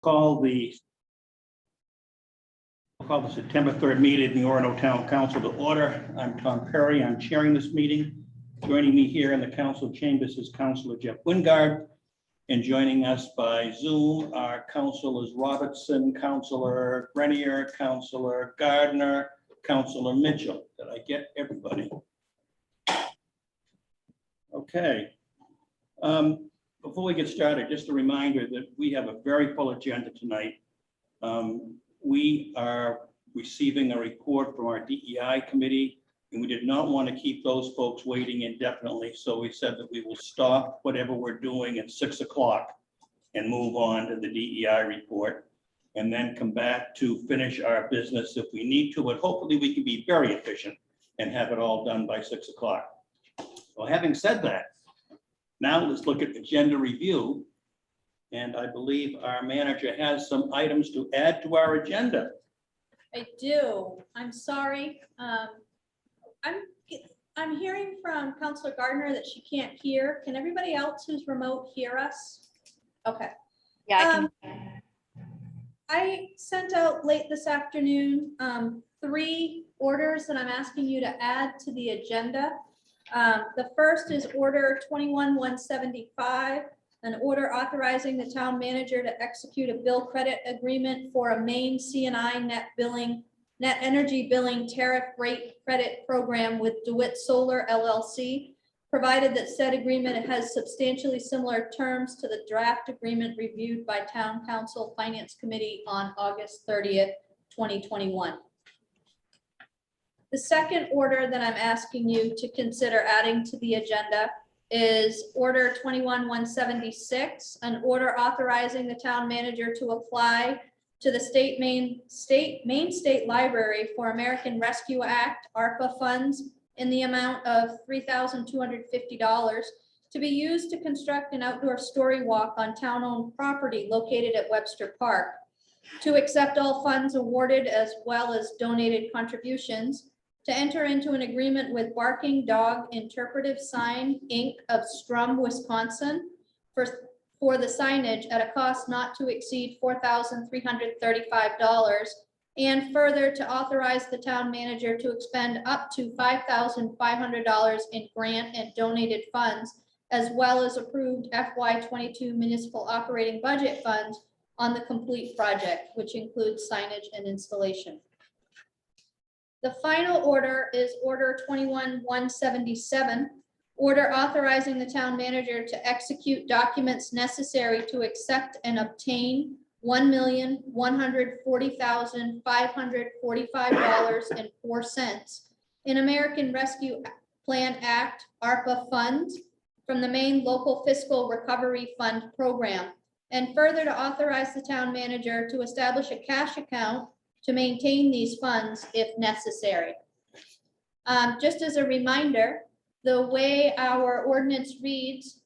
Call the September 3rd meeting of the Orono Town Council to order. I'm Tom Perry. I'm chairing this meeting. Joining me here in the council chambers is Councilor Jeff Wingard. And joining us by Zoom are Councilors Robertson, Councilor Grenier, Councilor Gardner, Councilor Mitchell. Did I get everybody? Okay. Before we get started, just a reminder that we have a very full agenda tonight. We are receiving a report from our DEI committee, and we did not want to keep those folks waiting indefinitely. So we said that we will stop whatever we're doing at 6 o'clock and move on to the DEI report, and then come back to finish our business if we need to, but hopefully we can be very efficient and have it all done by 6 o'clock. Well, having said that, now let's look at agenda review. And I believe our manager has some items to add to our agenda. I do. I'm sorry. I'm hearing from Councilor Gardner that she can't hear. Can everybody else who's remote hear us? Okay. Yeah, I can. I sent out late this afternoon 3 orders that I'm asking you to add to the agenda. The first is Order 21-175. An order authorizing the town manager to execute a bill credit agreement for a main C&I net energy billing tariff rate credit program with DeWitt Solar LLC, provided that said agreement has substantially similar terms to the draft agreement reviewed by Town Council Finance Committee on August 30th, 2021. The second order that I'm asking you to consider adding to the agenda is Order 21-176, an order authorizing the town manager to apply to the Maine State Library for American Rescue Act ARPA funds in the amount of $3,250 to be used to construct an outdoor story walk on town-owned property located at Webster Park, to accept all funds awarded as well as donated contributions, to enter into an agreement with Barking Dog Interpretive Sign, Inc. of Strum, Wisconsin, for the signage at a cost not to exceed $4,335, and further to authorize the town manager to expend up to $5,500 in grant and donated funds, as well as approved FY22 municipal operating budget funds on the complete project, which includes signage and installation. The final order is Order 21-177, order authorizing the town manager to execute documents necessary to accept and obtain $1,140,545.04 in American Rescue Plan Act ARPA funds from the Maine Local Fiscal Recovery Fund program, and further to authorize the town manager to establish a cash account to maintain these funds if necessary. Just as a reminder, the way our ordinance reads,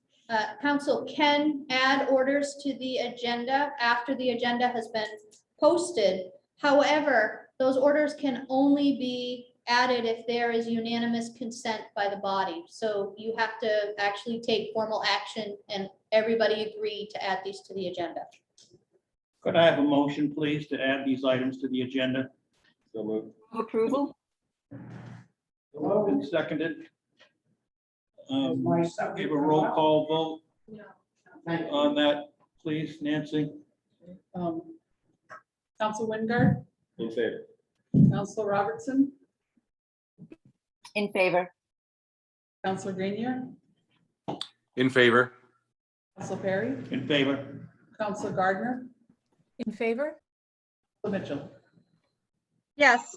council can add orders to the agenda after the agenda has been posted. However, those orders can only be added if there is unanimous consent by the body. So you have to actually take formal action and everybody agree to add these to the agenda. Could I have a motion, please, to add these items to the agenda? So moved. Approval? Moved and seconded. Give a roll call vote on that, please, Nancy. Council Wingard, In favor. Council Robertson, In favor? Council Grenier, In favor. Council Perry, In favor? Council Gardner, In favor? Council Mitchell. Yes.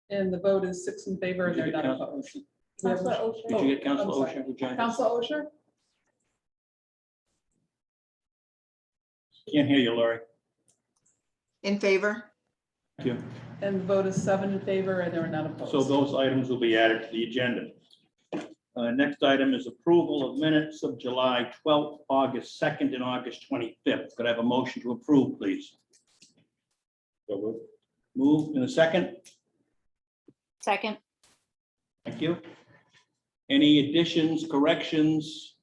And the vote is 6 in favor and Did they're you not get opposed. Councilor Oshie. Did you get Council I'm sorry. Ocean to join us? Council Osher, Can't hear you, Lori. In favor? Thank you. and the vote is 7 in favor and they're not opposed. So those items will be added to the agenda. Next item is approval of minutes of July 12th, August 2nd, and August 25th. Could I have a motion to approve, please? So moved. Moved in a second. Second? Thank you. Any additions, corrections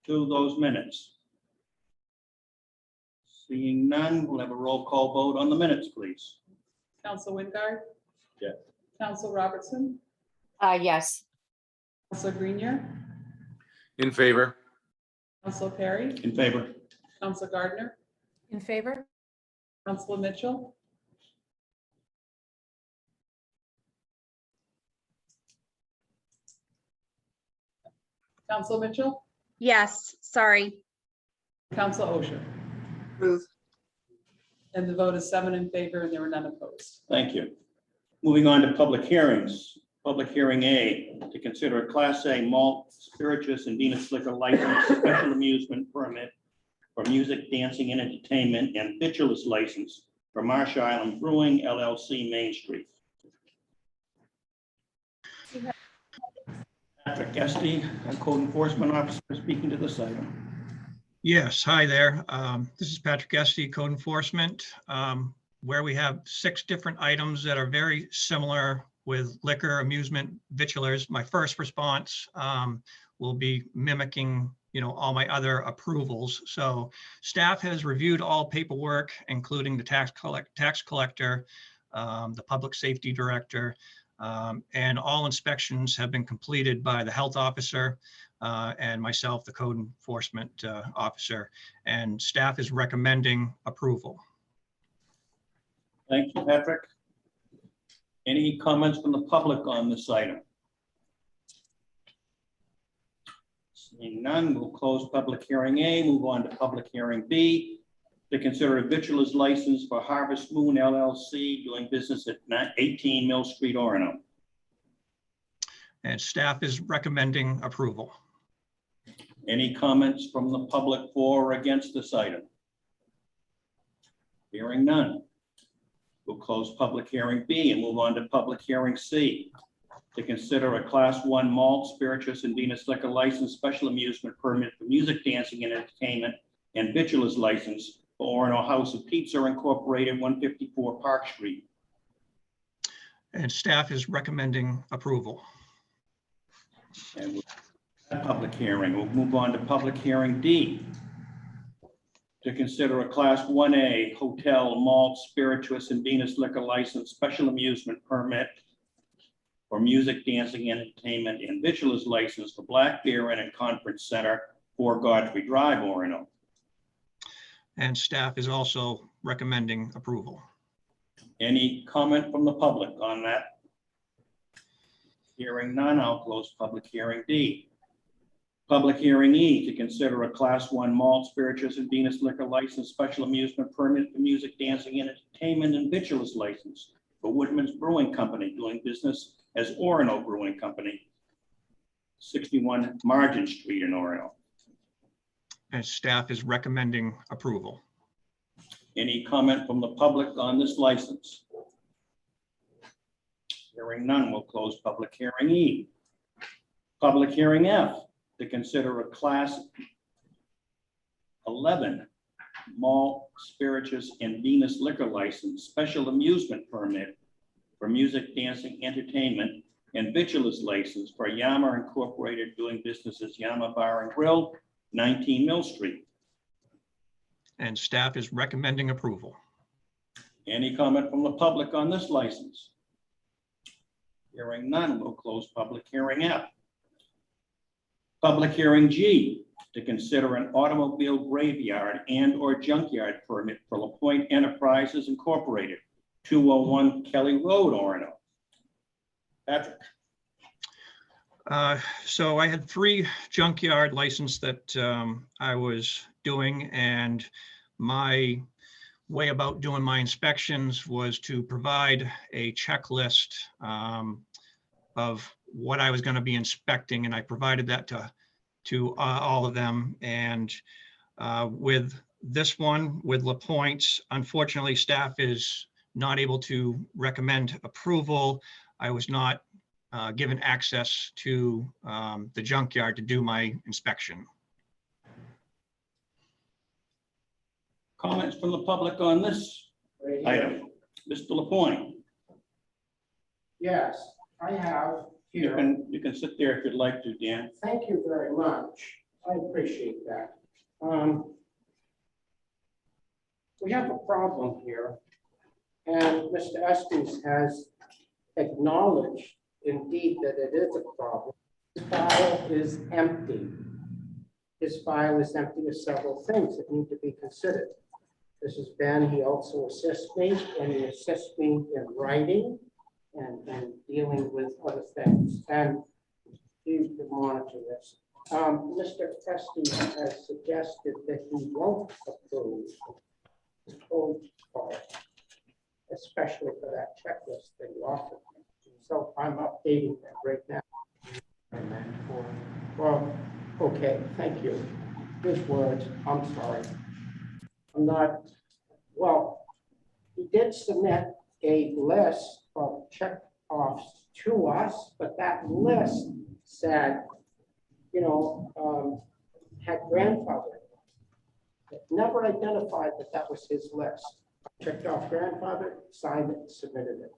to those minutes? Seeing none, we'll have a roll call vote on the minutes, please. Council Wingard. Yes. Council Robertson. Yes. Council Grenier. In favor? Council Perry. In favor? Council Gardner. In favor? Council Mitchell. Council Mitchell. Yes, sorry. Council Osher. Approve. And the vote is 7 in favor and there were none opposed. Thank you. Moving on to public hearings. Public hearing A, to consider a Class A malt spirituous and Venus liquor license, special amusement permit for music, dancing, and entertainment, and victuals license for Marsh Island Brewing LLC, Main Street. Patrick Estee, our code enforcement officer, speaking to this item. Yes, hi there. This is Patrick Estee, Code Enforcement, where we have 6 different items that are very similar with liquor, amusement, vitulers. My first response will be mimicking, all my other approvals. So staff has reviewed all paperwork, including the tax collector, the public safety director, and all inspections have been completed by the health officer and myself, the code enforcement officer, and staff is recommending approval. Thank you, Patrick. Any comments from the public on this item? Seeing none, we'll close public hearing A, move on to public hearing B, to consider a victuals license for Harvest Moon LLC, doing business at 18 Mill Street, Orono. And staff is recommending approval. Any comments from the public for or against this item? Hearing none. We'll close public hearing B and move on to public hearing C, to consider a Class 1 malt, spirituous, and Venus liquor license, special amusement permit for music, dancing, and entertainment, and victuals license for Orono House of Pizza Incorporated, 154 Park Street. And staff is recommending approval. And we'll public hearing. We'll move on to public hearing D, to consider a Class 1A hotel, malt, spirituous, and Venus liquor license, special amusement permit for music, dancing, entertainment, and victuals license for Black Bear Inn and Conference Center, 4 Godfrey Drive, Orono. And staff is also recommending approval. Any comment from the public on that? Hearing none, I'll close public hearing D. Public hearing E, to consider a Class 1 malt, spirituous, and Venus liquor license, special amusement permit for music, dancing, and entertainment, and victuals license for Woodman's Brewing Company, doing business as Orono Brewing Company, 61 Margin Street in Orono. And staff is recommending approval. Any comment from the public on this license? Hearing none, we'll close public hearing E. Public hearing F, to consider a Class 11 malt, spirituous, and Venus liquor license, special amusement permit for music, dancing, entertainment, and victuals license for Yama Incorporated, doing business as Yama Bar and Grill, 19 Mill Street. And staff is recommending approval. Any comment from the public on this license? Hearing none, we'll close public hearing F. Public hearing G, to consider an automobile graveyard and/or junkyard permit for LaPointe Enterprises Incorporated, 201 Kelly Road, Orono. Patrick. So I had 3 junkyard licenses that I was doing, and my way about doing my inspections was to provide a checklist of what I was going to be inspecting, and I provided that to all of them. And with this one, with LaPointe, unfortunately, staff is not able to recommend approval. I was not given access to the junkyard to do my inspection. Comments from the public on this item? Mr. LaPointe, Yes, I have you here. can sit there if you'd like to, Dan. Thank you very much. I appreciate that. we have a problem here. And Mr. Estes has acknowledged indeed that it is a problem. His file is empty. His file is empty of several things that need to be considered. This is Ben, he also assists me, and he assists me in writing and dealing with other things. And you can monitor this. Mr. Estes has suggested that he won't approve the code part, especially for that checklist that you offered me. So I'm updating that right now. Well, okay, thank you. His words, I'm sorry. I'm not, well, he did submit a list of check-offs to us, but that list said, you know, had grandfather. It never identified that that was his list. Checked off grandfather, signed it, submitted it.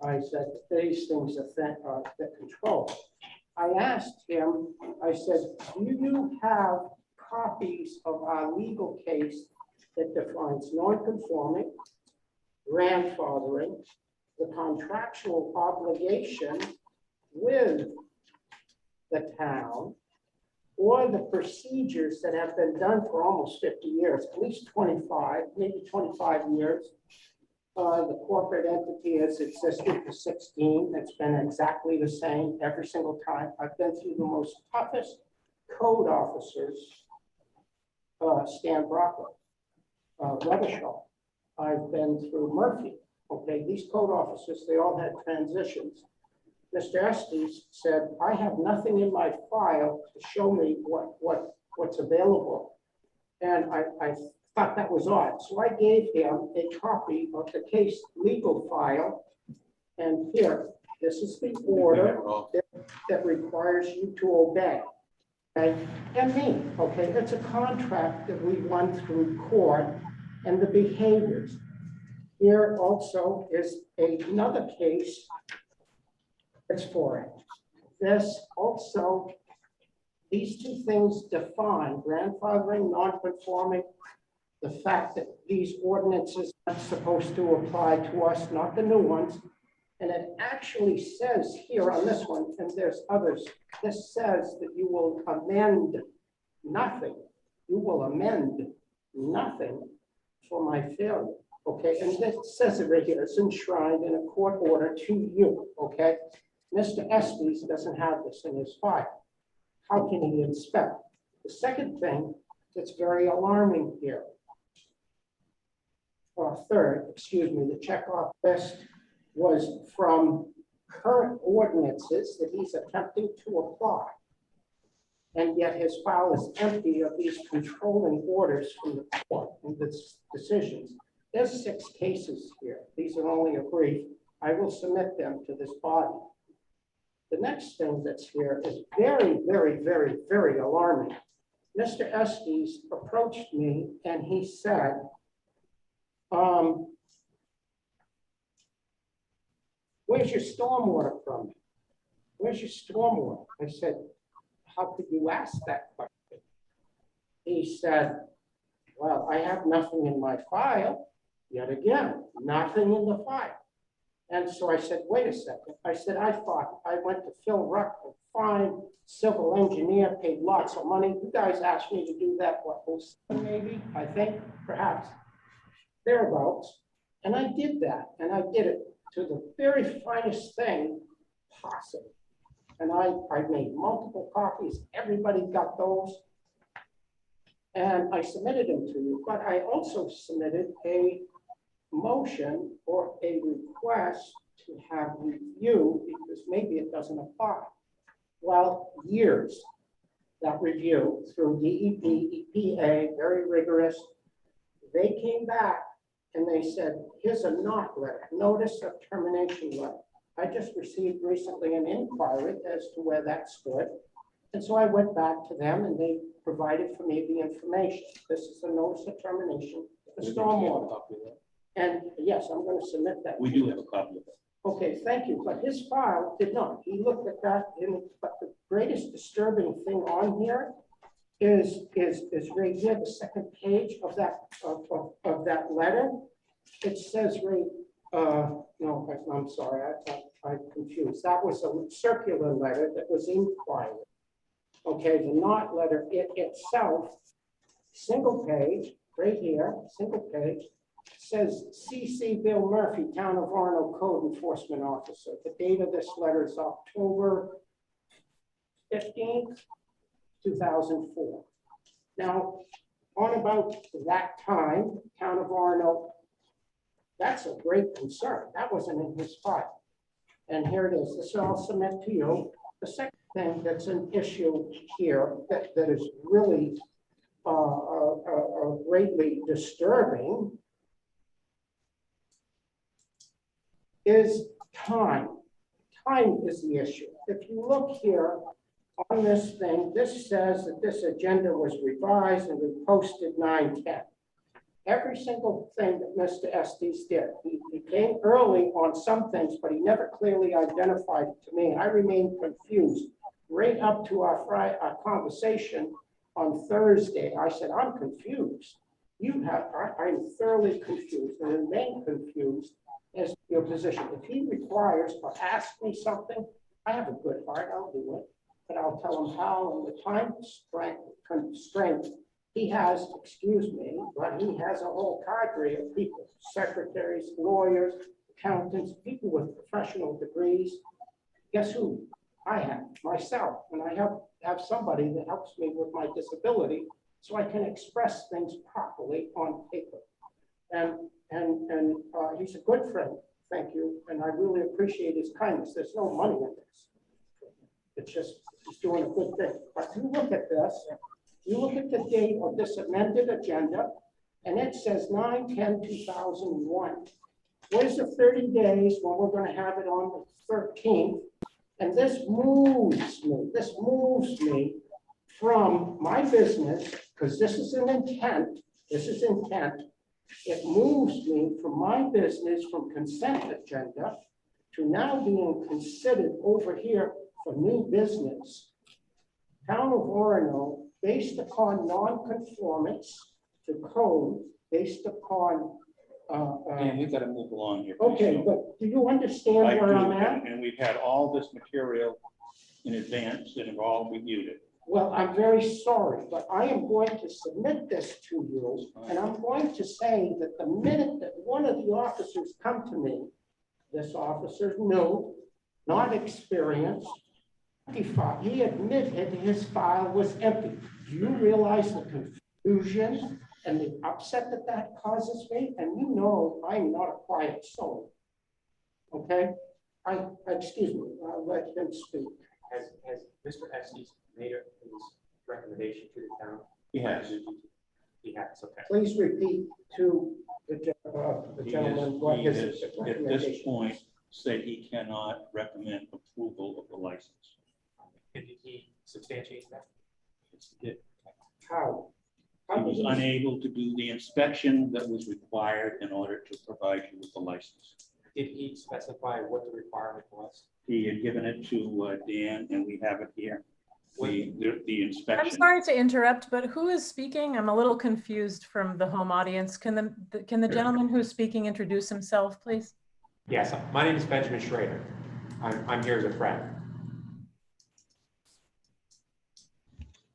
I said, these things are that control. I asked him, I said, do you have copies of our legal case that defines non-conforming, grandfathering, the contractual obligation with the town, or the procedures that have been done for almost 50 years, at least 25, maybe 25 years. The corporate entity has existed for 16. It's been exactly the same every single time. I've been through the most toughest code officers, Stan Brockwell, Rubishaw. I've been through Murphy. Okay, these code officers, they all had transitions. Mr. Estes said, I have nothing in my file to show me what's available. And I thought that was odd. So I gave him a copy of the case legal file. And here, this is the order that requires you to obey. Okay, and me, okay, it's a contract that we run through court and the behaviors. Here also is another case that's for it. This also, these two things define grandfathering, non-conforming, the fact that these ordinances are supposed to apply to us, not the new ones. And it actually says here on this one, and there's others, this says that you will amend nothing. You will amend nothing for my failure. Okay, and this says it right here, it's enshrined in a court order to you, okay? Mr. Estes doesn't have this in his file. How can he inspect? The second thing that's very alarming here, or third, excuse me, the checkoff list was from current ordinances that he's attempting to apply. And yet his file is empty of these controlling orders from the court and the decisions. There's 6 cases here. These are only a brief. I will submit them to this body. The next thing that's here is very, very, very, very alarming. Mr. Estes approached me and he said, where's your stormwater from? Where's your stormwater? I said, how could you ask that question? He said, well, I have nothing in my file. Yet again, nothing in the file. And so I said, wait a second. I said, I thought I went to Phil Ruck, a fine civil engineer, paid lots of money. You guys asked me to do that, what, 07 maybe, I think, perhaps, thereabouts. And I did that, and I did it to the very finest thing possible. And I made multiple copies. Everybody got those. And I submitted them to you, but I also submitted a motion or a request to have review because maybe it doesn't apply. Well, years that review through DEP, EPA, very rigorous. They came back and they said, here's a NOT letter, notice of termination letter. I just received recently an inquiry as to where that stood. And so I went back to them and they provided for me the information. This is a notice of termination, the stormwater. And yes, I'm going to submit that. We do have a copy of it. Okay, thank you. But his file did not. He looked at that. But the greatest disturbing thing on here is right here, the second page of that, of that letter. It says right, no, I'm sorry, I'm confused. That was a circular letter that was inquiry. Okay, the not letter, it itself, single page, right here, single page, says CC Bill Murphy, Town of Orono Code Enforcement Officer. The date of this letter is October 15th, 2004. Now, on about that time, Town of Orono, that's a great concern. That wasn't in his file. And here it is. This I'll submit to you. The second thing that's an issue here that is really greatly disturbing is time. Time is the issue. If you look here on this thing, this says that this agenda was revised and we posted 9/10. Every single thing that Mr. Estes did, he came early on some things, but he never clearly identified it to me. I remained confused right up to our conversation on Thursday. I said, I'm confused. I'm thoroughly confused and remain confused as to your position. If he requires or asks me something, I have a good heart, I'll do it, but I'll tell him how and the time constraint he has, excuse me, but he has a whole cadre of people, secretaries, lawyers, accountants, people with professional degrees. Guess who? I have myself, and I have somebody that helps me with my disability so I can express things properly on paper. And he's a good friend, thank you, and I really appreciate his kindness. There's no money in this. It's just, he's doing a good thing. But you look at this, you look at the date of this amended agenda, and it says 9/10/2001. Where's the 30 days when we're going to have it on the 13th? And this moves me from my business, because this is an intent, it moves me from my business from consent agenda to now being considered over here for new business. Town of Orono, based upon non-conformance to code, based upon And we've got to move along here. okay, but do you understand I where do, I'm at? and we've had all this material in advance and have all reviewed it. Well, I'm very sorry, but I am going to submit this to you, and I'm going to say that the minute that one of the officers come to me, this officer new, not experienced, he admitted his file was empty. Do you realize the confusion and the upset that that causes me? And you know I'm not a quiet soul. Okay? Excuse me, I'll let him speak. Has Mr. Estes made his recommendation to the town? He has. He has, okay. Please repeat to the He gentleman what his has, at recommendation this point, said he cannot recommend approval of the license. Did he substantiate that? Yes, he did. How? He was unable to do the inspection that was required in order to provide you with the license. Did he specify what the requirement was? He had given it to Dan, and we have it here. The inspection. I'm sorry to interrupt, but who is speaking? I'm a little confused from the home audience. Can the gentleman who's speaking introduce himself, please? Yes, my name is Benjamin Schrader. I'm here as a friend.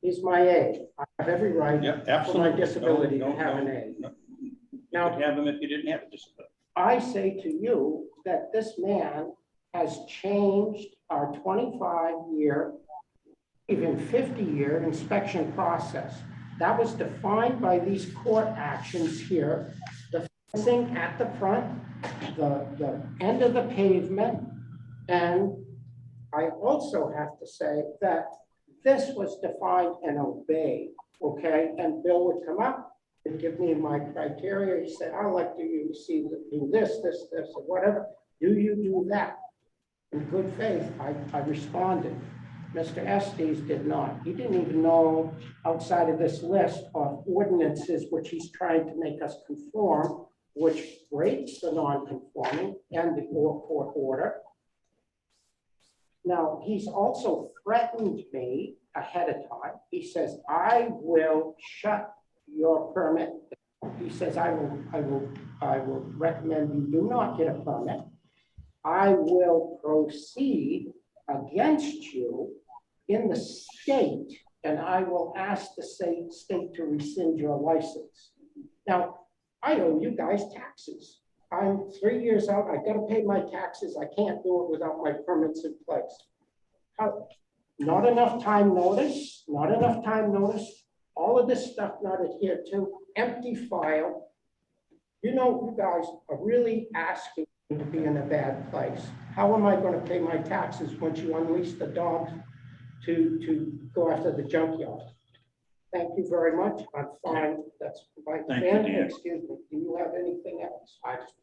He's my aide. I have every right Yeah, for absolutely. my disability No, to have an no, aide. no. You Now- could have him if you didn't have a disability. I say to you that this man has changed our 25-year, even 50-year inspection process. That was defined by these court actions here. The fencing at the front, the end of the pavement. And I also have to say that this was defined and obeyed, okay? And Bill would come up and give me my criteria. He said, I'd like you to see do this, or whatever. Do you do that? In good faith, I responded. Mr. Estes did not. He didn't even know outside of this list of ordinances which he's trying to make us conform, which breaks the non-conforming and the court order. Now, he's also threatened me ahead of time. He says, I will shut your permit. He says, I will recommend you do not get a permit. I will proceed against you in the state, and I will ask the state to rescind your license. Now, I owe you guys taxes. I'm 3 years out. I gotta pay my taxes. I can't do it without my permits in place. Not enough time notice, not enough time notice. All of this stuff not adhered to, empty file. You know, you guys are really asking me to be in a bad place. How am I gonna pay my taxes once you unleash the dogs to go after the junkyard? Thank you very much. I'm fine. That's my Thank you, Dan. Dan. Excuse me. Do you have anything else? I just,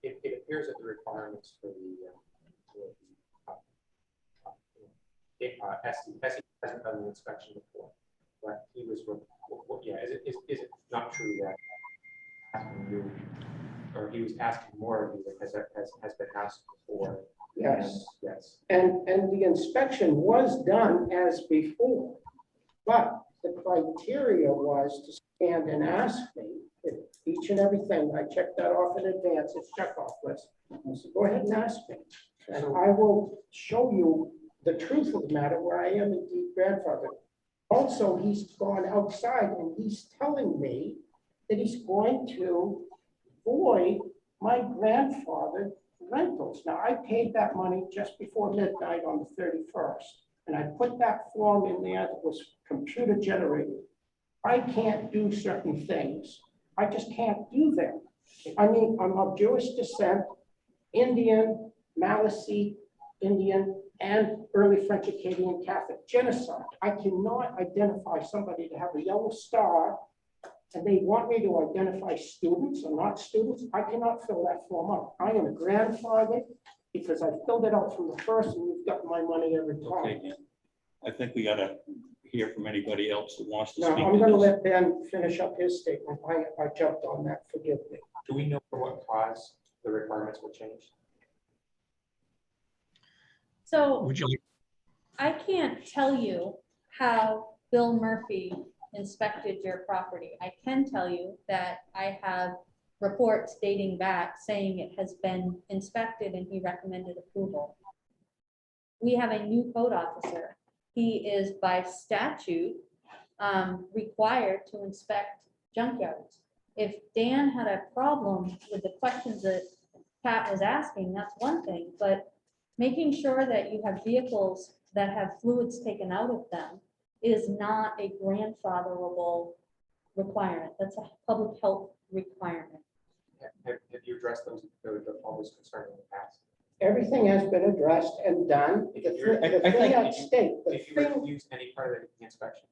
it appears that the requirements for Esty hasn't done the inspection before, but he was, yeah, is it not true that asking you, or he was asking more of you that has been asked before? Yes. Yes. And the inspection was done as before, but the criteria was to stand and ask me if each and everything, I checked that off in advance, it's checkoff list. I said, go ahead and ask me. And I will show you the truth of the matter where I am indeed grandfather. Also, he's gone outside and he's telling me that he's going to void my grandfather rentals. Now, I paid that money just before midnight on the 31st. And I put that form in there that was computer generated. I can't do certain things. I just can't do them. I mean, I'm of Jewish descent, Indian, Maliseet, Indian, and early French Acadian Catholic genocide. I cannot identify somebody to have a yellow star, and they want me to identify students or not students. I cannot fill that form out. I am a grandfather because I filled it out from the first, and you've got my money every Okay, time. Dan. I think we gotta hear from anybody else that wants to Now, speak. I'm to going to this. let Ben finish up his statement. I jumped on that, forgive me. Do we know for what cause the requirements were changed? So Would you like, I can't tell you how Bill Murphy inspected your property. I can tell you that I have reports dating back saying it has been inspected and he recommended approval. We have a new code officer. He is by statute required to inspect junkyards. If Dan had a problem with the questions that Pat was asking, that's one thing, but making sure that you have vehicles that have fluids taken out of them is not a grandfatherable requirement. That's a public health requirement. Have you addressed all those concerns in the past? Everything has been addressed and done. The I thing think- at stake, the Did you thing, refuse any part of the inspection?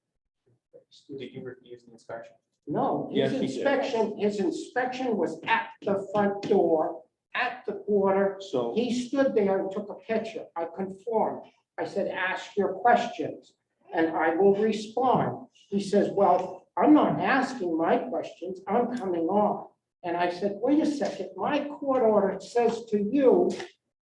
Did you refuse the inspection? no, Yes, he did. his inspection was at the front door, at the border. So, He stood there and took a picture. I conformed. I said, ask your questions and I will respond. He says, well, I'm not asking my questions. I'm coming on. And I said, wait a second, my court order says to you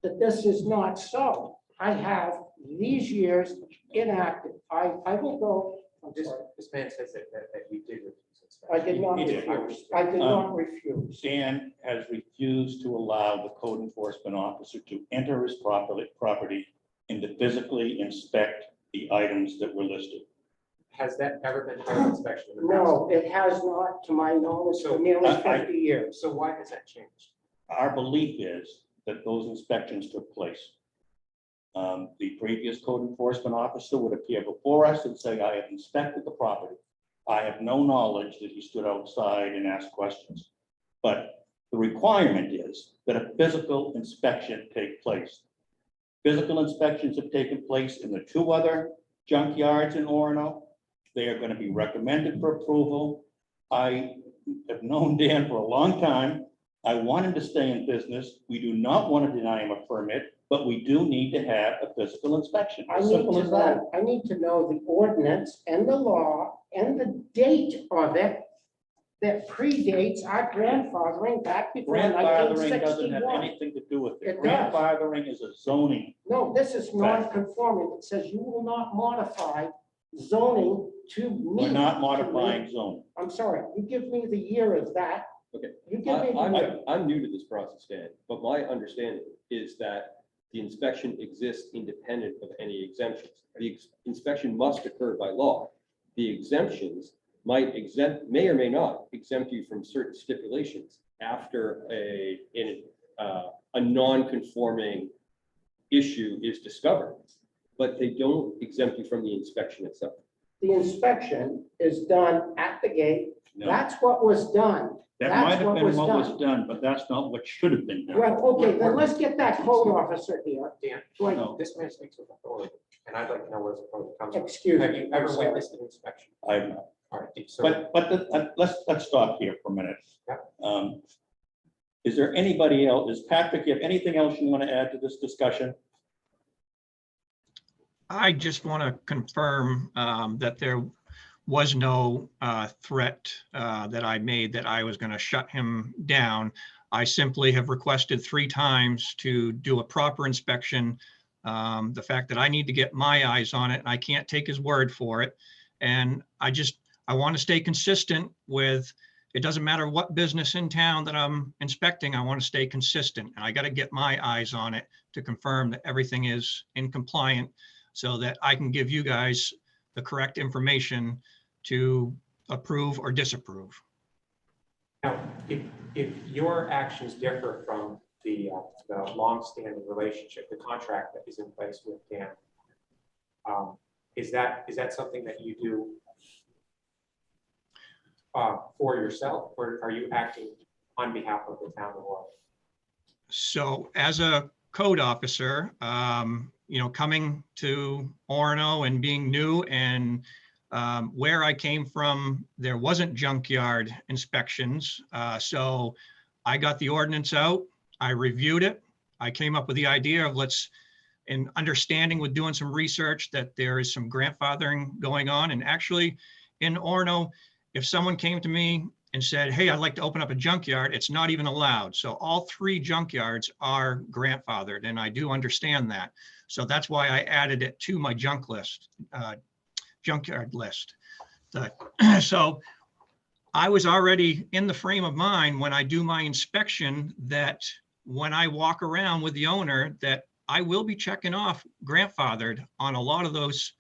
that this is not so. I have these years inactive. I will go. I'm sorry. This man says that you did refuse inspection. I did not He did. refuse. I did not refuse. Dan has refused to allow the code enforcement officer to enter his property and to physically inspect the items that were listed. Has that ever been part of inspection? in the past? No, it has not, to my knowledge, for nearly I- 50 years. So why has that changed? Our belief is that those inspections took place. The previous code enforcement officer would appear before us and say, I have inspected the property. I have no knowledge that he stood outside and asked questions. But the requirement is that a physical inspection take place. Physical inspections have taken place in the 2 other junkyards in Orono. They are going to be recommended for approval. I have known Dan for a long time. I want him to stay in business. We do not want to deny him a permit, but we do need to have a physical inspection. I As need simple to as that. know, I need to know the ordinance and the law and the date of it that predates our grandfathering back before Grandfathering doesn't have 1961. anything to do with it. It does. Grandfathering is a zoning. No, this is non-conforming. It says you will not modify zoning to me. We're not modifying zoning. I'm sorry, you give me the year of that. Okay. You give me the year. I'm new to this process, Dan, but my understanding is that the inspection exists independent of any exemptions. The inspection must occur by law. The exemptions may or may not exempt you from certain stipulations after a non-conforming issue is discovered, but they don't exempt you from the inspection itself. The inspection is done at the gate. No. That's what was done. That That's might have what been was what was done. done, but that's not what should have been done. Well, okay, then let's get that code officer here. Dan, Wait, No. this man speaks with authority, and I'd like to know where this authority comes from. excuse Have me. you I'm ever sorry. witnessed an inspection? I've not. All right, so. But let's stop here for a minute. Yeah. Is there anybody else? Is Patrick, you have anything else you want to add to this discussion? I just want to confirm that there was no threat that I made that I was going to shut him down. I simply have requested 3 times to do a proper inspection. The fact that I need to get my eyes on it, and I can't take his word for it. And I want to stay consistent with, it doesn't matter what business in town that I'm inspecting, I want to stay consistent. And I got to get my eyes on it to confirm that everything is in compliant so that I can give you guys the correct information to approve or disapprove. Now, if your actions differ from the longstanding relationship, the contract that is in place with Dan, is that something that you do for yourself, or are you acting on behalf of the town of Orono? So as a code officer, coming to Orono and being new, and where I came from, there wasn't junkyard inspections. So I got the ordinance out, I reviewed it. I came up with the idea of in understanding with doing some research that there is some grandfathering going on. And actually in Orono, if someone came to me and said, hey, I'd like to open up a junkyard, it's not even allowed. So all 3 junkyards are grandfathered, and I do understand that. So that's why I added it to my junkyard list. So I was already in the frame of mind when I do my inspection that when I walk around with the owner, that I will be checking off grandfathered on a lot of those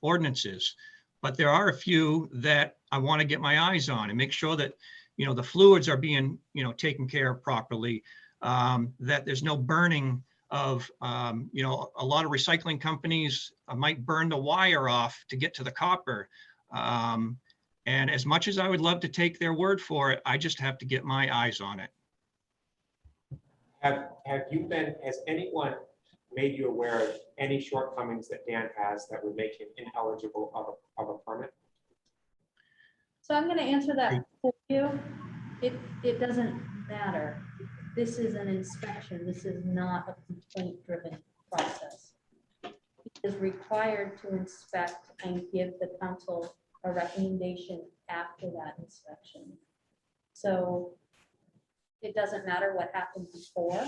ordinances. But there are a few that I want to get my eyes on and make sure that, the fluids are being, taken care of properly, that there's no burning of, a lot of recycling companies might burn the wire off to get to the copper. And as much as I would love to take their word for it, I just have to get my eyes on it. Has anyone made you aware of any shortcomings that Dan has that would make him ineligible of a permit? So I'm going to answer that for you. It doesn't matter. This is an inspection. This is not a complaint-driven process. He is required to inspect and give the council a recommendation after that inspection. So it doesn't matter what happened before.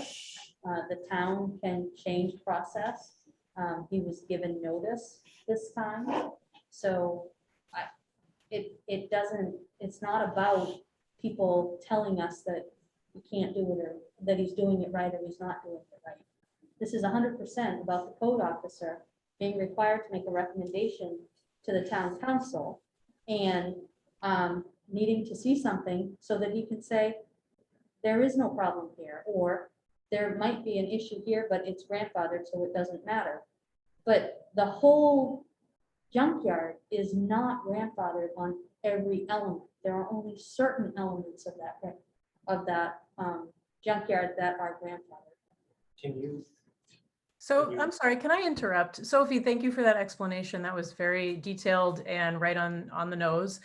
The town can change process. He was given notice this time. So it's not about people telling us that we can't do it, or that he's doing it right or he's not doing it right. This is 100% about the code officer being required to make a recommendation to the town council and needing to see something so that he can say, there is no problem here, or there might be an issue here, but it's grandfathered, so it doesn't matter. But the whole junkyard is not grandfathered on every element. There are only certain elements of that junkyard that are grandfathered. Can you? So I'm sorry, can I interrupt? Sophie, thank you for that explanation. That was very detailed and right on the nose.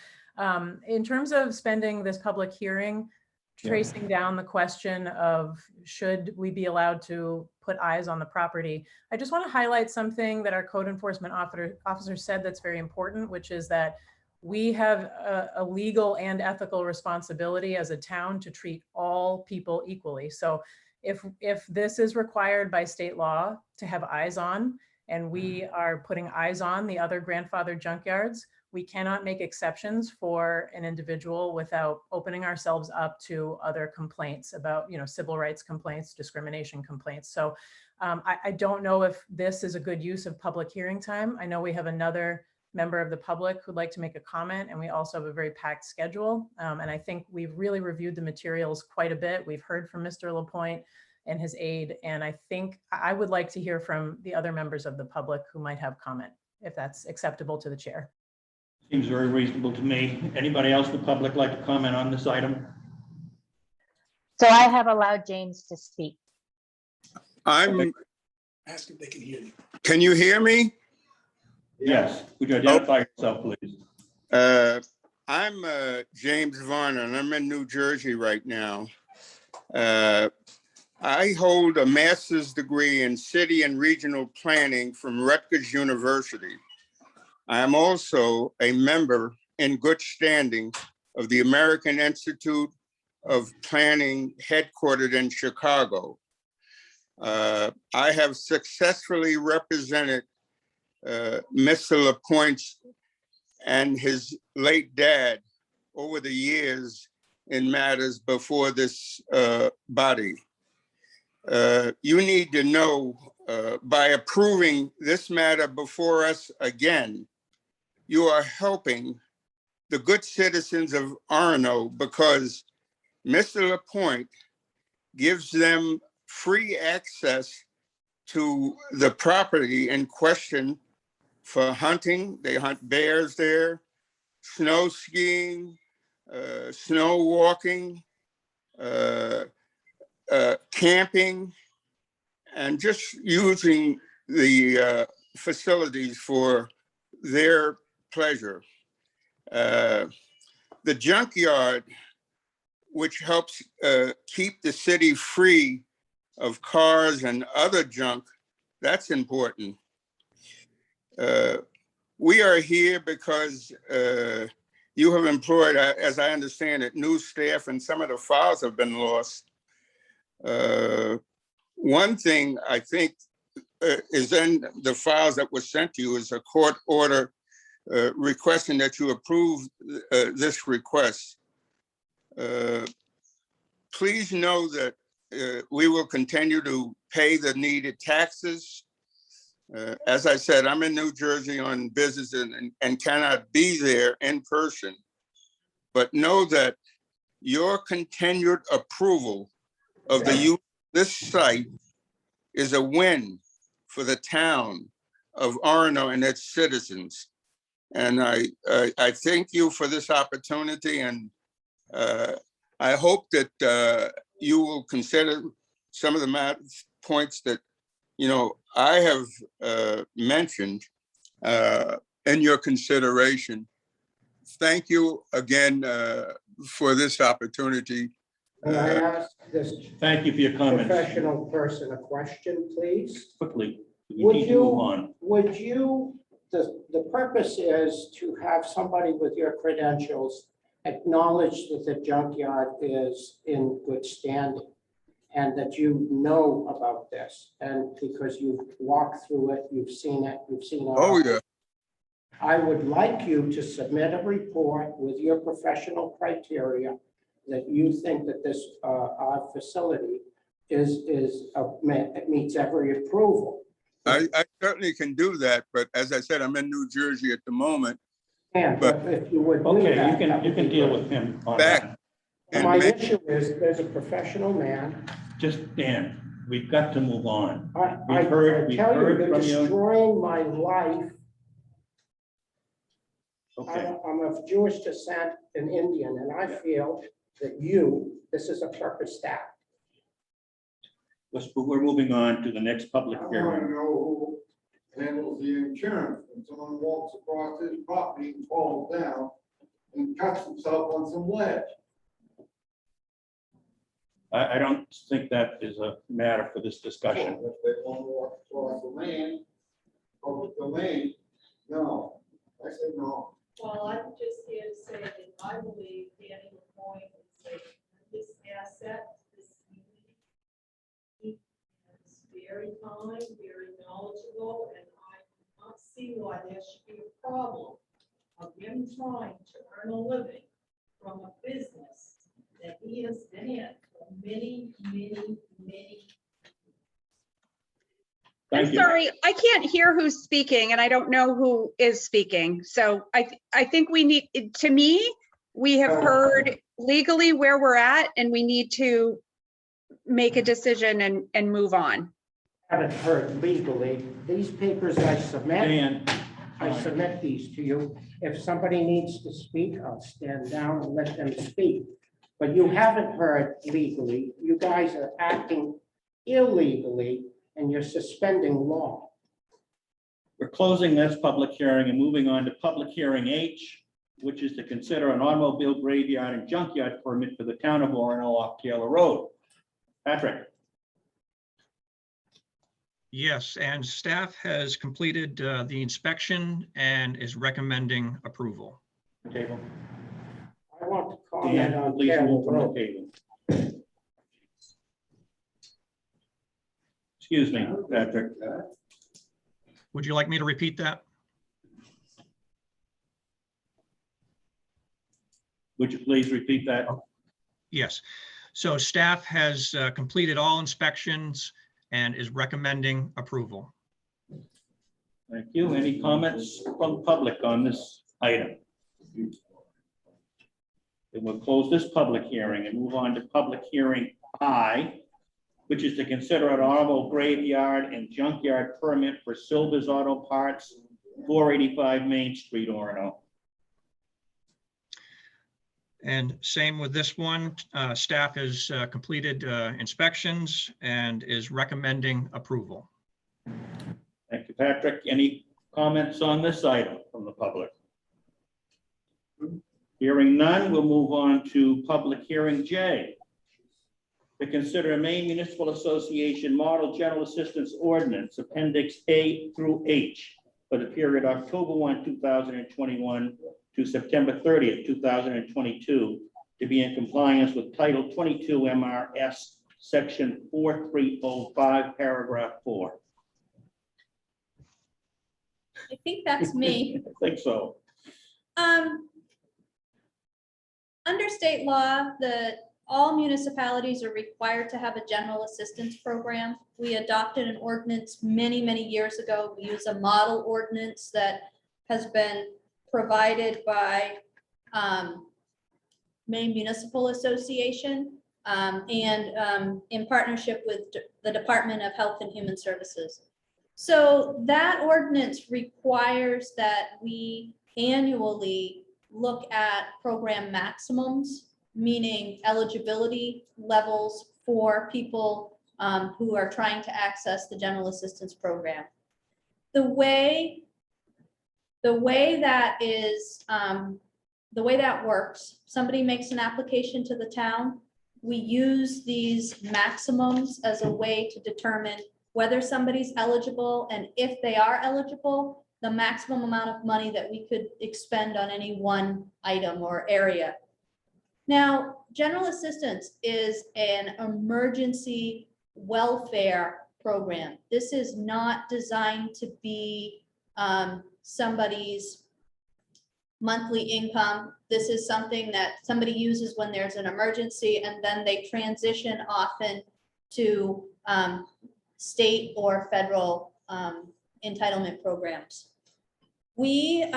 In terms of spending this public hearing, tracing down the question of should we be allowed to put eyes on the property, I just want to highlight something that our code enforcement officer said that's very important, which is that we have a legal and ethical responsibility as a town to treat all people equally. So if this is required by state law to have eyes on, and we are putting eyes on the other grandfathered junkyards. We cannot make exceptions for an individual without opening ourselves up to other complaints about, civil rights complaints, discrimination complaints. So I don't know if this is a good use of public hearing time. I know we have another member of the public who'd like to make a comment, and we also have a very packed schedule. And I think we've really reviewed the materials quite a bit. We've heard from Mr. Lapointe and his aide, and I think I would like to hear from the other members of the public who might have comment, if that's acceptable to the chair. Seems very reasonable to me. Anybody else in the public like to comment on this item? So I have allowed James to speak. I'm, Ask if they can hear you. can you hear me? Yes. Would you identify yourself, please? I'm James Varner, and I'm in New Jersey right now. I hold a master's degree in city and regional planning from Rutgers University. I am also a member in good standing of the American Institute of Planning headquartered in Chicago. I have successfully represented Mr. Lapointe and his late dad over the years in matters before this body. You need to know by approving this matter before us again, you are helping the good citizens of Orono because Mr. Lapointe gives them free access to the property in question for hunting. They hunt bears there, snow skiing, snow walking, camping, and just using the facilities for their pleasure. The junkyard, which helps keep the city free of cars and other junk, that's important. We are here because you have employed, as I understand it, new staff, and some of the files have been lost. One thing I think is in the files that were sent to you is a court order requesting that you approve this request. Please know that we will continue to pay the needed taxes. As I said, I'm in New Jersey on business and cannot be there in person. But know that your continued approval of the use of this site is a win for the town of Orono and its citizens. And I thank you for this opportunity, and I hope that you will consider some of the points that I have mentioned in your consideration. Thank you again for this opportunity. Can I ask this Thank you for your comments. professional person a question, please? Quickly, we Would need to move on. The purpose is to have somebody with your credentials acknowledge that the junkyard is in good standing and that you know about this, and because you've walked through it, you've seen it. Oh, yeah. I would like you to submit a report with your professional criteria that you think that this our facility meets every approval. I certainly can do that, but as I said, I'm in New Jersey at the moment. But if you would do Okay, that, you can deal with him on that. my issue is there's a professional man. Just Dan, we've got to move on. I We've heard tell you, they're from you. destroying my life. Okay, I'm of Jewish descent and Indian, and I feel that this is a purpose act. we're moving on to the next public I want to hearing. know who handles the insurance when someone walks across his property and falls down and cuts himself on some ledge. I don't think that is a matter for this discussion. If they want to walk across the land, public domain, no. I say no. Well, I'm just here to say that I believe Danny Lapointe is this asset, this community. He's very kind, very knowledgeable, and see why there should be a problem of him trying to earn a living from a business that he has been in for many, many, many. Thank I'm you. sorry, I can't hear who's speaking and I don't know who is speaking. So I think we need, to me, we have heard legally where we're at and we need to make a decision and move on. Haven't heard legally. These papers I submit, Dan, I submit these to you. If somebody needs to speak, I'll stand down and let them speak. But you haven't heard legally. You guys are acting illegally and you're suspending law. we're closing this public hearing and moving on to public hearing H, which is to consider an automobile graveyard and junkyard permit for the town of Orono off Taylor Road. Patrick, Yes, and staff has completed the inspection and is recommending approval. table. I want to comment Dan, on please Taylor move from the Road. table. Excuse me, Patrick. Would you like me to repeat that? Would you please repeat that? Yes. So staff has completed all inspections and is recommending approval. Thank you. Any comments from the public on this item? Then we'll close this public hearing and move on to public hearing I, which is to consider an automobile graveyard and junkyard permit for Silver's Auto Parts, 485 Main Street, Orono. And same with this one, staff has completed inspections and is recommending approval. Thank you, Patrick. Any comments on this item from the public? Hearing none, we'll move on to public hearing J. To consider a Maine Municipal Association Model General Assistance Ordinance, Appendix A through H, for the period October 1, 2021 to September 30th, 2022, to be in compliance with Title 22 MRS, Section 4305, Paragraph 4. I think that's me. I think so. Under state law, all municipalities are required to have a general assistance program. We adopted an ordinance many, many years ago. We use a model ordinance that has been provided by Maine Municipal Association and in partnership with the Department of Health and Human Services. So that ordinance requires that we annually look at program maximums, meaning eligibility levels for people who are trying to access the general assistance program. The way that works, somebody makes an application to the town. We use these maximums as a way to determine whether somebody's eligible, and if they are eligible, the maximum amount of money that we could expend on any one item or area. Now, general assistance is an emergency welfare program. This is not designed to be somebody's monthly income. This is something that somebody uses when there's an emergency, and then they transition often to state or federal entitlement programs. We,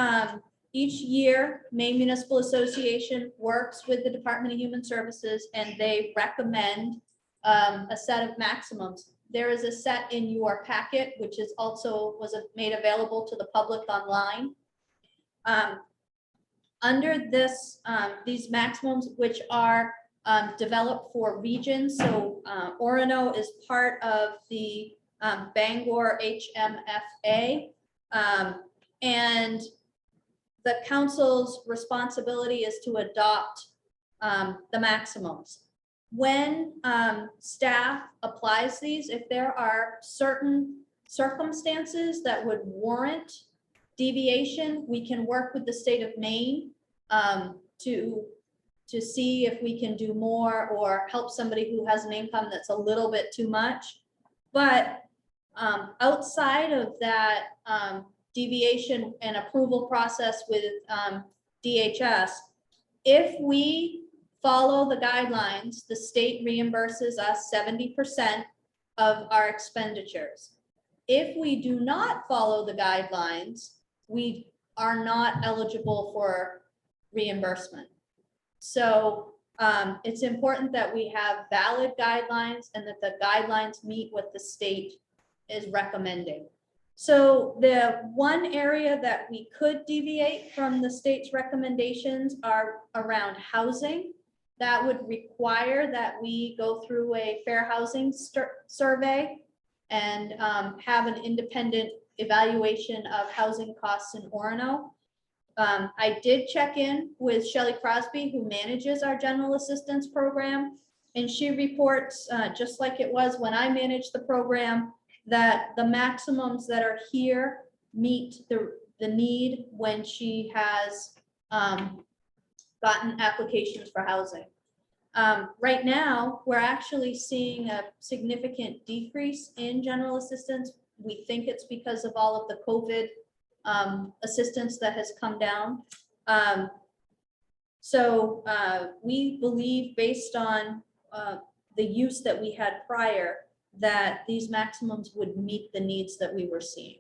each year, Maine Municipal Association works with the Department of Human Services, and they recommend a set of maximums. There is a set in your packet, which is also made available to the public online. Under this, these maximums, which are developed for regions. So Orono is part of the Bangor HMFA. And the council's responsibility is to adopt the maximums. When staff applies these, if there are certain circumstances that would warrant deviation, we can work with the state of Maine to see if we can do more or help somebody who has an income that's a little bit too much. But outside of that deviation and approval process with DHS. If we follow the guidelines, the state reimburses us 70% of our expenditures. If we do not follow the guidelines, we are not eligible for reimbursement. So it's important that we have valid guidelines and that the guidelines meet what the state is recommending. So the one area that we could deviate from the state's recommendations are around housing. That would require that we go through a fair housing survey and have an independent evaluation of housing costs in Orono. I did check in with Shelley Crosby, who manages our general assistance program, and she reports, just like it was when I managed the program, that the maximums that are here meet the need when she has gotten applications for housing. Right now, we're actually seeing a significant decrease in general assistance. We think it's because of all of the COVID assistance that has come down. So we believe, based on the use that we had prior, that these maximums would meet the needs that we were seeing.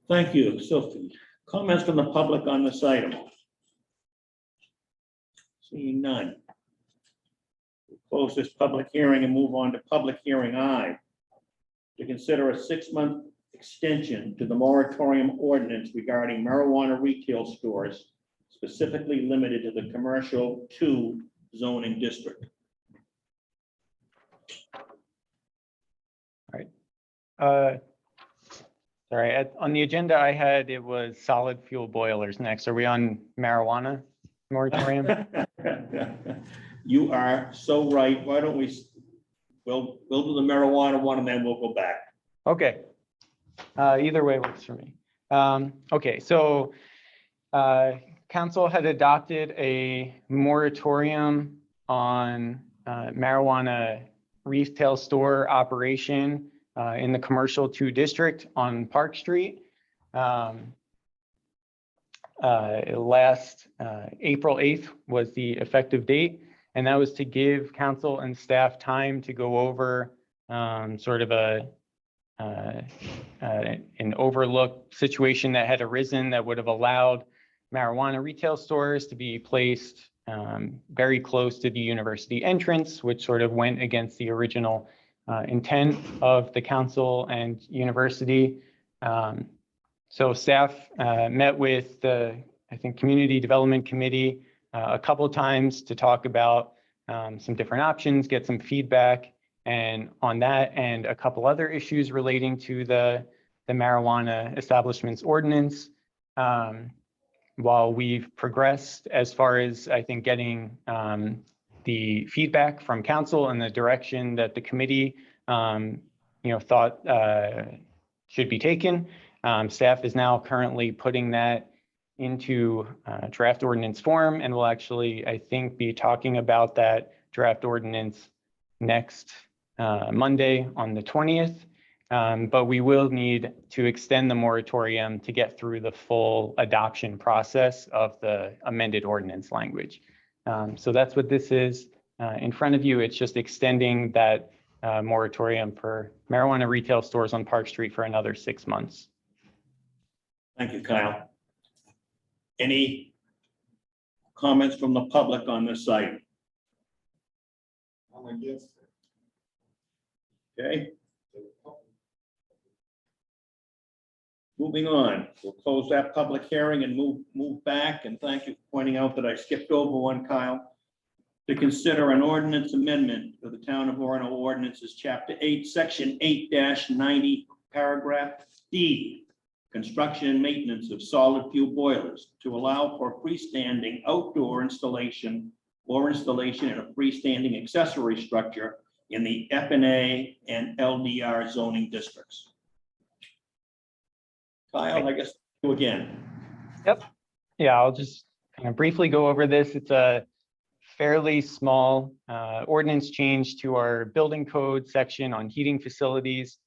Thank you, Sophie. Comments from the public on this item? Seeing none. We'll close this public hearing and move on to public hearing I, to consider a 6-month extension to the moratorium ordinance regarding marijuana retail stores, specifically limited to the commercial 2 zoning district. Sorry, on the agenda I had, it was solid fuel boilers next. Are we on marijuana moratorium? You are so right. Why don't we'll do the marijuana one and then we'll go back. Okay. Either way works for me. Okay, so council had adopted a moratorium on marijuana retail store operation in the commercial 2 district on Park Street. Last April 8th was the effective date, and that was to give council and staff time to go over sort of an overlooked situation that had arisen that would have allowed marijuana retail stores to be placed very close to the university entrance, which sort of went against the original intent of the council and university. So staff met with the, I think, Community Development Committee a couple of times to talk about some different options, get some feedback, and on that and a couple other issues relating to the marijuana establishments ordinance. While we've progressed as far as, I think, getting the feedback from council and the direction that the committee thought should be taken, staff is now currently putting that into draft ordinance form, and we'll actually, I think, be talking about that draft ordinance next Monday on the 20th. But we will need to extend the moratorium to get through the full adoption process of the amended ordinance language. So that's what this is in front of you. It's just extending that moratorium for marijuana retail stores on Park Street for another 6 months. Thank you, Kyle. Any comments from the public on this item? I'm against it. Okay. Moving on, we'll close that public hearing and move back, and thank you for pointing out that I skipped over one, Kyle. To consider an ordinance amendment for the Town of Orono Ordinances, Chapter 8, Section 8-90, Paragraph D, construction and maintenance of solid fuel boilers, to allow for freestanding outdoor installation or installation in a freestanding accessory structure in the FNA and LDR zoning districts. Kyle, I guess you again. Yep. Yeah, I'll just kind of briefly go over this. It's a fairly small ordinance change to our building code section on heating facilities.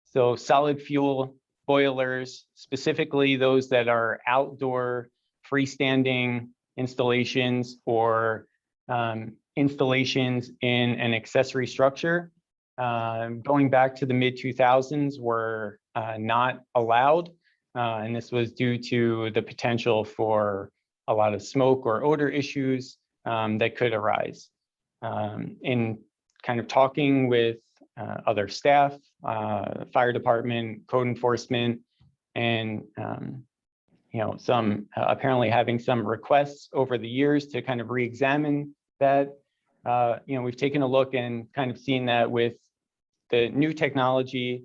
So solid fuel boilers, specifically those that are outdoor freestanding installations or installations in an accessory structure, going back to the mid-2000s, were not allowed. And this was due to the potential for a lot of smoke or odor issues that could arise. In kind of talking with other staff, fire department, code enforcement, and some apparently having some requests over the years to kind of re-examine that. We've taken a look and kind of seen that with the new technology,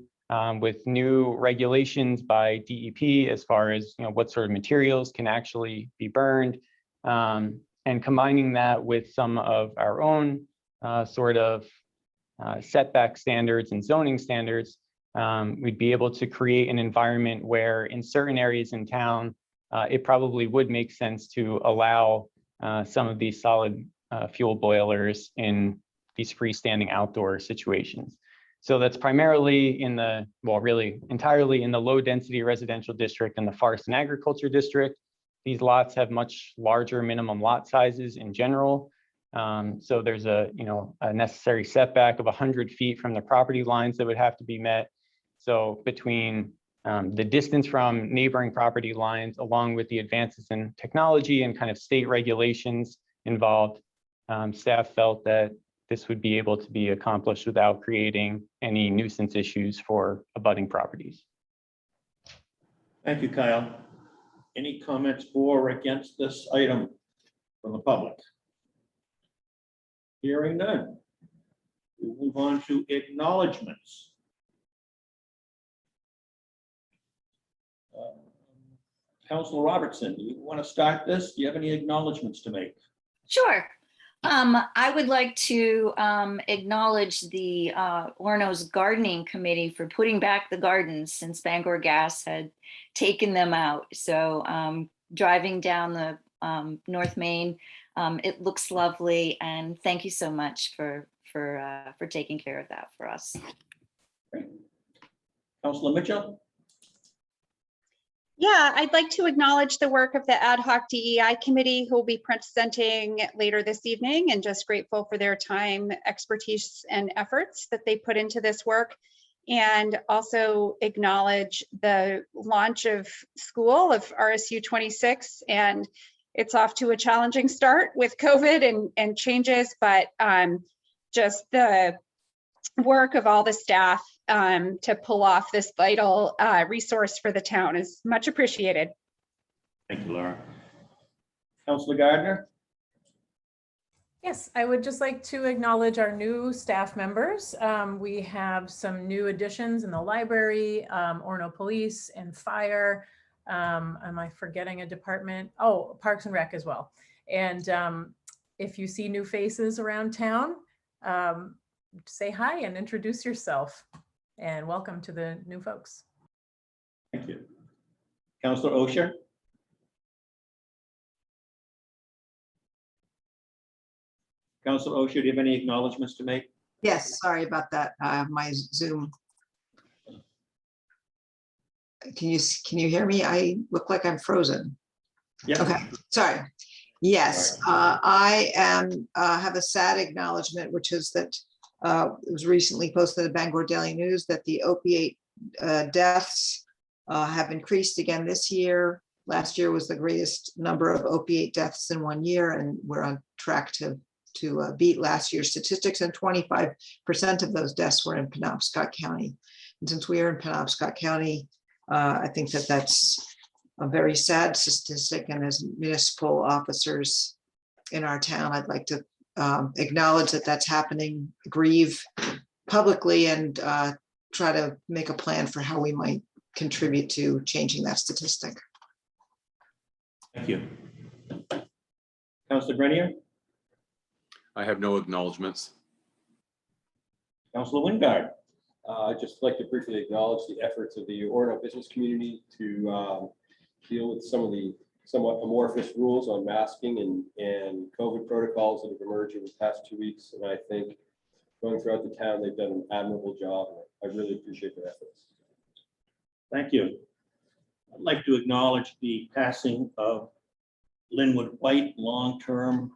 with new regulations by DEP as far as what sort of materials can actually be burned, and combining that with some of our own sort of setback standards and zoning standards, we'd be able to create an environment where in certain areas in town, it probably would make sense to allow some of these solid fuel boilers in these freestanding outdoor situations. So that's primarily in the, well, really entirely in the low density residential district and the forest and agriculture district. These lots have much larger minimum lot sizes in general. So there's a necessary setback of 100 feet from the property lines that would have to be met. So between the distance from neighboring property lines, along with the advances in technology and kind of state regulations involved, staff felt that this would be able to be accomplished without creating any nuisance issues for abutting properties. Thank you, Kyle. Any comments for or against this item from the public? Hearing none. We'll move on to acknowledgements. Councilor Robertson, do you want to start this? Do you have any acknowledgements to make? Sure. I would like to acknowledge the Orono's gardening committee for putting back the gardens since Bangor Gas had taken them out. So driving down the North Main, it looks lovely, and thank you so much for taking care of that for us. Great. Councilor Mitchell? Yeah, I'd like to acknowledge the work of the ad hoc DEI committee who will be presenting later this evening, and just grateful for their time, expertise, and efforts that they put into this work. And also acknowledge the launch of school of RSU 26, and it's off to a challenging start with COVID and changes, but just the work of all the staff to pull off this vital resource for the town is much appreciated. Thank you, Laura. Councilor Gardner? Yes, I would just like to acknowledge our new staff members. We have some new additions in the library, Orono Police and Fire. Am I forgetting a department? Oh, Parks and Rec as well. And if you see new faces around town, say hi and introduce yourself, and welcome to the new folks. Thank you. Councilor Osher? Councilor Osher, do you have any acknowledgements to make? Yes, sorry about that. My Zoom. Can you hear me? I look like I'm frozen. Yeah. Okay, sorry. Yes, I have a sad acknowledgement, which is that it was recently posted in the Bangor Daily News that the opiate deaths have increased again this year. Last year was the greatest number of opiate deaths in 1 year, and we're on track to beat last year's statistics, and 25% of those deaths were in Penobscot County. And since we are in Penobscot County, I think that that's a very sad statistic, and as municipal officers in our town, I'd like to acknowledge that that's happening, grieve publicly, and try to make a plan for how we might contribute to changing that statistic. Thank you. Councilor Grenier? I have no acknowledgements. Councilor Wingard? I'd just like to briefly acknowledge the efforts of the Orono business community to deal with some of the somewhat amorphous rules on masking and COVID protocols that have emerged in the past 2 weeks. And I think going throughout the town, they've done an admirable job. I really appreciate their efforts. Thank you. I'd like to acknowledge the passing of Linwood White, longtime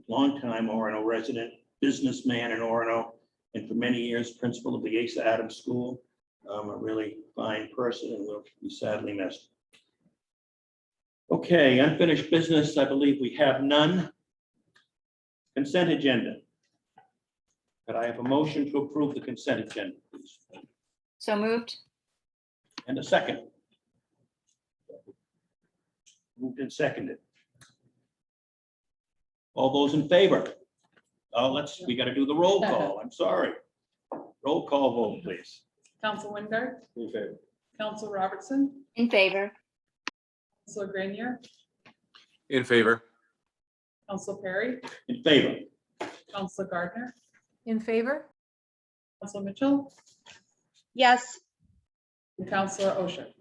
Orono resident, businessman in Orono, and for many years, principal of the Asa Adams School. A really fine person and will be sadly missed. Okay, unfinished business, I believe we have none. Consent agenda. Could I have a motion to approve the consent agenda, please? So moved. And a second. Moved and seconded. All those in favor? Oh, we got to do the roll call. I'm sorry. Roll call vote, please. Council Wingard, In favor. Council Robertson, In favor. Council Grenier, In favor. Council Perry, In favor. Council Gardner, In favor? Council Mitchell, Yes. and Councilor Osher.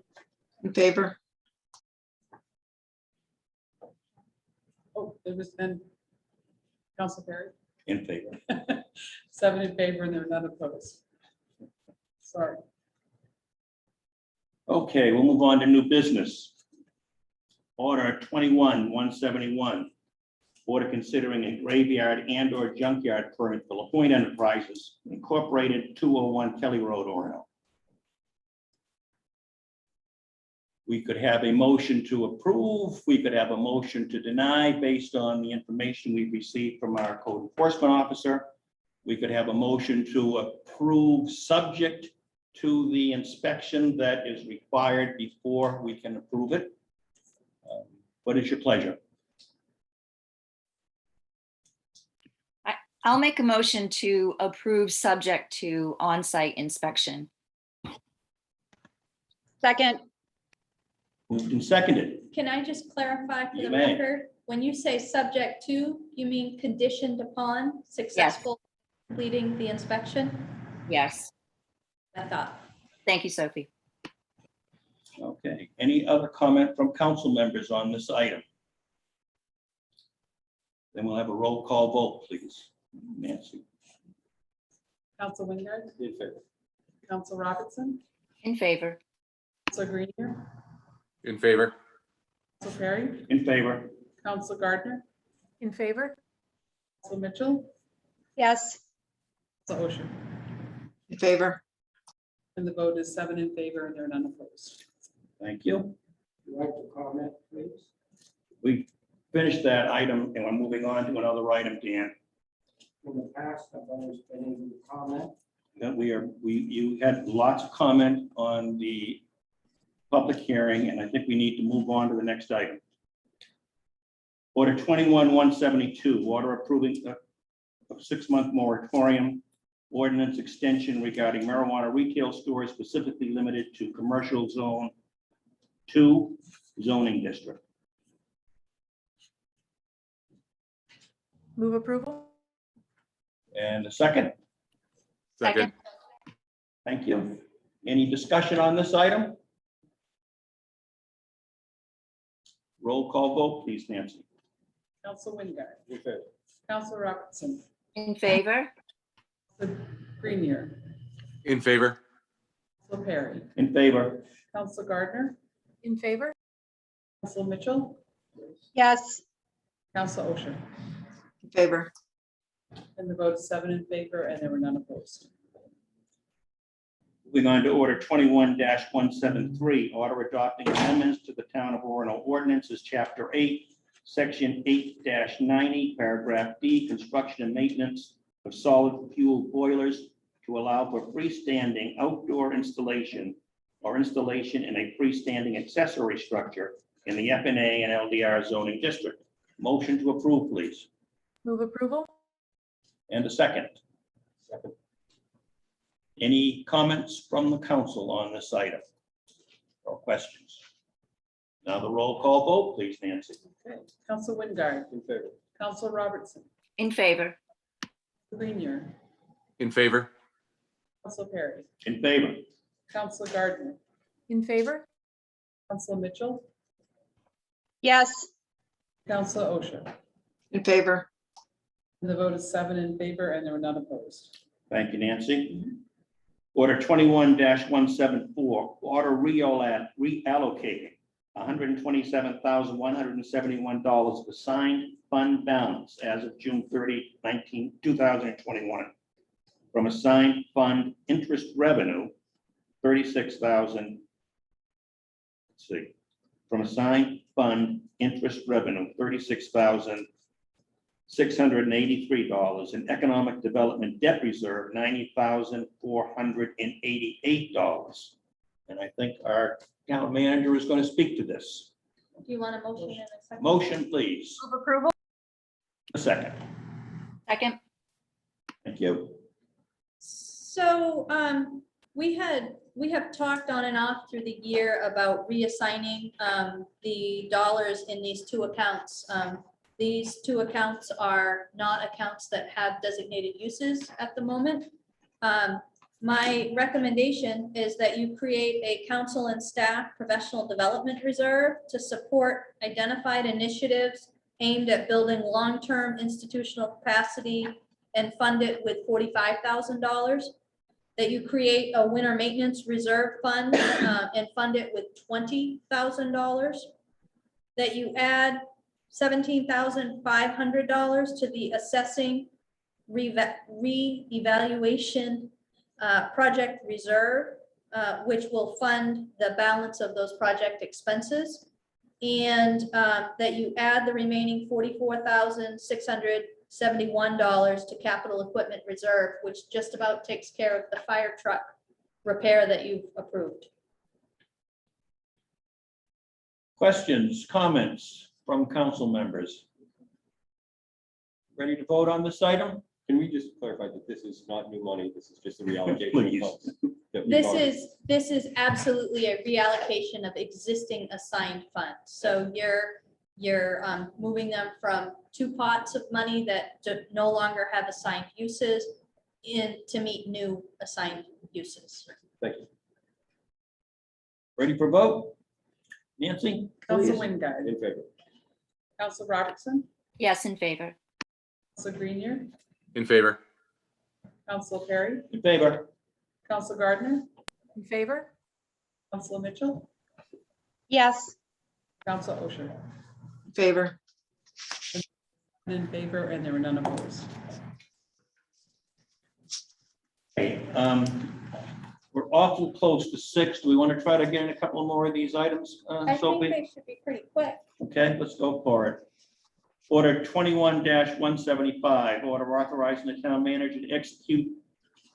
In favor? Oh, there was then Council Perry, In favor. 7 in favor and there are none opposed. Sorry. Okay, we'll move on to new business. Order 21-171. Order considering a graveyard and/or junkyard permit for La Pointe Enterprises Incorporated, 201 Kelly Road, Orono. We could have a motion to approve. We could have a motion to deny based on the information we've received from our code enforcement officer. We could have a motion to approve subject to the inspection that is required before we can approve it. What is your pleasure? I'll make a motion to approve subject to on-site inspection. Second. Moved and seconded. Can I just clarify for You the may. record? When you say subject to, you mean conditioned upon successful completing the inspection? Yes. I thought. Thank you, Sophie. Okay, any other comment from council members on this item? Then we'll have a roll call vote, please. Nancy? Council Wingard, In favor. Council Robertson, In favor. Council Grenier, In favor. Council Perry, In favor? Council Gardner, In favor? Council Mitchell, Yes. Council Osher. In favor? And the vote is 7 in favor and there are none opposed. Thank you. Would you like to comment, please? We finished that item and we're moving on to another item, Dan. In the past, I've always been able to comment. That you had lots of comment on the public hearing, and I think we need to move on to the next item. Order 21-172, order approving a 6-month moratorium ordinance extension regarding marijuana retail stores specifically limited to commercial zone 2 zoning district. Move approval? And a second. Second. Thank you. Any discussion on this item? Roll call vote, please, Nancy. Council Wingard, In favor. Council Robertson, In favor. Council Grenier, In favor. Council Perry, In favor? Council Gardner, In favor? Council Mitchell, Yes. Council Osher. In favor? And the vote is 7 in favor and there were none opposed. Moving on to order 21-173, order adopting amendments to the Town of Orono ordinances, Chapter 8, Section 8-90, Paragraph D, construction and maintenance of solid fuel boilers to allow for freestanding outdoor installation or installation in a freestanding accessory structure in the FNA and LDR zoning district. Motion to approve, please. Move approval? And a second. Second. Any comments from the council on this item or questions? Now the roll call vote, please, Nancy. Okay, Council Wingard, In favor. Council Robertson, In favor. Grenier, In favor. Council Perry, In favor? Council Gardner, In favor? Council Mitchell, Yes. Council Osher. In favor? And the vote is 7 in favor and there were none opposed. Thank you, Nancy. Order 21-174, order reallocating $127,171 of assigned fund balance as of June 30, 2021. From assigned fund interest revenue, 36,000. Let's see, from assigned fund interest revenue, $36,683, and economic development debt reserve, $90,488. And I think our town manager is going to speak to this. Do you want a motion in a second? Motion, please. Move approval. A second. Second. Thank you. So we have talked on and off through the year about reassigning the dollars in these two accounts. These two accounts are not accounts that have designated uses at the moment. My recommendation is that you create a council and staff professional development reserve to support identified initiatives aimed at building long-term institutional capacity and fund it with $45,000. That you create a winter maintenance reserve fund and fund it with $20,000. That you add $17,500 to the assessing re-evaluation project reserve, which will fund the balance of those project expenses. And that you add the remaining $44,671 to capital equipment reserve, which just about takes care of the fire truck repair that you've approved. Questions, comments from council members? Ready to vote on this item? Can we just clarify that this is not new money, this is just a reallocation Please. of funds? that we've This already- is absolutely a reallocation of existing assigned funds. So you're moving them from two pots of money that no longer have assigned uses to meet new assigned uses. Thank you. Ready for vote? Nancy? Council please. Wingard, In favor. Council Robertson, Yes, in favor. Council Grenier, In favor? Council Perry, In favor? Council Gardner, In favor? Council Mitchell, Yes. Council Osher. In favor. In favor, and there were none opposed. Okay, we're awful close to 6. Do we want to try to get in a couple more of these items, I think Sophie? they should be pretty quick. Okay, let's go for it. Order 21-175, order authorizing the town manager to execute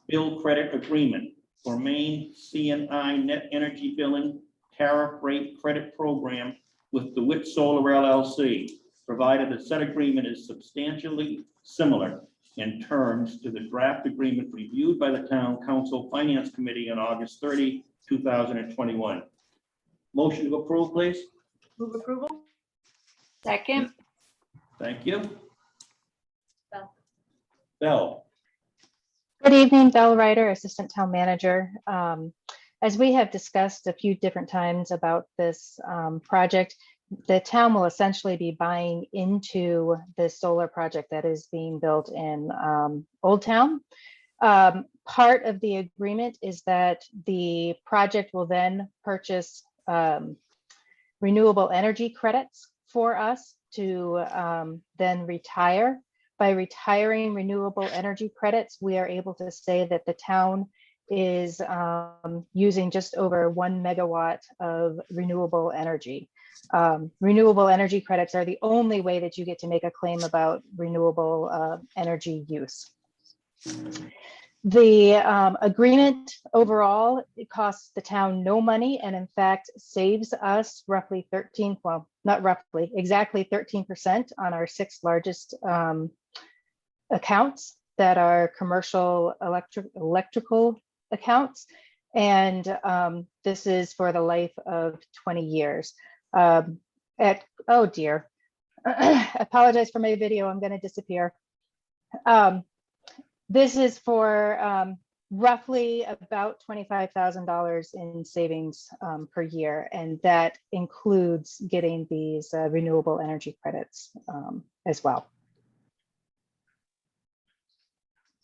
bill credit agreement for Maine C&I net energy billing tariff rate credit program with DeWitt Solar LLC, provided the said agreement is substantially similar in terms to the draft agreement reviewed by the Town Council Finance Committee on August 30, 2021. Motion to approve, please. Move approval. Second. Thank you. Bell. Bell. Good evening, Bell Ryder, Assistant Town Manager. As we have discussed a few different times about this project, the town will essentially be buying into the solar project that is being built in Old Town. Part of the agreement is that the project will then purchase renewable energy credits for us to then retire. By retiring renewable energy credits, we are able to say that the town is using just over 1 megawatt of renewable energy. Renewable energy credits are the only way that you get to make a claim about renewable energy use. The agreement overall, it costs the town no money and in fact saves us roughly 13, well, not roughly, exactly 13% on our 6 largest accounts that are commercial electrical accounts. And this is for the life of 20 years. Oh dear, apologize for my video, I'm gonna disappear. This is for roughly about $25,000 in savings per year, and that includes getting these renewable energy credits as well.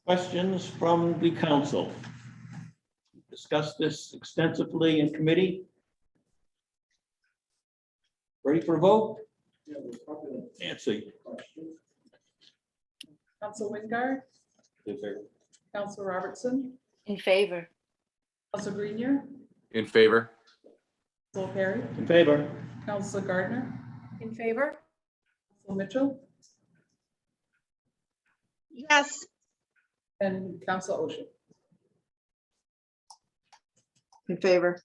Questions from the council? discussed this extensively in committee. Ready for a vote? Nancy? Council Wingard, In favor. Council Robertson, In favor. Council Grenier, In favor? Council Perry, In favor? Council Gardner, In favor? Council Mitchell, Yes. and Council Ocean. In favor.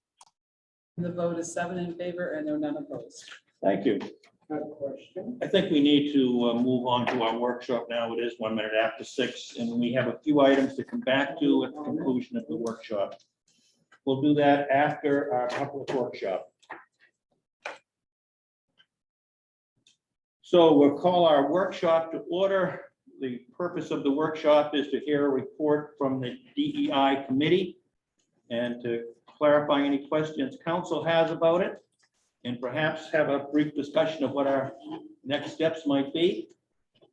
The vote is 7 in favor and there are none opposed. Thank you. I have a question. I think we need to move on to our workshop now. It is 1 minute after 6, and we have a few items to come back to at the conclusion of the workshop. We'll do that after our public workshop. So we'll call our workshop to order. The purpose of the workshop is to hear a report from the DEI committee and to clarify any questions council has about it, and perhaps have a brief discussion of what our next steps might be.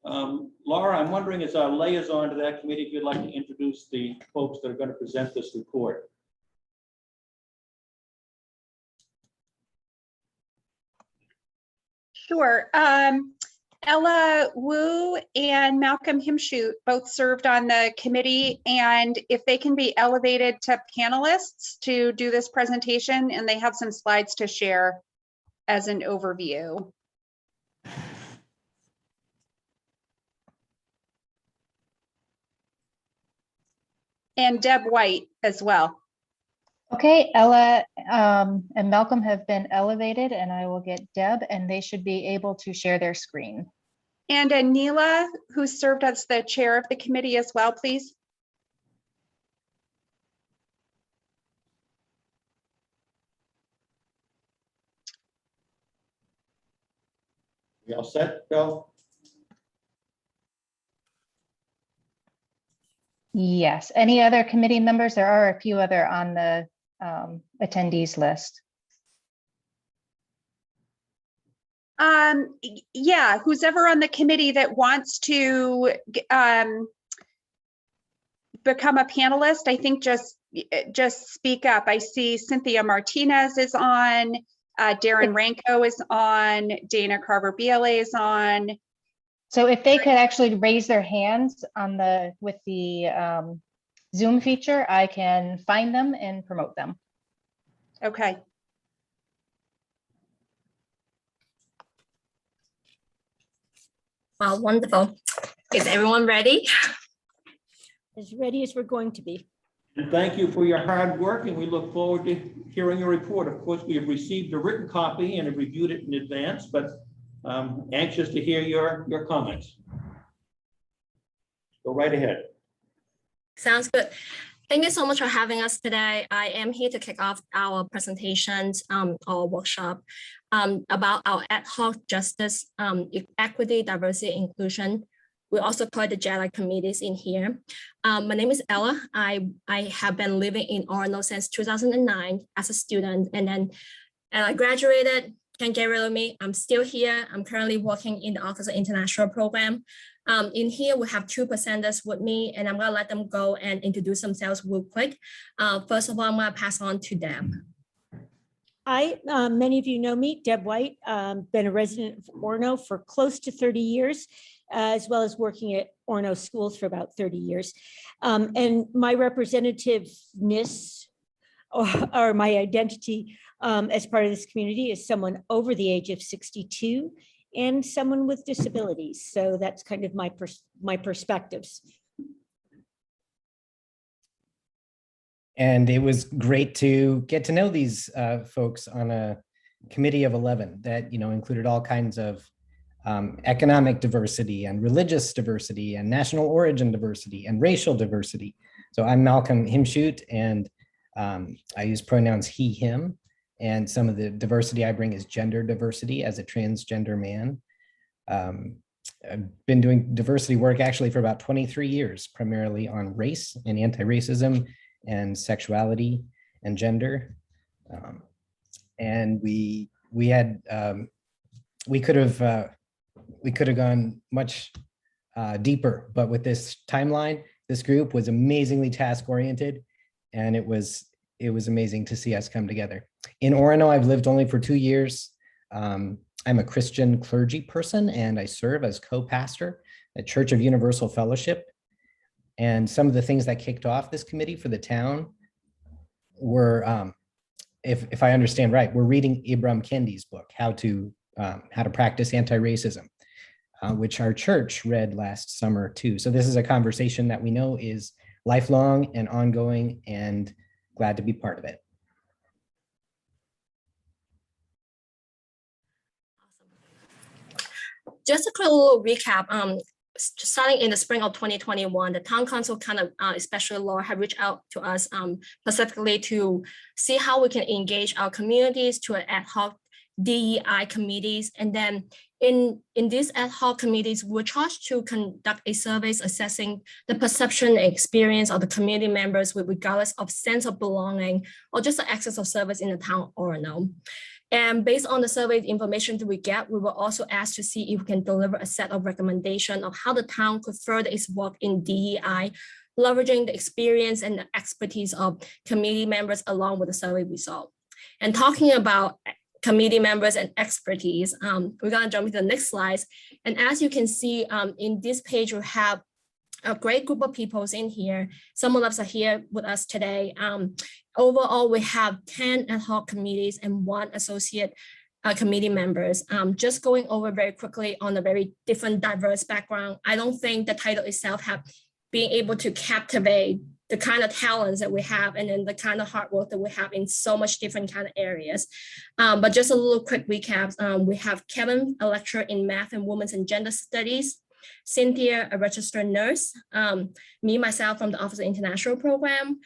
Laura, I'm wondering, as our liaison to that committee, if you'd like to introduce the folks that are going to present this report. Sure. Ella Wu and Malcolm Himshoot both served on the committee, and if they can be elevated to panelists to do this presentation, and they have some slides to share as an overview. And Deb White as well. Okay, Ella and Malcolm have been elevated, and I will get Deb, and they should be able to share their screen. And Anila, who served as the chair of the committee as well, please. We all set, Bill? Yes, any other committee members? There are a few other on the attendees list. Yeah, who's ever on the committee that wants to become a panelist, I think just speak up. I see Cynthia Martinez is on, Darren Ranko is on, Dana Carver-BLA is on. So if they could actually raise their hands on with the Zoom feature, I can find them and promote them. Okay. Wow, wonderful. Is everyone ready? As ready as we're going to be. And thank you for your hard work, and we look forward to hearing your report. Of course, we have received a written copy and have reviewed it in advance, but anxious to hear your comments. Go right ahead. Sounds good. Thank you so much for having us today. I am here to kick off our presentations, our workshop about our ad hoc justice, equity, diversity, inclusion. We also call it the JADA committees in here. My name is Ella. I have been living in Orono since 2009 as a student, and I graduated. Can't get rid of me. I'm still here. I'm currently working in the Office of International Program. In here, we have 2 presenters with me, and I'm gonna let them go and introduce themselves real quick. First of all, I'm gonna pass on to Deb. Hi, many of you know me, Deb White, been a resident of Orono for close to 30 years, as well as working at Orono schools for about 30 years. And my representativeness or my identity as part of this community is someone over the age of 62 and someone with disabilities. So that's kind of my perspectives. And it was great to get to know these folks on a committee of 11 that, included all kinds of economic diversity and religious diversity and national origin diversity and racial diversity. So I'm Malcolm Himshoot, and I use pronouns he, him. And some of the diversity I bring is gender diversity as a transgender man. I've been doing diversity work actually for about 23 years, primarily on race and anti-racism and sexuality and gender. And we could have gone much deeper, but with this timeline, this group was amazingly task oriented, and it was it was amazing to see us come together. In Orono, I've lived only for 2 years. I'm a Christian clergy person, and I serve as co-pastor at Church of Universal Fellowship. And some of the things that kicked off this committee for the town were, if I understand right, we're reading Ibram Kendi's book, How to Practice Anti-Racism, which our church read last summer too. So this is a conversation that we know is lifelong and ongoing, and glad to be part of it. Just a quick little recap. Starting in the spring of 2021, the town council especially Laura, have reached out to us specifically to see how we can engage our communities to an ad hoc DEI committees. And then in these ad hoc committees, we're charged to conduct a survey assessing the perception and experience of the community members with regardless of sense of belonging or just the access of service in the town or no. And based on the survey information that we get, we were also asked to see if we can deliver a set of recommendations of how the town could further its work in DEI, leveraging the experience and the expertise of committee members along with the survey result. And talking about committee members and expertise, we're gonna jump into the next slides. And as you can see in this page, we have a great group of people in here. Some of us are here with us today. Overall, we have 10 ad hoc committees and 1 associate committee members. Just going over very quickly on a very different diverse background. I don't think the title itself have been able to captivate the kind of talents that we have and then the kind of hard work that we have in so much different kind of areas. But just a little quick recap. We have Kevin, a lecturer in math and women's and gender studies. Cynthia, a registered nurse. Me, myself from the Office of International Program.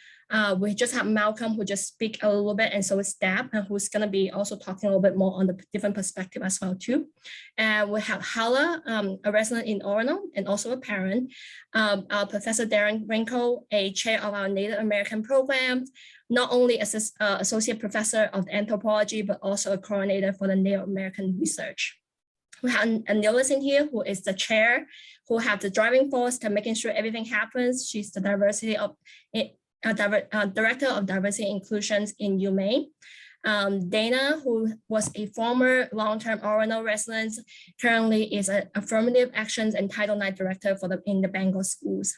We just have Malcolm who just speak a little bit, and so is Deb, who's gonna be also talking a little bit more on the different perspective as well too. And we have Hala, a resident in Orono and also a parent. Our Professor Darren Winkle, a chair of our Native American program, not only associate professor of anthropology, but also a coordinator for the Native American research. We have Anilis in here, who is the chair, who have the driving force to making sure everything happens. She's the Director of Diversity and Inclusions in UMaine. Dana, who was a former long-term Orono resident, currently is an Affirmative Actions and Title IX Director in the Bangor schools.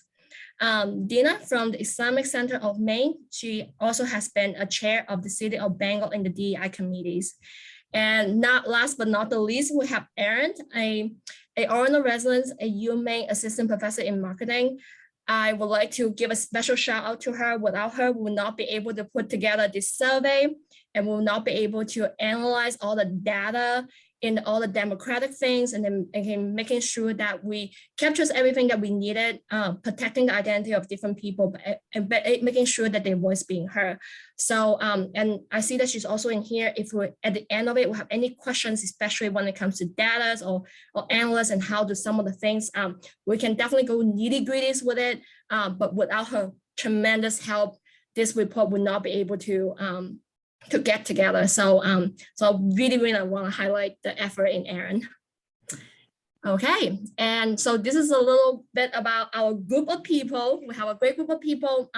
Dina from the Islamic Center of Maine, she also has been a chair of the City of Bangor in the DEI committees. And not last but not the least, we have Erin, a Orono resident, a UMaine assistant professor in marketing. I would like to give a special shout out to her. Without her, we would not be able to put together this survey and we will not be able to analyze all the data in all the democratic things and then again, making sure that we captures everything that we needed, protecting the identity of different people, but making sure that their voice being heard. So, and I see that she's also in here. If we at the end of it, we have any questions, especially when it comes to data or analysts and how do some of the things, we can definitely go nitty gritties with it. But without her tremendous help, this report would not be able to get together. So, so really want to highlight the effort in Erin. Okay, and so this is a little bit about our group of people. We have a great group of people,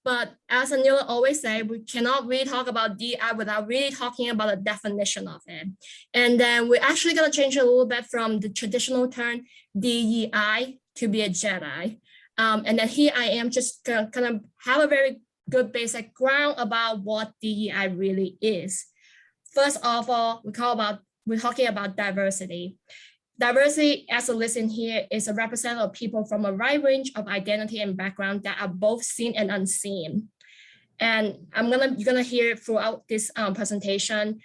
but as Anila always say, we cannot really talk about DI without really talking about the definition of it. And then we're actually going to change it a little bit from the traditional term DEI to be a Jedi. And then here I am just gonna kind of have a very good basic ground about what DEI really is. First of all, we're talking about diversity. Diversity, as a list in here, is a representative of people from a wide range of identity and background that are both seen and unseen. And you're gonna hear throughout this presentation,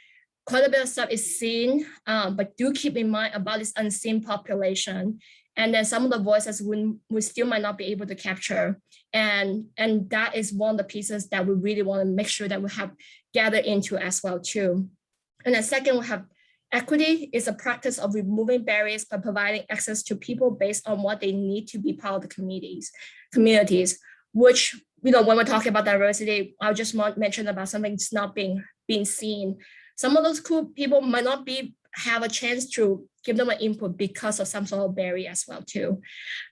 quite a bit of stuff is seen, but do keep in mind about this unseen population. And then some of the voices we still might not be able to capture. And that is one of the pieces that we really want to make sure that we have gathered into as well too. And then second, we have equity is a practice of removing barriers by providing access to people based on what they need to be part of the communities, which, you know, when we're talking about diversity, I'll just mention about something that's not being seen. Some of those cool people might not have a chance to give them an input because of some sort of barrier as well too.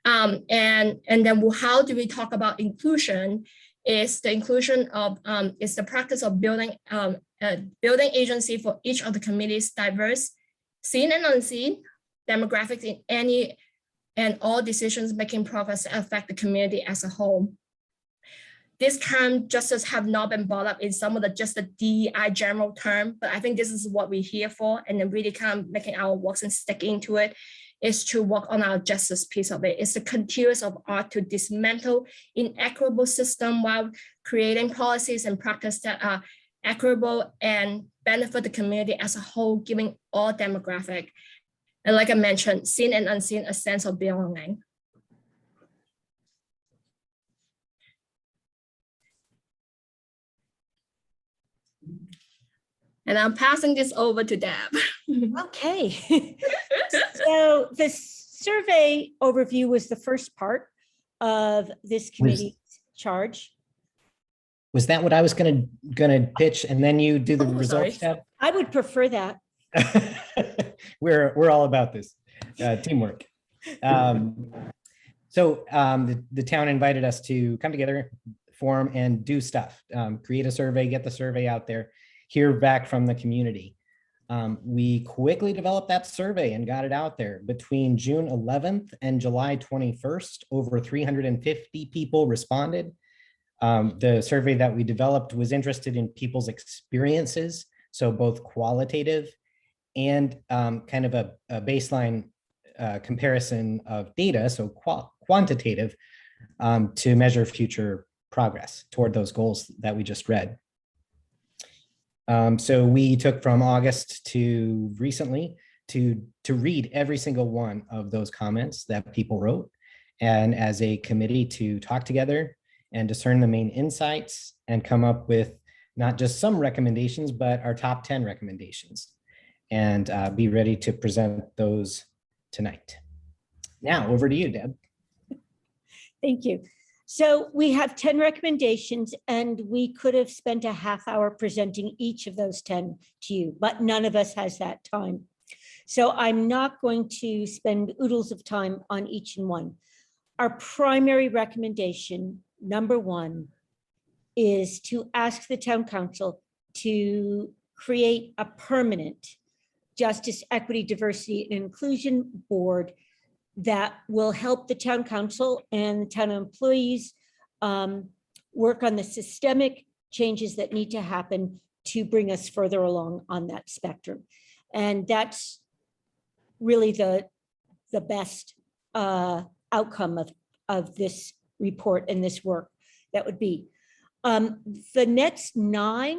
And then how do we talk about inclusion? is the inclusion of, is the practice of building building agency for each of the committee's diverse, seen and unseen demographics in any and all decisions-making process that affect the community as a whole. This term justice have not been brought up in some of the just the DEI general term, but I think this is what we're here for, and then really kind of making our works and sticking to it is to work on our justice piece of it. It's the continuous of art to dismantle inequitable system while creating policies and practice that are equitable and benefit the community as a whole, giving all demographic. And like I mentioned, seen and unseen, a sense of belonging. And I'm passing this over to Deb. Okay. So the survey overview was the first part of this committee's charge. Was that what I was gonna pitch and then you do the Oh, results sorry. tab? I would prefer that. We're all about this teamwork. So the town invited us to come together, form and do stuff, create a survey, get the survey out there, hear back from the community. We quickly developed that survey and got it out there. Between June 11th and July 21st, over 350 people responded. The survey that we developed was interested in people's experiences, so both qualitative and kind of a baseline comparison of data, so quantitative, to measure future progress toward those goals that we just read. So we took from August to recently to read every single one of those comments that people wrote, and as a committee to talk together and discern the main insights and come up with not just some recommendations, but our top 10 recommendations, and be ready to present those tonight. Now over to you, Deb. Thank you. So we have 10 recommendations and we could have spent a half hour presenting each of those 10 to you, but none of us has that time. So I'm not going to spend oodles of time on each and one. Our primary recommendation, number one, is to ask the town council to create a permanent Justice, Equity, Diversity, and Inclusion Board that will help the town council and the town employees work on the systemic changes that need to happen to bring us further along on that spectrum. And that's really the best outcome of this report and this work. That would be. The next 9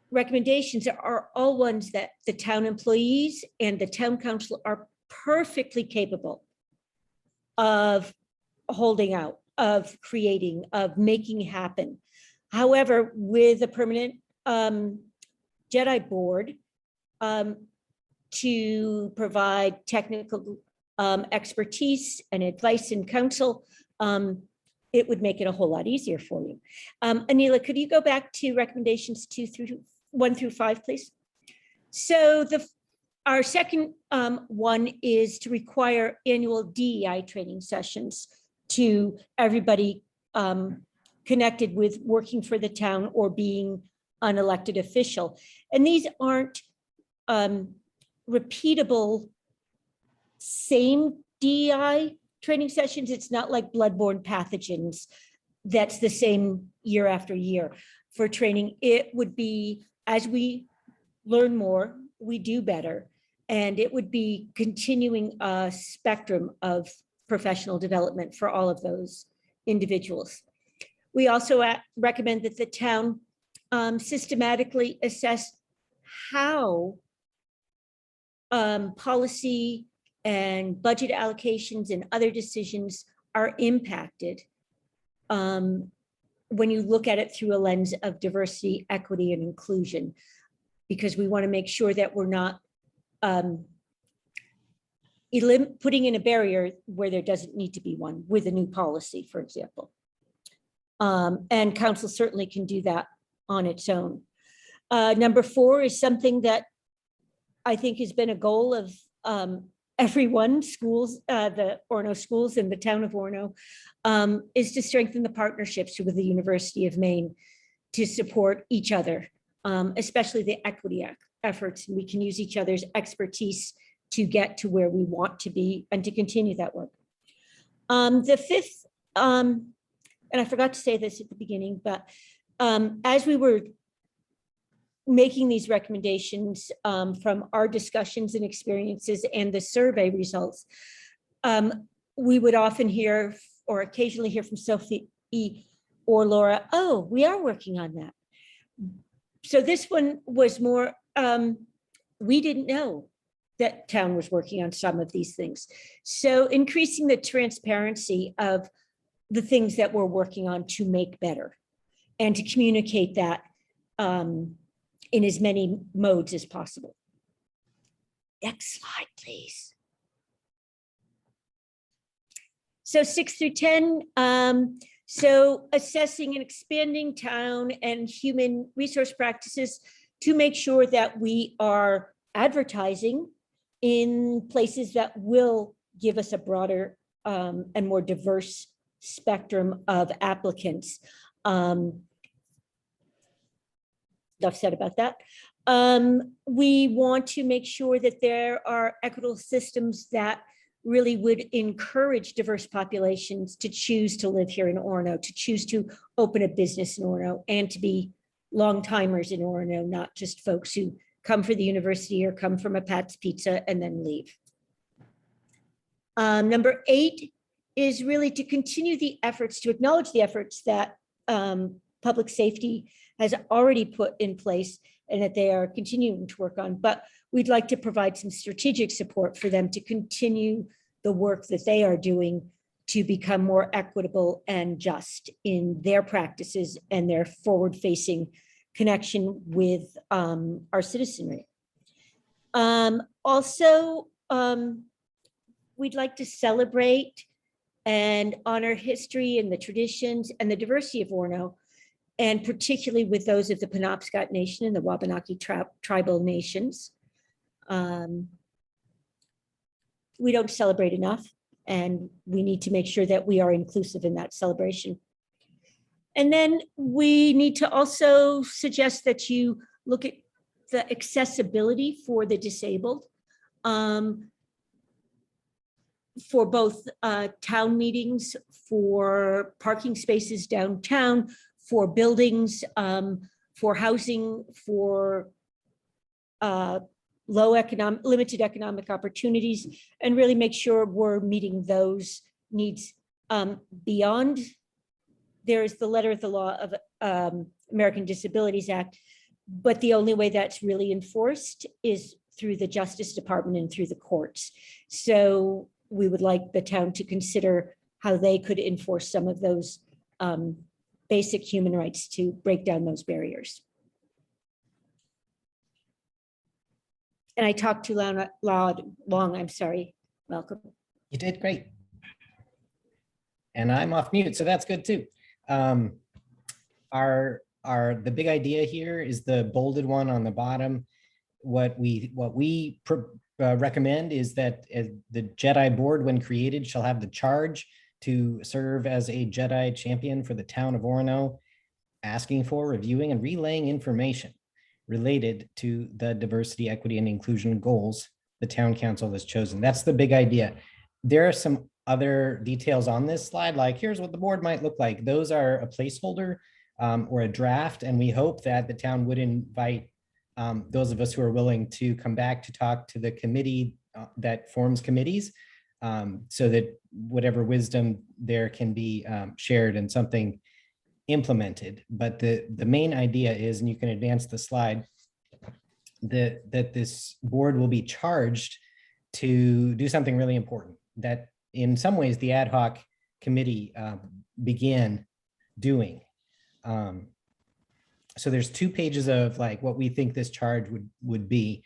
recommendations are all ones that the town employees and the town council are perfectly capable of holding out, of creating, of making happen. However, with a permanent JEDI board to provide technical expertise and advice and counsel, it would make it a whole lot easier for you. Anila, could you go back to recommendations 1 through 5, please? So our second one is to require annual DEI training sessions to everybody connected with working for the town or being an elected official. And these aren't repeatable same DEI training sessions. It's not like bloodborne pathogens that's the same year after year. For training, it would be, as we learn more, we do better. And it would be continuing a spectrum of professional development for all of those individuals. We also recommend that the town systematically assess how policy and budget allocations and other decisions are impacted when you look at it through a lens of diversity, equity, and inclusion, because we want to make sure that we're not putting in a barrier where there doesn't need to be one with a new policy, for example. And council certainly can do that on its own. Number 4 is something that I think has been a goal of everyone, schools, the Orono schools and the town of Orono, is to strengthen the partnerships with the University of Maine to support each other, especially the equity efforts. We can use each other's expertise to get to where we want to be and to continue that work. The fifth, and I forgot to say this at the beginning, but as we were making these recommendations from our discussions and experiences and the survey results, we would often hear or occasionally hear from Sophie or Laura, oh, we are working on that. So this one was more, we didn't know that town was working on some of these things. So increasing the transparency of the things that we're working on to make better and to communicate that in as many modes as possible. Next slide, please. So 6 through 10, so assessing and expanding town and human resource practices to make sure that we are advertising in places that will give us a broader and more diverse spectrum of applicants. Enough said about that. We want to make sure that there are equitable systems that really would encourage diverse populations to choose to live here in Orono, to choose to open a business in Orono, and to be long timers in Orono, not just folks who come for the university or come from a Pat's Pizza and then leave. Number 8 is really to continue the efforts, to acknowledge the efforts that public safety has already put in place and that they are continuing to work on, but we'd like to provide some strategic support for them to continue the work that they are doing to become more equitable and just in their practices and their forward-facing connection with our citizenry. Also, we'd like to celebrate and honor history and the traditions and the diversity of Orono, and particularly with those of the Penobscot Nation and the Wabanaki tribal nations. We don't celebrate enough, and we need to make sure that we are inclusive in that celebration. And then we need to also suggest that you look at the accessibility for the disabled, for both town meetings, for parking spaces downtown, for buildings, for housing, for limited economic opportunities, and really make sure we're meeting those needs. Beyond, there's the letter of the law of American Disabilities Act, but the only way that's really enforced is through the Justice Department and through the courts. So we would like the town to consider how they could enforce some of those basic human rights to break down those barriers. And I talked too long, I'm sorry, Malcolm. You did great. And I'm off mute, so that's good too. The big idea here is the bolded one on the bottom. What we recommend is that the Jedi board, when created, shall have the charge to serve as a Jedi champion for the town of Orono, asking for, reviewing, and relaying information related to the diversity, equity, and inclusion goals the town council has chosen. That's the big idea. There are some other details on this slide, like here's what the board might look like. Those are a placeholder or a draft, and we hope that the town would invite those of us who are willing to come back to talk to the committee that forms committees, so that whatever wisdom there can be shared and something implemented. But the main idea is, and you can advance the slide, that this board will be charged to do something really important that in some ways the ad hoc committee began doing. So there's 2 pages of like what we think this charge would be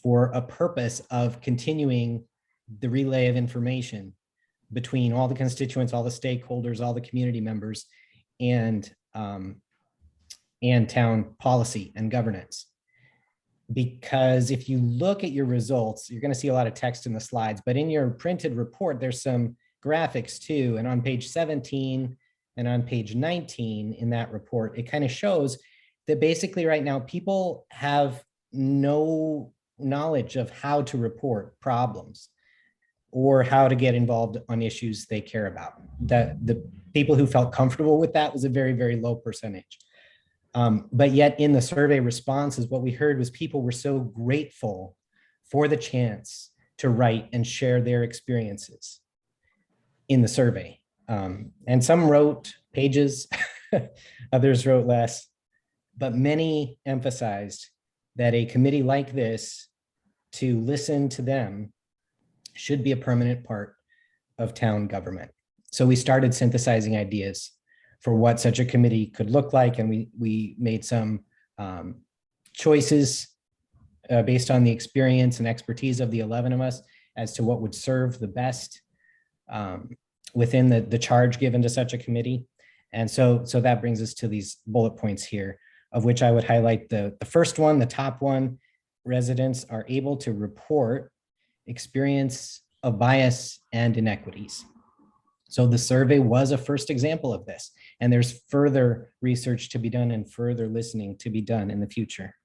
for a purpose of continuing the relay of information between all the constituents, all the stakeholders, all the community members, and town policy and governance. because if you look at your results, you're going to see a lot of text in the slides, but in your printed report, there's some graphics too. And on page 17 and on page 19 in that report, it kind of shows that basically right now people have no knowledge of how to report problems or how to get involved on issues they care about. That the people who felt comfortable with that was a very, very low percentage. But yet in the survey responses, what we heard was people were so grateful for the chance to write and share their experiences in the survey. And some wrote pages, others wrote less, but many emphasized that a committee like this, to listen to them, should be a permanent part of town government. So we started synthesizing ideas for what such a committee could look like. And we made some choices based on the experience and expertise of the 11 of us as to what would serve the best within the charge given to such a committee. And so that brings us to these bullet points here, of which I would highlight the first one, the top one: residents are able to report experience of bias and inequities. So the survey was a first example of this, and there's further research to be done and further listening to be done in the future.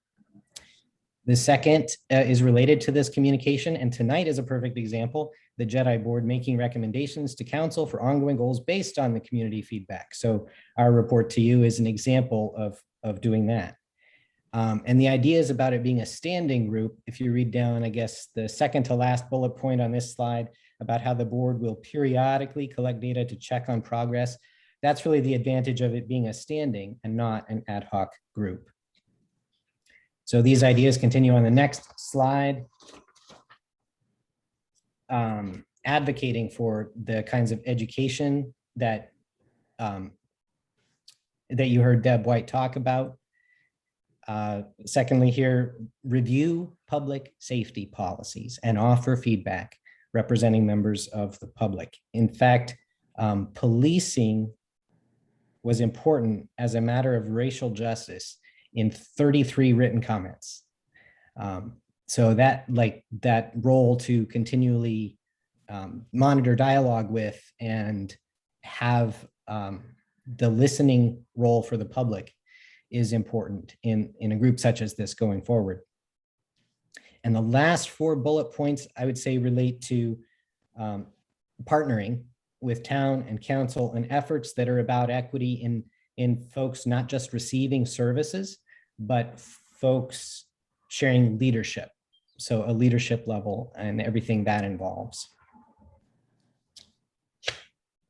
The second is related to this communication, and tonight is a perfect example: the JEDI board making recommendations to council for ongoing goals based on the community feedback. So our report to you is an example of doing that. And the idea is about it being a standing group. If you read down, I guess, the second to last bullet point on this slide about how the board will periodically collect data to check on progress, that's really the advantage of it being a standing and not an ad hoc group. So these ideas continue on the next slide. Advocating for the kinds of education that you heard Deb White talk about. Secondly here, review public safety policies and offer feedback representing members of the public. In fact, policing was important as a matter of racial justice in 33 written comments. So that role to continually monitor dialogue with and have the listening role for the public is important in a group such as this going forward. And the last 4 bullet points I would say relate to partnering with town and council and efforts that are about equity in folks not just receiving services, but folks sharing leadership. So a leadership level and everything that involves.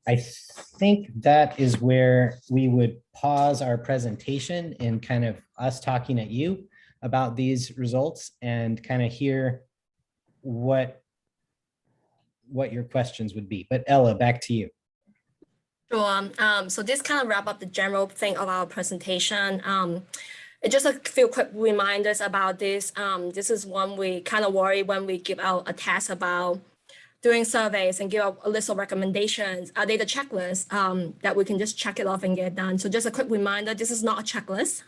I think that is where we would pause our presentation and kind of us talking at you about these results and kind of hear what your questions would be. But Ella, back to you. Sure. So this kind of wrap up the general thing of our presentation. Just a few quick reminders about this. This is one we kind of worry when we give out a task about doing surveys and give out a list of recommendations. Are they the checklist that we can just check it off and get done? So just a quick reminder, this is not a checklist.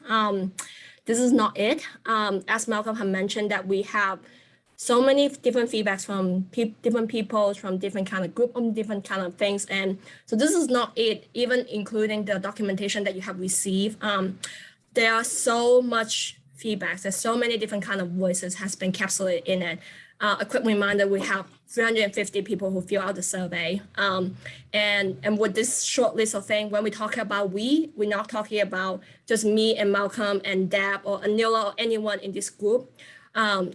This is not it. As Malcolm had mentioned, that we have so many different feedbacks from different people, from different kind of group, on different kind of things. And so this is not it, even including the documentation that you have received. There are so much feedbacks. There's so many different kind of voices has been encapsulated in it. A quick reminder, we have 350 people who fill out the survey. And with this short list of things, when we talk about we're not talking about just me and Malcolm and Deb or Anila or anyone in this group.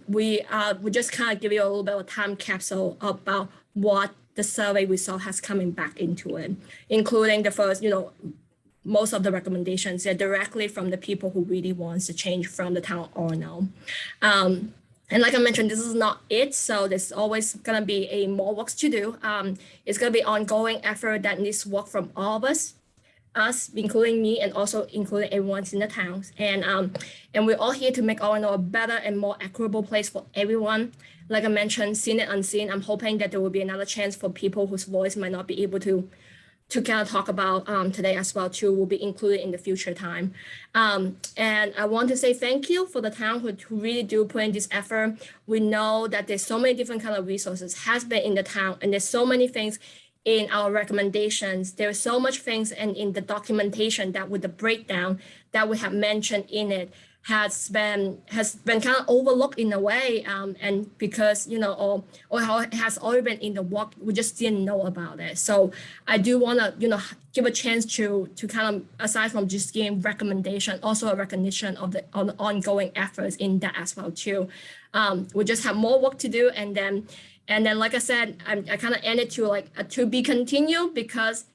We just kind of give you a little bit of a time capsule about what the survey result has coming back into it, including the first, most of the recommendations are directly from the people who really wants to change from the town of Orono. And like I mentioned, this is not it. So there's always going to be more work to do. It's going to be ongoing effort that needs work from all of us, including me, and also including everyone in the town. And we're all here to make Orono a better and more equitable place for everyone. Like I mentioned, seen and unseen, I'm hoping that there will be another chance for people whose voice might not be able to to kind of talk about today as well too will be included in the future time. And I want to say thank you for the town who really do put in this effort. We know that there's so many different kind of resources has been in the town, and there's so many things in our recommendations. There are so much things and in the documentation that with the breakdown that we have mentioned in it has been kind of overlooked in a way, and because or how it has already been in the work, we just didn't know about it. So I do want to give a chance to kind of, aside from just giving recommendation, also a recognition of the ongoing efforts in that as well too. We just have more work to do, and then like I said, I kind of ended to like a to be continued, because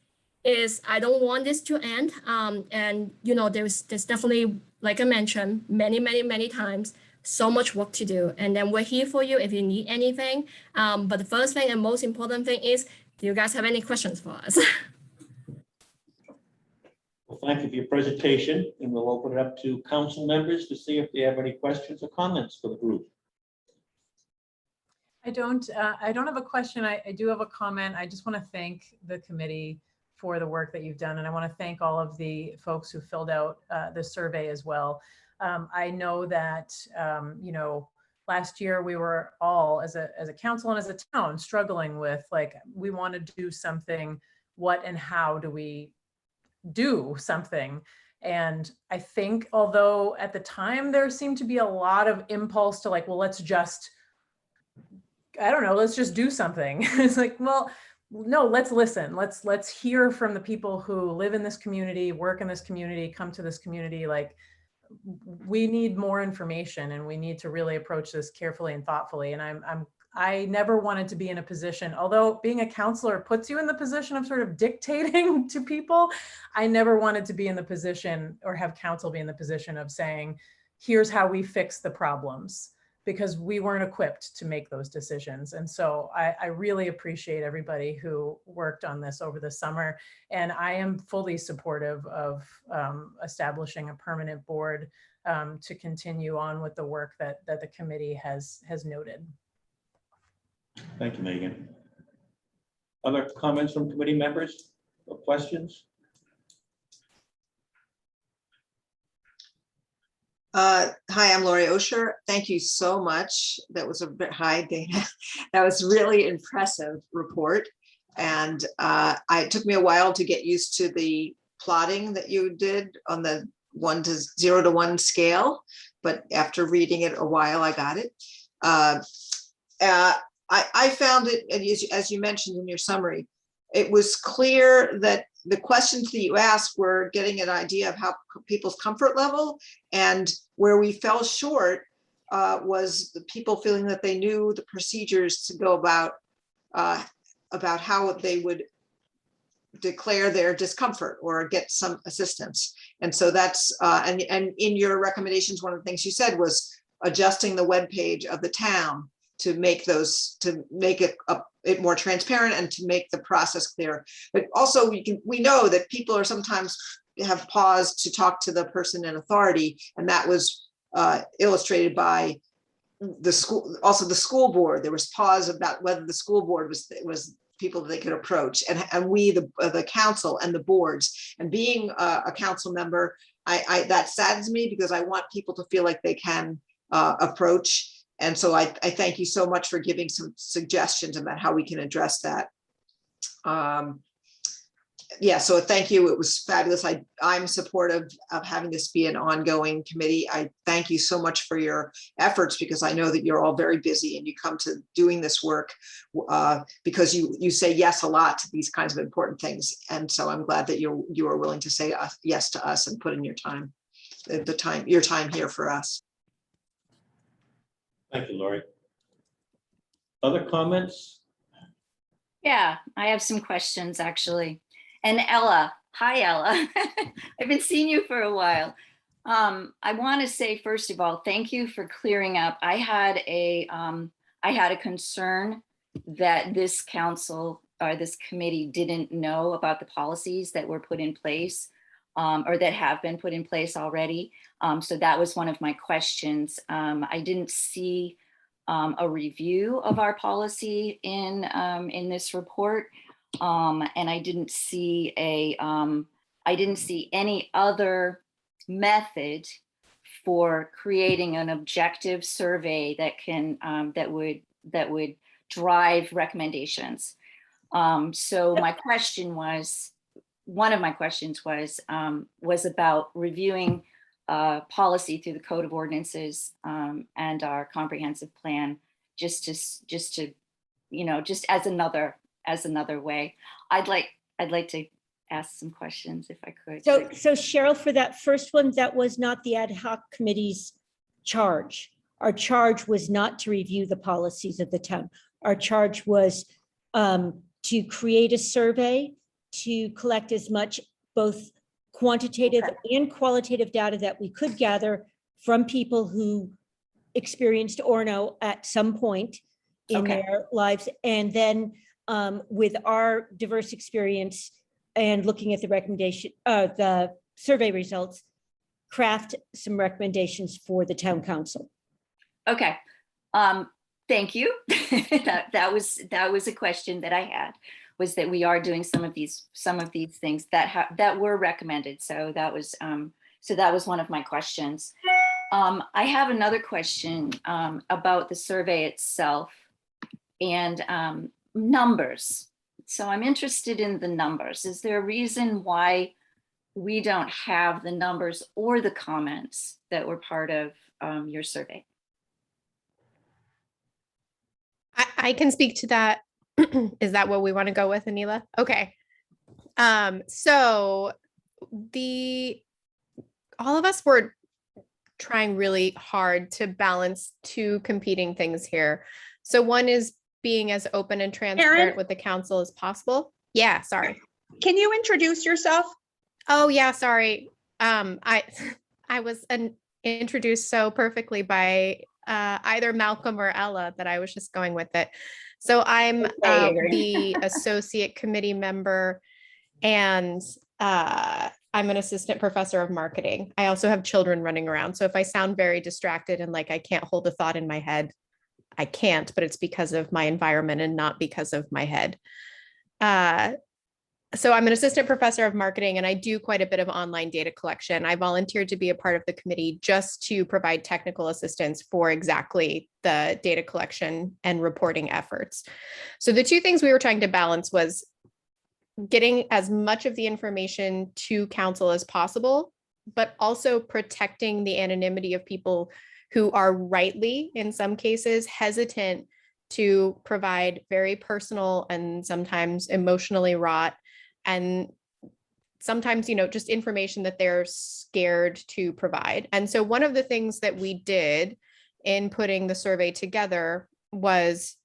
I don't want this to end. And there's definitely, like I mentioned, many times, so much work to do. And then we're here for you if you need anything. But the first thing and most important thing is, do you guys have any questions for us? Well, thank you for your presentation, and we'll open it up to council members to see if they have any questions or comments for the group. I don't have a question. I do have a comment. I just want to thank the committee for the work that you've done. And I want to thank all of the folks who filled out the survey as well. I know that, last year we were all as a council and as a town struggling with, like, we want to do something. What and how do we do something? And I think, although at the time there seemed to be a lot of impulse to like, well, let's just do something. It's like, well, no, let's listen. Let's hear from the people who live in this community, work in this community, come to this community. Like, we need more information, and we need to really approach this carefully and thoughtfully. And I never wanted to be in a position, although being a counselor puts you in the position of sort of dictating to people, I never wanted to be in the position, or have council be in the position of saying, here's how we fix the problems, because we weren't equipped to make those decisions. And so I really appreciate everybody who worked on this over the summer. And I am fully supportive of establishing a permanent board to continue on with the work that the committee has noted. Thank you, Megan. Other comments from committee members or questions? Hi, I'm Lori Osher. Thank you so much. That was a bit high, Dana. That was really impressive report. And it took me a while to get used to the plotting that you did on the 0 to 1 scale, but after reading it a while, I got it. I found it, as you mentioned in your summary, it was clear that the questions that you asked were getting an idea of how people's comfort level, and where we fell short was the people feeling that they knew the procedures to go about how they would declare their discomfort or get some assistance. And so that's and in your recommendations, one of the things you said was adjusting the webpage of the town to make it more transparent and to make the process clear. But also we know that people are sometimes have paused to talk to the person in authority, and that was illustrated by the school. Also, the school board, there was pause about whether the school board was people that they could approach, and we the council and the boards. And being a council member, I that saddens me, because I want people to feel like they can approach. And so I thank you so much for giving some suggestions about how we can address that. Yeah, so thank you. It was fabulous. I'm supportive of having this be an ongoing committee. I thank you so much for your efforts, because I know that you're all very busy and you come to doing this work because you say yes a lot to these kinds of important things. And so I'm glad that you are willing to say yes to us and put in your time here for us. Thank you, Lori. Other comments? Yeah, I have some questions actually. And Ella, hi Ella. I've been seeing you for a while. I want to say, first of all, thank you for clearing up. I had a concern that this council or this committee didn't know about the policies that were put in place or that have been put in place already. So that was one of my questions. I didn't see a review of our policy in this report. And I didn't see any other method for creating an objective survey that would drive recommendations. So one of my questions was about reviewing policy through the Code of Ordinances and our comprehensive plan, just as another way. I'd like to ask some questions if I could. So Cheryl, for that first one, that was not the ad hoc committee's charge. Our charge was not to review the policies of the town. Our charge was to create a survey, to collect as much both quantitative and qualitative data that we could gather from people who experienced Orono at some point in their lives. And then with our diverse experience and looking at the the survey results, craft some recommendations for the town council. Okay. Thank you. that was a question that I had, was that we are doing some of these things that were recommended. So that was one of my questions. I have another question about the survey itself and numbers. So I'm interested in the numbers. Is there a reason why we don't have the numbers or the comments that were part of your survey? I can speak to that. Is that what we want to go with, Anila? Okay. So all of us were trying really hard to balance two competing things here. So one is being as open and transparent with the council as possible. Yeah, sorry. Can you introduce yourself? Oh yeah, sorry. I was introduced so perfectly by either Malcolm or Ella that I was just going with it. So I'm the associate committee member, and I'm an assistant professor of marketing. I also have children running around. So if I sound very distracted and like I can't hold a thought in my head, I can't, but it's because of my environment and not because of my head. So I'm an assistant professor of marketing, and I do quite a bit of online data collection. I volunteered to be a part of the committee just to provide technical assistance for exactly the data collection and reporting efforts. So the two things we were trying to balance was getting as much of the information to council as possible, but also protecting the anonymity of people who are rightly, in some cases, hesitant to provide very personal and sometimes emotionally wrought and sometimes, just information that they're scared to provide. And so one of the things that we did in putting the survey together was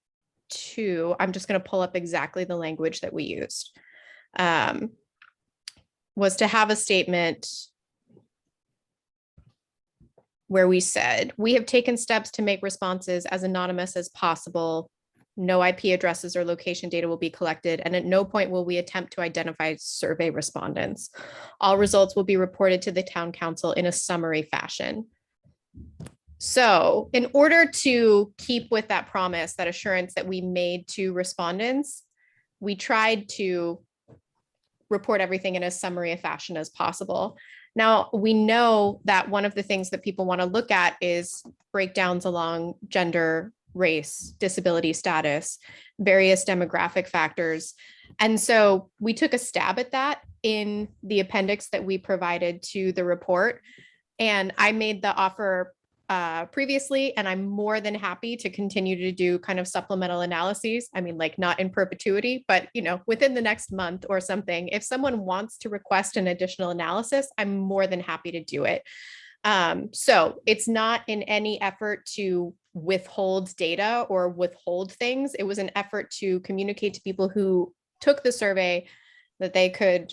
I'm just going to pull up exactly the language that we used, was to have a statement where we said, we have taken steps to make responses as anonymous as possible. No IP addresses or location data will be collected, and at no point will we attempt to identify survey respondents. All results will be reported to the town council in a summary fashion. So in order to keep with that promise, that assurance that we made to respondents, we tried to report everything in as summary a fashion as possible. Now, we know that one of the things that people want to look at is breakdowns along gender, race, disability status, various demographic factors. And so we took a stab at that in the appendix that we provided to the report. And I made the offer previously, and I'm more than happy to continue to do kind of supplemental analyses. I mean, like not in perpetuity, but within the next month or something, if someone wants to request an additional analysis, I'm more than happy to do it. So it's not in any effort to withhold data or withhold things. It was an effort to communicate to people who took the survey that they could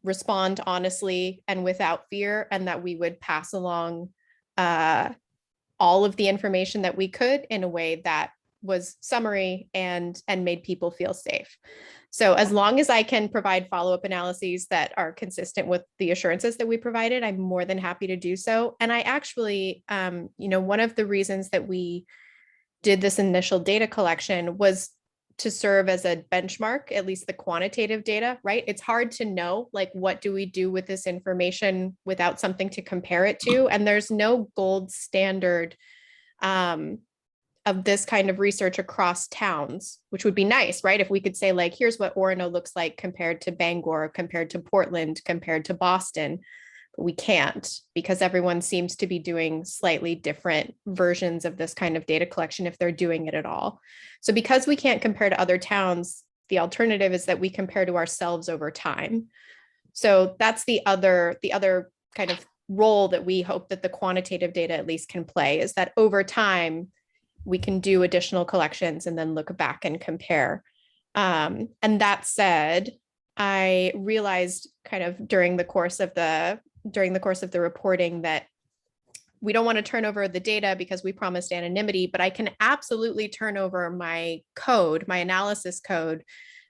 respond honestly and without fear, and that we would pass along all of the information that we could in a way that was summary and made people feel safe. So as long as I can provide follow-up analyses that are consistent with the assurances that we provided, I'm more than happy to do so. And I actually, one of the reasons that we did this initial data collection was to serve as a benchmark, at least the quantitative data, right? It's hard to know, like, what do we do with this information without something to compare it to? And there's no gold standard of this kind of research across towns, which would be nice, right? If we could say, like, here's what Orono looks like compared to Bangor, compared to Portland, compared to Boston. But we can't, because everyone seems to be doing slightly different versions of this kind of data collection, if they're doing it at all. So because we can't compare to other towns, the alternative is that we compare to ourselves over time. So that's the other kind of role that we hope that the quantitative data at least can play, is that over time, we can do additional collections and then look back and compare. And that said, I realized kind of during the course of the reporting that we don't want to turn over the data because we promised anonymity, but I can absolutely turn over my code, my analysis code,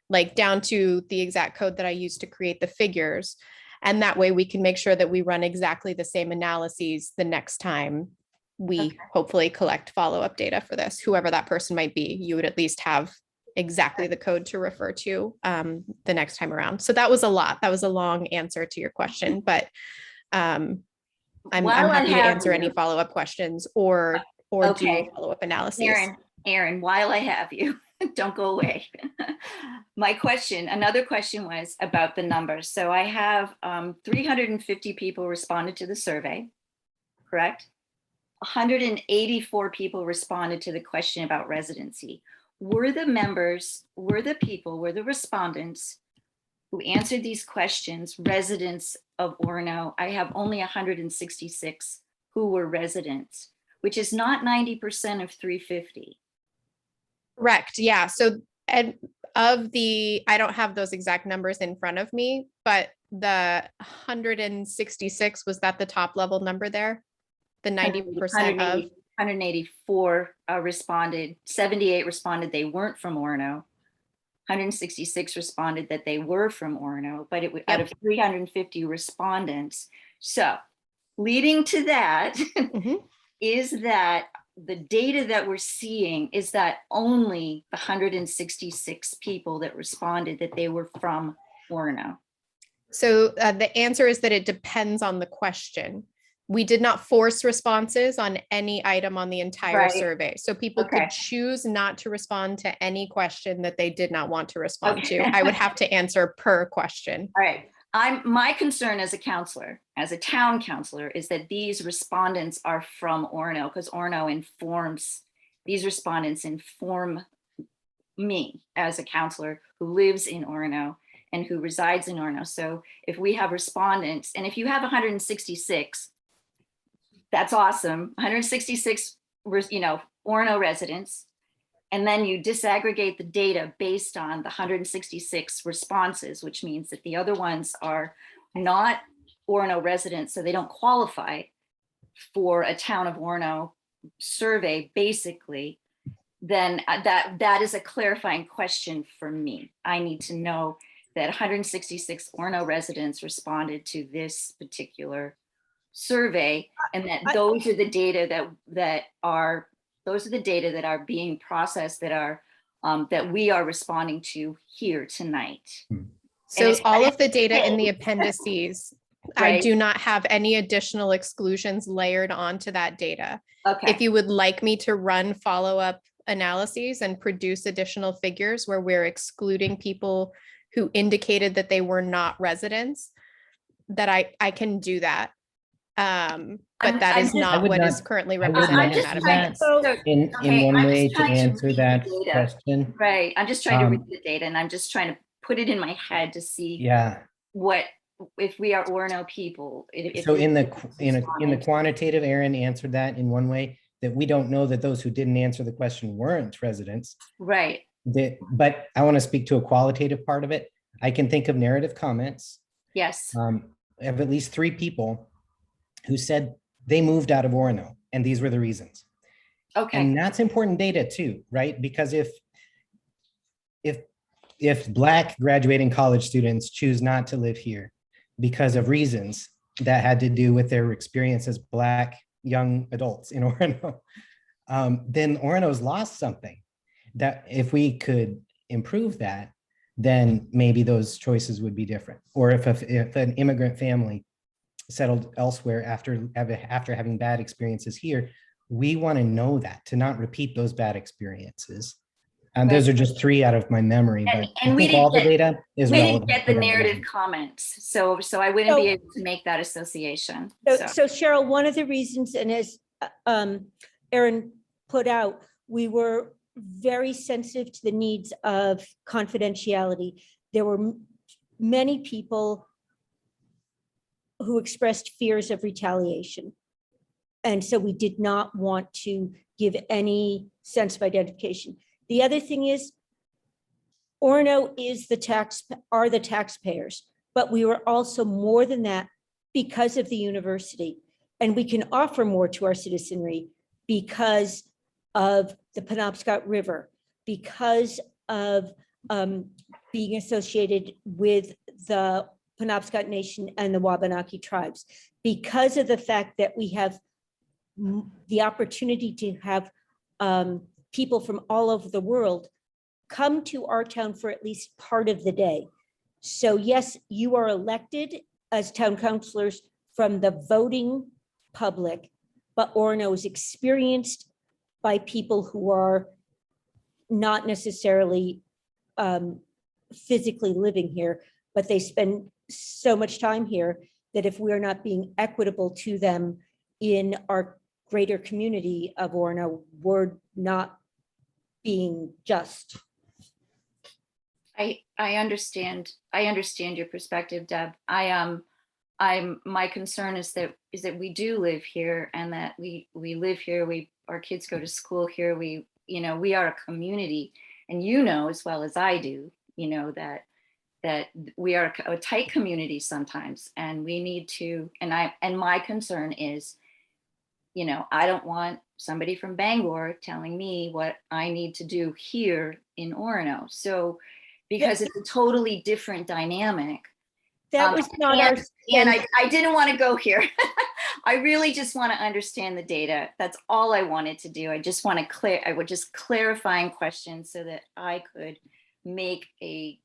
like down to the exact code that I used to create the figures. And that way we can make sure that we run exactly the same analyses the next time we hopefully collect follow-up data for this, whoever that person might be. You would at least have exactly the code to refer to the next time around. So that was a lot. That was a long answer to your question, but I'm happy to answer any follow-up questions or do follow-up analyses. Aaron, while I have you, don't go away. Another question was about the numbers. So I have 350 people responded to the survey, correct? 184 people responded to the question about residency. Were the respondents who answered these questions residents of Orono? I have only 166 who were residents, which is not 90% of 350. Correct. Yeah. So, and I don't have those exact numbers in front of me, but the 166, was that the top level number there? The 90% of 184 responded, 78 responded they weren't from Orono. 166 responded that they were from Orono, but it was out of 350 respondents. So leading to that is that the data that we're seeing is that only the 166 people that responded that they were from Orono. So the answer is that it depends on the question. We did not force responses on any item on the entire survey. So people could choose not to respond to any question that they did not want to respond to. I would have to answer per question. All right. My concern as a counselor, as a town counselor, is that these respondents are from Orono, because Orono these respondents inform me as a counselor who lives in Orono and who resides in Orono. So if we have respondents, and if you have 166, that's awesome. 166, Orono residents, and then you disaggregate the data based on the 166 responses, which means that the other ones are not Orono residents, so they don't qualify for a town of Orono survey, basically. Then that is a clarifying question for me. I need to know that 166 Orono residents responded to this particular survey, and that those are the data that are being processed, that we are responding to here tonight. So all of the data in the appendices, I do not have any additional exclusions layered onto that data. If you would like me to run follow-up analyses and produce additional figures where we're excluding people who indicated that they were not residents, that I can do that. But that is not what is currently represented in that appendix. In one way to answer that question. Right. I'm just trying to read the data, and I'm just trying to put it in my head to see what, if we are Orono people. So in the quantitative, Aaron answered that in one way, that we don't know that those who didn't answer the question weren't residents. Right. But I want to speak to a qualitative part of it. I can think of narrative comments. Yes. I have at least 3 people who said they moved out of Orono, and these were the reasons. And that's important data too, right? Because if Black graduating college students choose not to live here because of reasons that had to do with their experience as Black young adults in Orono, then Orono's lost something. That if we could improve that, then maybe those choices would be different. Or if an immigrant family settled elsewhere after having bad experiences here, we want to know that, to not repeat those bad experiences. And those are just 3 out of my memory, but And I we think all the didn't data is we relevant. didn't get the for narrative everyone. comments, so I wouldn't be able to make that association. So Cheryl, one of the reasons, and as Aaron put out, we were very sensitive to the needs of confidentiality. There were many people who expressed fears of retaliation. And so we did not want to give any sense of identification. The other thing is, Orono are the taxpayers, but we were also more than that because of the university. And we can offer more to our citizenry because of the Penobscot River, because of being associated with the Penobscot Nation and the Wabanaki tribes, because of the fact that we have the opportunity to have people from all over the world come to our town for at least part of the day. So yes, you are elected as town councilors from the voting public, but Orono is experienced by people who are not necessarily physically living here, but they spend so much time here that if we're not being equitable to them in our greater community of Orono, we're not being just. I understand your perspective, Deb. My concern is that we do live here, and that we live here, our kids go to school here, we are a community, and as well as I do, that we are a tight community sometimes, and we need to, and my concern is, I don't want somebody from Bangor telling me what I need to do here in Orono. So, because it's a totally different dynamic. That was not our. And I didn't want to go here. I really just want to understand the data. That's all I wanted to do. I just want to I would just clarifying questions so that I could make a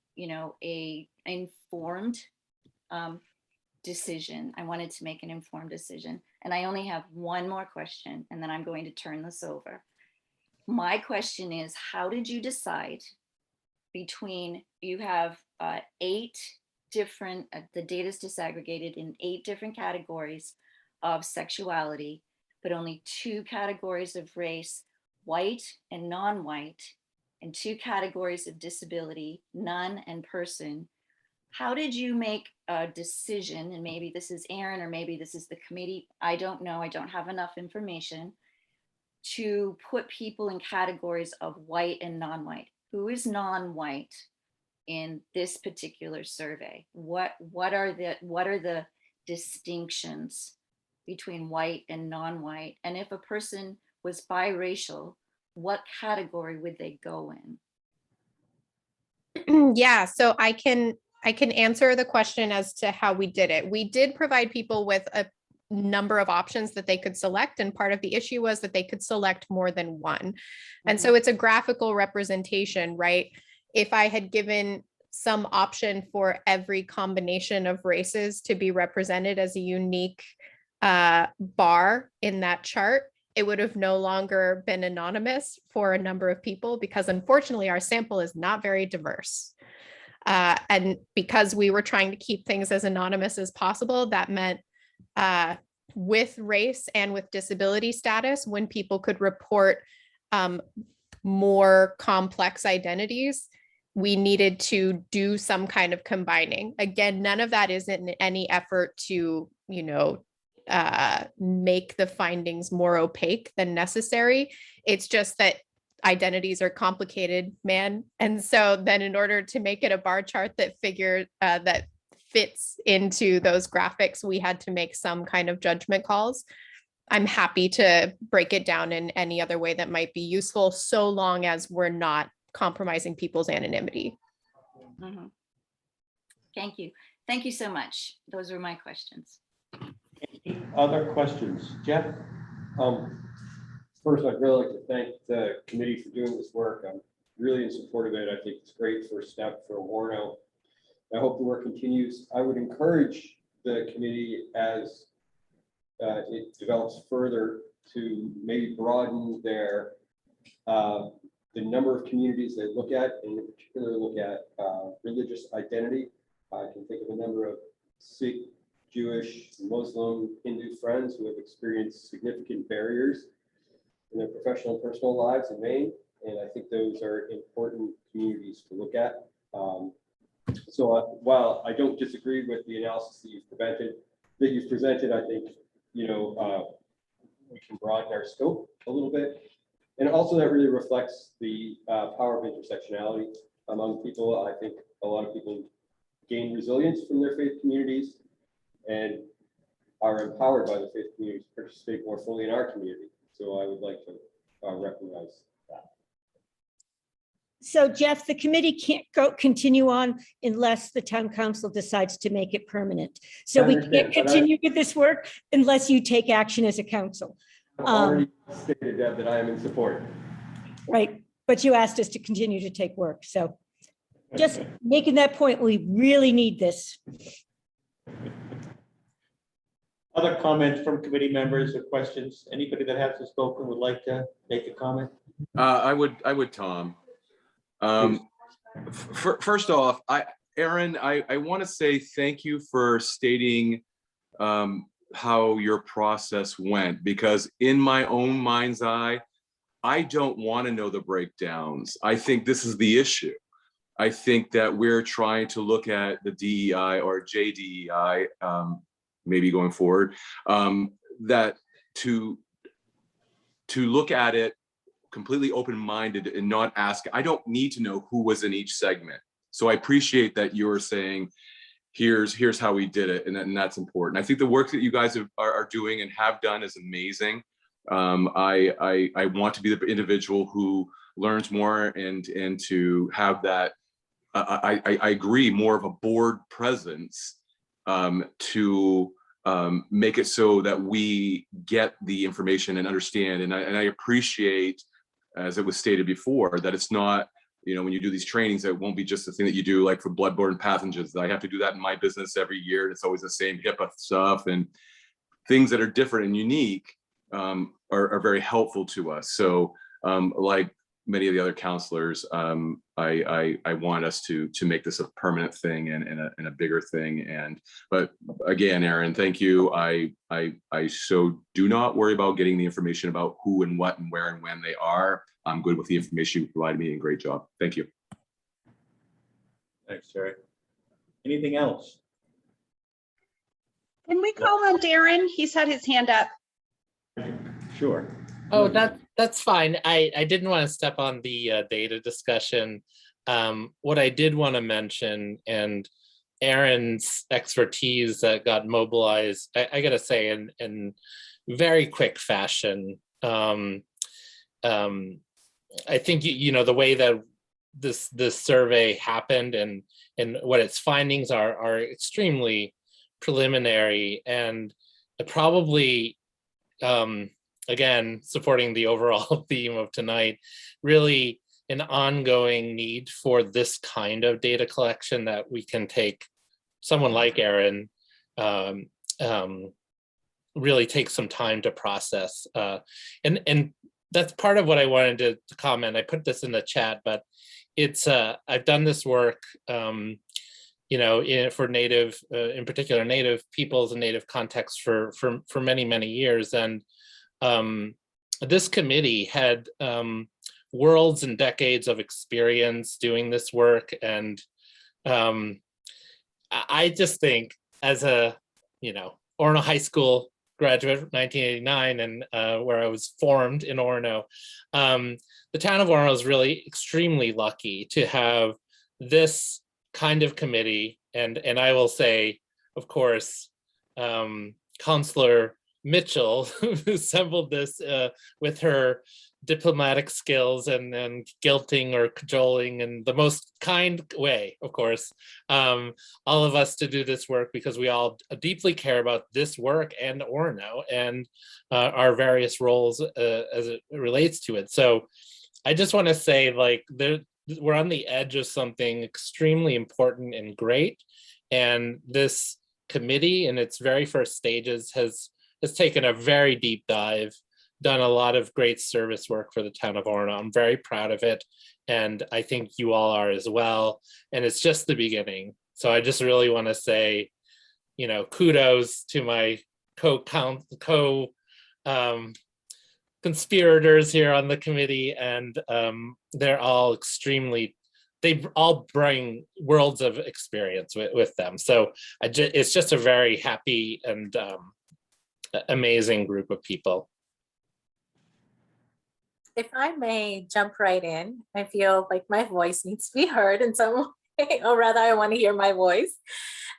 informed decision. I wanted to make an informed decision. And I only have one more question, and then I'm going to turn this over. My question is, how did you decide between, you have 8 different, the data is disaggregated in 8 different categories of sexuality, but only 2 categories of race, white and non-white, and 2 categories of disability, none and person. How did you make a decision? And maybe this is Aaron, or maybe this is the committee. I don't know. I don't have enough information to put people in categories of white and non-white. Who is non-white in this particular survey? What are the distinctions between white and non-white? And if a person was biracial, what category would they go in? Yeah, so I can answer the question as to how we did it. We did provide people with a number of options that they could select, and part of the issue was that they could select more than one. And so it's a graphical representation, right? If I had given some option for every combination of races to be represented as a unique bar in that chart, it would have no longer been anonymous for a number of people, because unfortunately our sample is not very diverse. And because we were trying to keep things as anonymous as possible, that meant with race and with disability status, when people could report more complex identities, we needed to do some kind of combining. Again, none of that is in any effort to, make the findings more opaque than necessary. It's just that identities are complicated, man. And so then in order to make it a bar chart that fits into those graphics, we had to make some kind of judgment calls. I'm happy to break it down in any other way that might be useful, so long as we're not compromising people's anonymity. Mm-hmm. Thank you. Thank you so much. Those were my questions. Any other questions? Jeff? First, I'd really like to thank the committee for doing this work. I'm really in support of it. I think it's a great first step for Orono. I hope the work continues. I would encourage the committee as it develops further to maybe broaden their the number of communities they look at, and in particular look at religious identity. I can think of a number of Sikh, Jewish, Muslim, Hindu friends who have experienced significant barriers in their professional and personal lives in Maine, and I think those are important communities to look at. So while I don't disagree with the analysis that you've presented, I think we can broaden our scope a little bit. And also that really reflects the power of intersectionality among people. I think a lot of people gain resilience from their faith communities and are empowered by the faith community to participate more fully in our community. So I would like to recognize that. So Jeff, the committee can't continue on unless the town council decides to make it permanent. So we can't continue with this work unless you take action as a council. I've already stated, Deb, that I am in support. Right, but you asked us to continue to take work. So just making that point, we really need this. Other comments from committee members or questions? Anybody that hasn't spoken would like to make a comment? I would, Tom. First off, Aaron, I want to say thank you for stating how your process went, because in my own mind's eye, I don't want to know the breakdowns. I think this is the issue. I think that we're trying to look at the DEI or JDEI, maybe going forward, that to look at it completely open-minded and not ask. I don't need to know who was in each segment. So I appreciate that you're saying, here's how we did it, and that's important. I think the work that you guys are doing and have done is amazing. I want to be the individual who learns more and to have that. I agree, more of a board presence to make it so that we get the information and understand. And I appreciate, as it was stated before, that it's not, when you do these trainings, it won't be just the thing that you do like for bloodborne pathogens. I have to do that in my business every year. And it's always the same HIPAA stuff, and things that are different and unique are very helpful to us. So like many of the other counselors, I want us to make this a permanent thing and a bigger thing. But again, Aaron, thank you. I so do not worry about getting the information about who and what and where and when they are. I'm good with the information you provided me, and great job. Thank you. Thanks, Terry. Anything else? Can we call on Darren? He's had his hand up. Sure. Oh, that's fine. I didn't want to step on the data discussion. What I did want to mention, and Aaron's expertise that got mobilized, I gotta say, in very quick fashion. I think the way that this survey happened and what its findings are extremely preliminary, and probably again, supporting the overall theme of tonight, really an ongoing need for this kind of data collection that we can take someone like Aaron, really take some time to process. And that's part of what I wanted to comment. I put this in the chat, but it's I've done this work, for Native, in particular Native peoples and Native contexts for many, many years. And this committee had worlds and decades of experience doing this work. And I just think, as a, Orono High School graduate from 1989, and where I was formed in Orono, the town of Orono is really extremely lucky to have this kind of committee. And I will say, of course, Counselor Mitchell, who assembled this with her diplomatic skills and guilting or cajoling in the most kind way, of course, all of us to do this work, because we all deeply care about this work and Orono and our various roles as it relates to it. So I just want to say, like, we're on the edge of something extremely important and great. And this committee in its very first stages has taken a very deep dive, done a lot of great service work for the town of Orono. I'm very proud of it. And I think you all are as well. And it's just the beginning. So I just really want to say, you know, kudos to my conspirators here on the committee, and they're all they all bring worlds of experience with them. So it's just a very happy and amazing group of people. If I may jump right in, I feel like my voice needs to be heard in some way, or rather I want to hear my voice.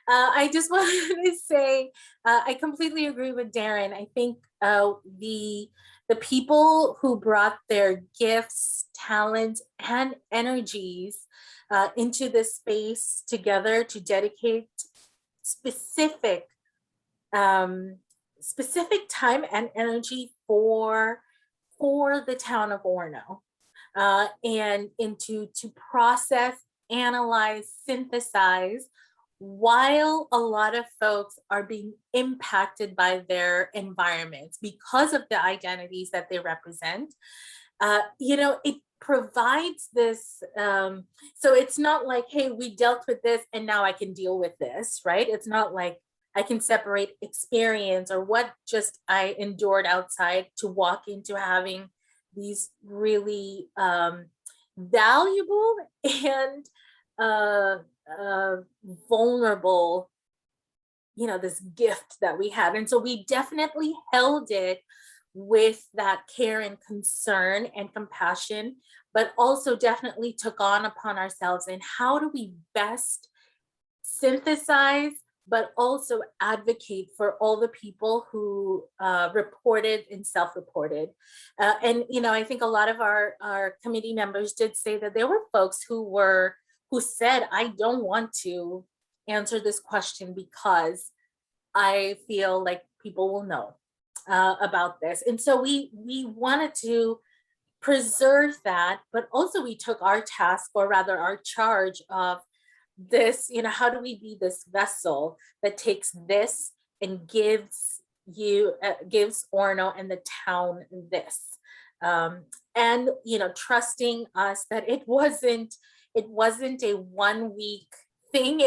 I just wanted to say, I completely agree with Darren. I think the people who brought their gifts, talents, and energies into this space together to dedicate specific time and energy for the town of Orono, and to process, analyze, synthesize, while a lot of folks are being impacted by their environments because of the identities that they represent. It provides this, so it's not like, hey, we dealt with this and now I can deal with this, right? It's not like I can separate experience or what just I endured outside to walk into having these really valuable and vulnerable, this gift that we have. And so we definitely held it with that care and concern and compassion, but also definitely took on upon ourselves, and how do we best synthesize but also advocate for all the people who reported and self-reported. I think a lot of our committee members did say that there were folks who said, I don't want to answer this question because I feel like people will know about this. And so we wanted to preserve that, but also we took our task, or rather our charge of this, how do we be this vessel that takes this and gives Orono and the town this, and trusting us that it wasn't a 1 week thing.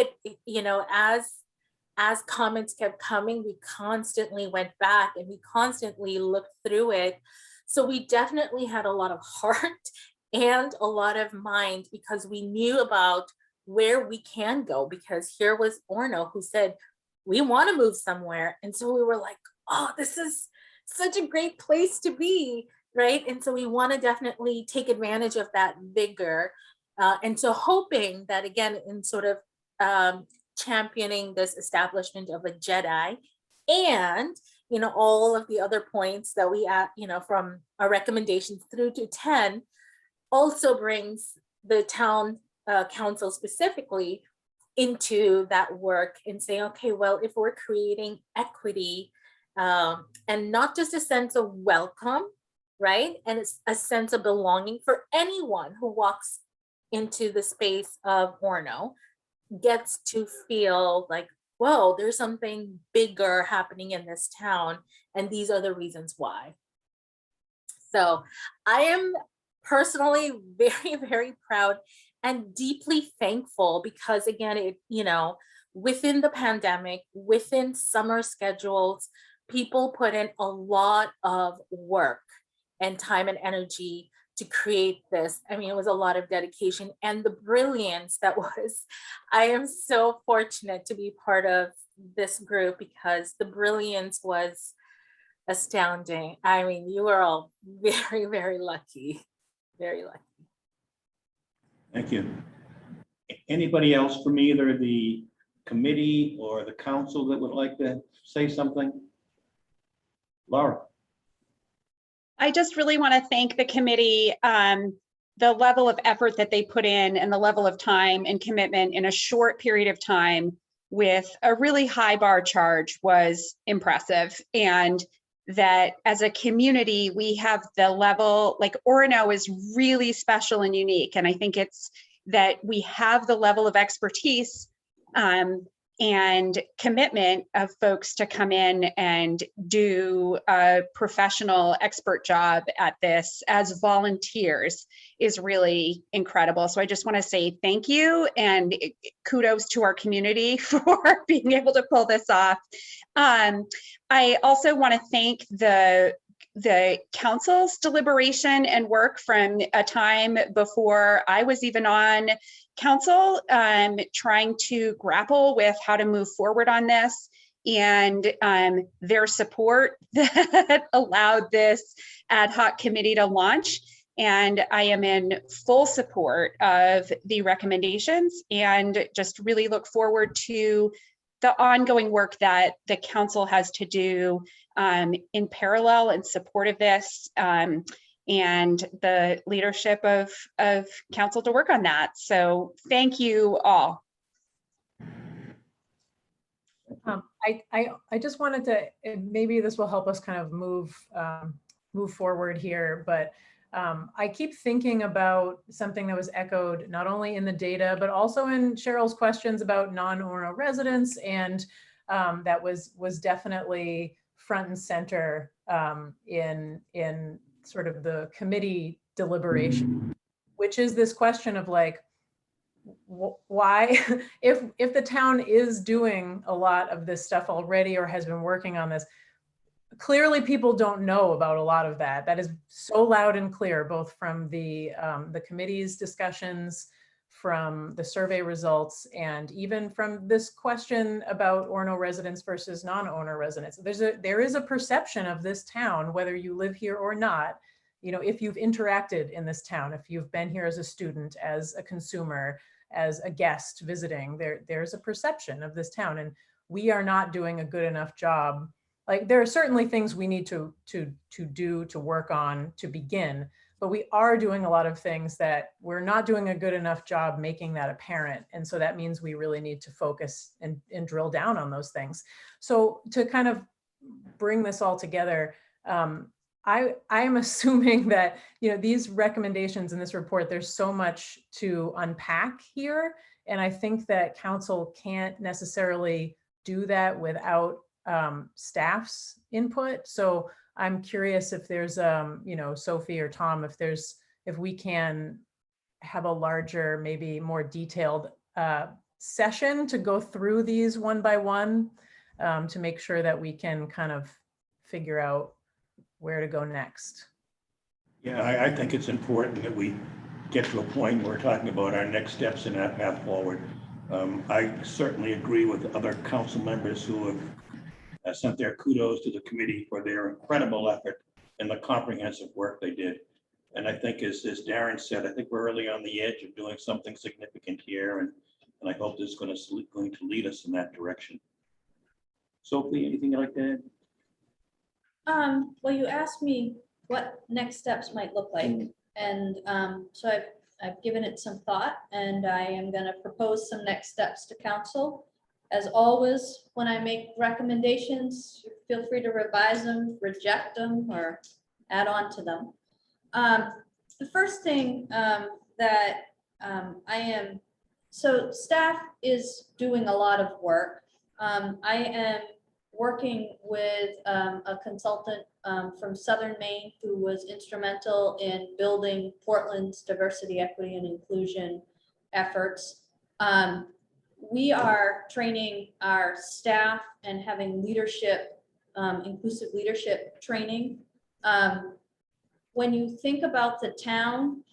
As comments kept coming, we constantly went back and we constantly looked through it. So we definitely had a lot of heart and a lot of mind, because we knew about where we can go, because here was Orono who said, we want to move somewhere. And so we were like, oh, this is such a great place to be, right? And so we want to definitely take advantage of that vigor. And so hoping that, again, in sort of championing this establishment of a JEDI, and all of the other points that we from our recommendations through to 10, also brings the town council specifically into that work and say, okay, well, if we're creating equity, and not just a sense of welcome, right? And it's a sense of belonging for anyone who walks into the space of Orono, gets to feel like, whoa, there's something bigger happening in this town, and these are the reasons why. So I am personally very, very proud and deeply thankful, because again, within the pandemic, within summer schedules, people put in a lot of work and time and energy to create this. I mean, it was a lot of dedication, and the brilliance that was. I am so fortunate to be part of this group, because the brilliance was astounding. I mean, you are all very, very lucky, very lucky. Thank you. Anybody else from either the committee or the council that would like to say something? Laura. I just really want to thank the committee. The level of effort that they put in and the level of time and commitment in a short period of time with a really high bar charge was impressive. And that as a community, we have the level, like Orono is really special and unique. And I think it's that we have the level of expertise and commitment of folks to come in and do a professional expert job at this as volunteers is really incredible. So I just want to say thank you and kudos to our community for being able to pull this off. I also want to thank the council's deliberation and work from a time before I was even on council, trying to grapple with how to move forward on this, and their support that allowed this ad hoc committee to launch. And I am in full support of the recommendations and just really look forward to the ongoing work that the council has to do in parallel in support of this, and the leadership of council to work on that. So thank you all. I just wanted to, maybe this will help us kind of move forward here, but I keep thinking about something that was echoed not only in the data, but also in Cheryl's questions about non-Orono residents, and that was definitely front and center in sort of the committee deliberation, which is this question of like, why, if the town is doing a lot of this stuff already or has been working on this, clearly people don't know about a lot of that. That is so loud and clear, both from the committee's discussions, from the survey results, and even from this question about Orono residents versus non-owner residents. There is a perception of this town, whether you live here or not, you know, if you've interacted in this town, if you've been here as a student, as a consumer, as a guest visiting, there's a perception of this town, and we are not doing a good enough job. Like, there are certainly things we need to do, to work on, to begin, but we are doing a lot of things that we're not doing a good enough job making that apparent. And so that means we really need to focus and drill down on those things. So to kind of bring this all together, I am assuming that, you know, these recommendations in this report, there's so much to unpack here. And I think that council can't necessarily do that without staff's input. So I'm curious if there's, you know, Sophie or Tom, if we can have a larger, maybe more detailed session to go through these one by one, to make sure that we can kind of figure out where to go next. Yeah, I think it's important that we get to a point where we're talking about our next steps in that path forward. I certainly agree with other council members who have sent their kudos to the committee for their incredible effort and the comprehensive work they did. And I think, as Darren said, I think we're really on the edge of doing something significant here, and I hope this is going to lead us in that direction. Sophie, anything like that? Well, you asked me what next steps might look like, and so I've given it some thought, and I am going to propose some next steps to council. As always, when I make recommendations, feel free to revise them, reject them, or add on to them. The first thing so staff is doing a lot of work. I am working with a consultant from Southern Maine who was instrumental in building Portland's diversity, equity, and inclusion efforts. We are training our staff and having leadership, inclusive leadership training. When you think about the town,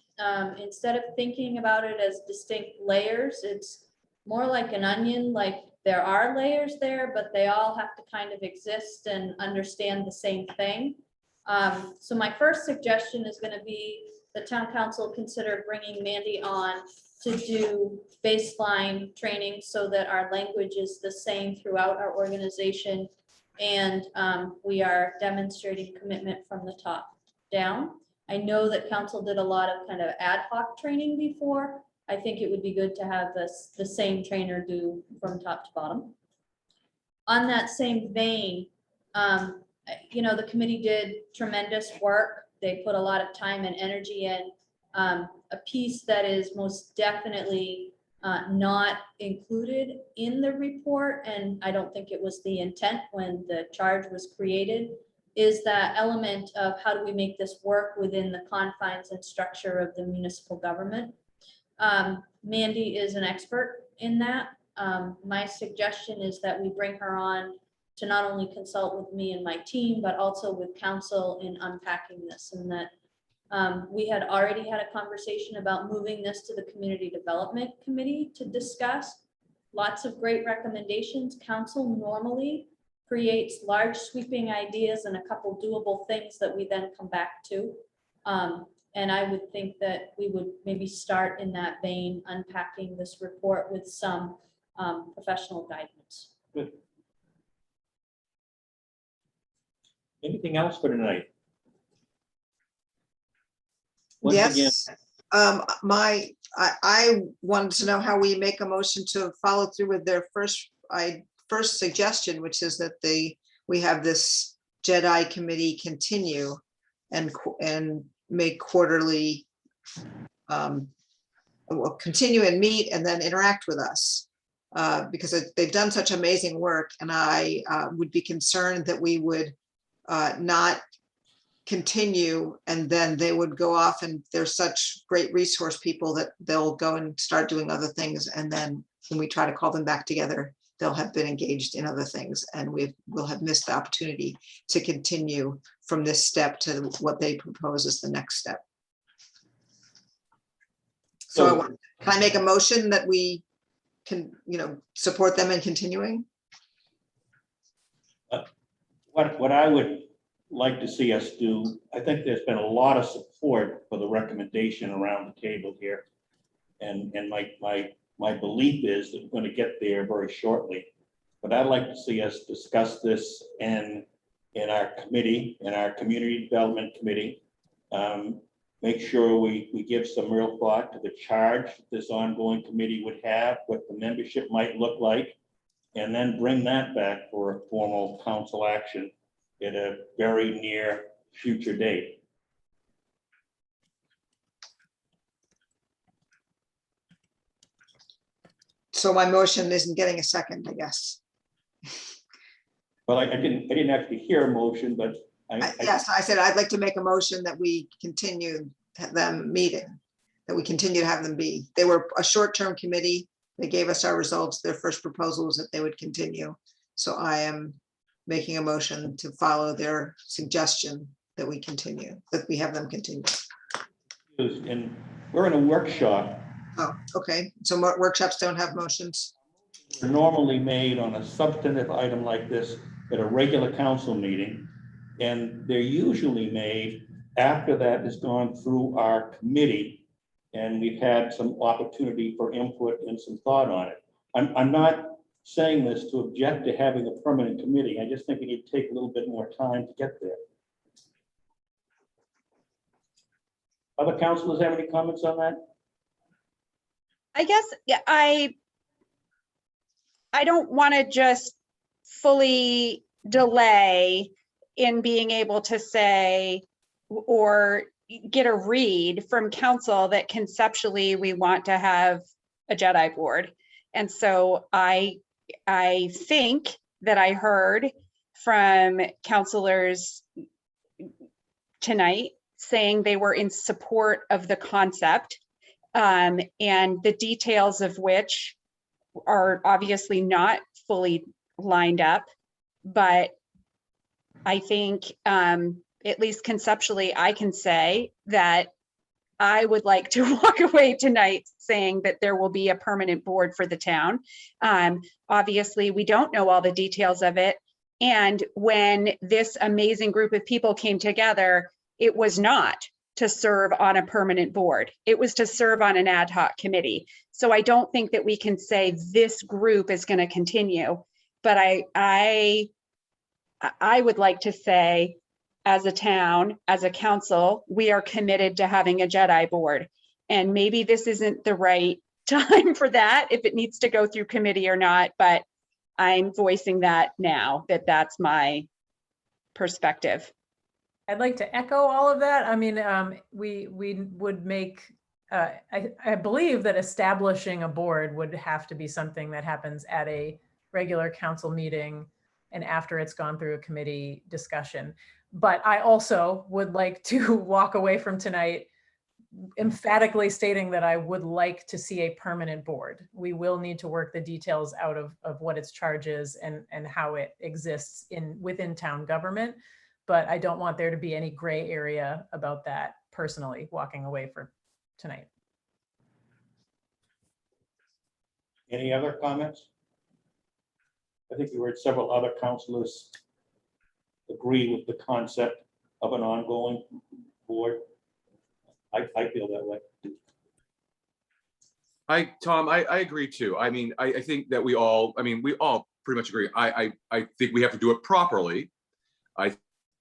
instead of thinking about it as distinct layers, it's more like an onion. Like, there are layers there, but they all have to kind of exist and understand the same thing. So my first suggestion is going to be the town council consider bringing Mandy on to do baseline training so that our language is the same throughout our organization, and we are demonstrating commitment from the top down. I know that council did a lot of kind of ad hoc training before. I think it would be good to have the same trainer do from top to bottom. On that same vein, you know, the committee did tremendous work. They put a lot of time and energy in. A piece that is most definitely not included in the report, and I don't think it was the intent when the charge was created, is that element of how do we make this work within the confines and structure of the municipal government. Mandy is an expert in that. My suggestion is that we bring her on to not only consult with me and my team, but also with council in unpacking this, and that we had already had a conversation about moving this to the Community Development Committee to discuss. Lots of great recommendations. Council normally creates large sweeping ideas and a couple doable things that we then come back to. And I would think that we would maybe start in that vein, unpacking this report with some professional guidance. Good. Anything else for tonight? Once again, Yes. I wanted to know how we make a motion to follow through with their first suggestion, which is that we have this JEDI committee continue and make quarterly, will continue and meet and then interact with us. Because they've done such amazing work, and I would be concerned that we would not continue, and then they would go off, and they're such great resource people that they'll go and start doing other things, and then when we try to call them back together, they'll have been engaged in other things, and we'll have missed the opportunity to continue from this step to what they propose as the next step. So can I make a motion that we can, support them in continuing? what I would like to see us do, I think there's been a lot of support for the recommendation around the table here. And my belief is that we're going to get there very shortly. But I'd like to see us discuss this in our committee, in our Community Development Committee. Make sure we give some real thought to the charge this ongoing committee would have, what the membership might look like, and then bring that back for a formal council action at a very near future date. So my motion isn't getting a second, I guess. Well, I didn't actually hear a motion, but yes, I said I'd like to make a motion that we continue them meeting, that we continue to have them be. They were a short-term committee. They gave us our results. Their first proposal was that they would continue. So I am making a motion to follow their suggestion that we continue, that we have them continue. And we're in a workshop. Oh, okay. So workshops don't have motions? They're normally made on a substantive item like this at a regular council meeting. And they're usually made after that has gone through our committee and we've had some opportunity for input and some thought on it. I'm not saying this to object to having a permanent committee. I just think we need to take a little bit more time to get there. Other councilors have any comments on that? I guess, yeah, I don't want to just fully delay in being able to say or get a read from council that conceptually we want to have a JEDI board. And so I think that I heard from councilors tonight saying they were in support of the concept, and the details of which are obviously not fully lined up, but I think at least conceptually, I can say that I would like to walk away tonight saying that there will be a permanent board for the town. Obviously, we don't know all the details of it. And when this amazing group of people came together, it was not to serve on a permanent board. It was to serve on an ad hoc committee. So I don't think that we can say this group is going to continue. But I would like to say, as a town, as a council, we are committed to having a JEDI board. And maybe this isn't the right time for that, if it needs to go through committee or not, but I'm voicing that now, that that's my perspective. I'd like to echo all of that. I mean, we would make, I believe that establishing a board would have to be something that happens at a regular council meeting and after it's gone through a committee discussion. But I also would like to walk away from tonight emphatically stating that I would like to see a permanent board. We will need to work the details out of what its charge is and how it exists within town government. But I don't want there to be any gray area about that personally walking away from tonight. Any other comments? I think you heard several other councilors agree with the concept of an ongoing board. I feel that way. Tom, I agree too. I mean, I think that we all pretty much agree. I think we have to do it properly. I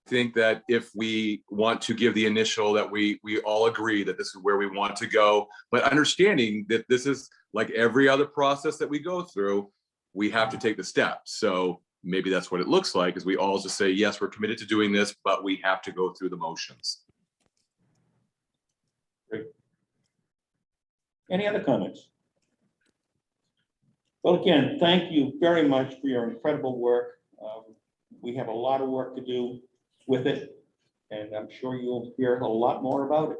think that if we want to give the initial that we all agree that this is where we want to go, but understanding that this is like every other process that we go through, we have to take the steps. So maybe that's what it looks like, is we all just say, yes, we're committed to doing this, but we have to go through the motions. Great. Any other comments? Well, again, thank you very much for your incredible work. We have a lot of work to do with it, and I'm sure you'll hear a lot more about it.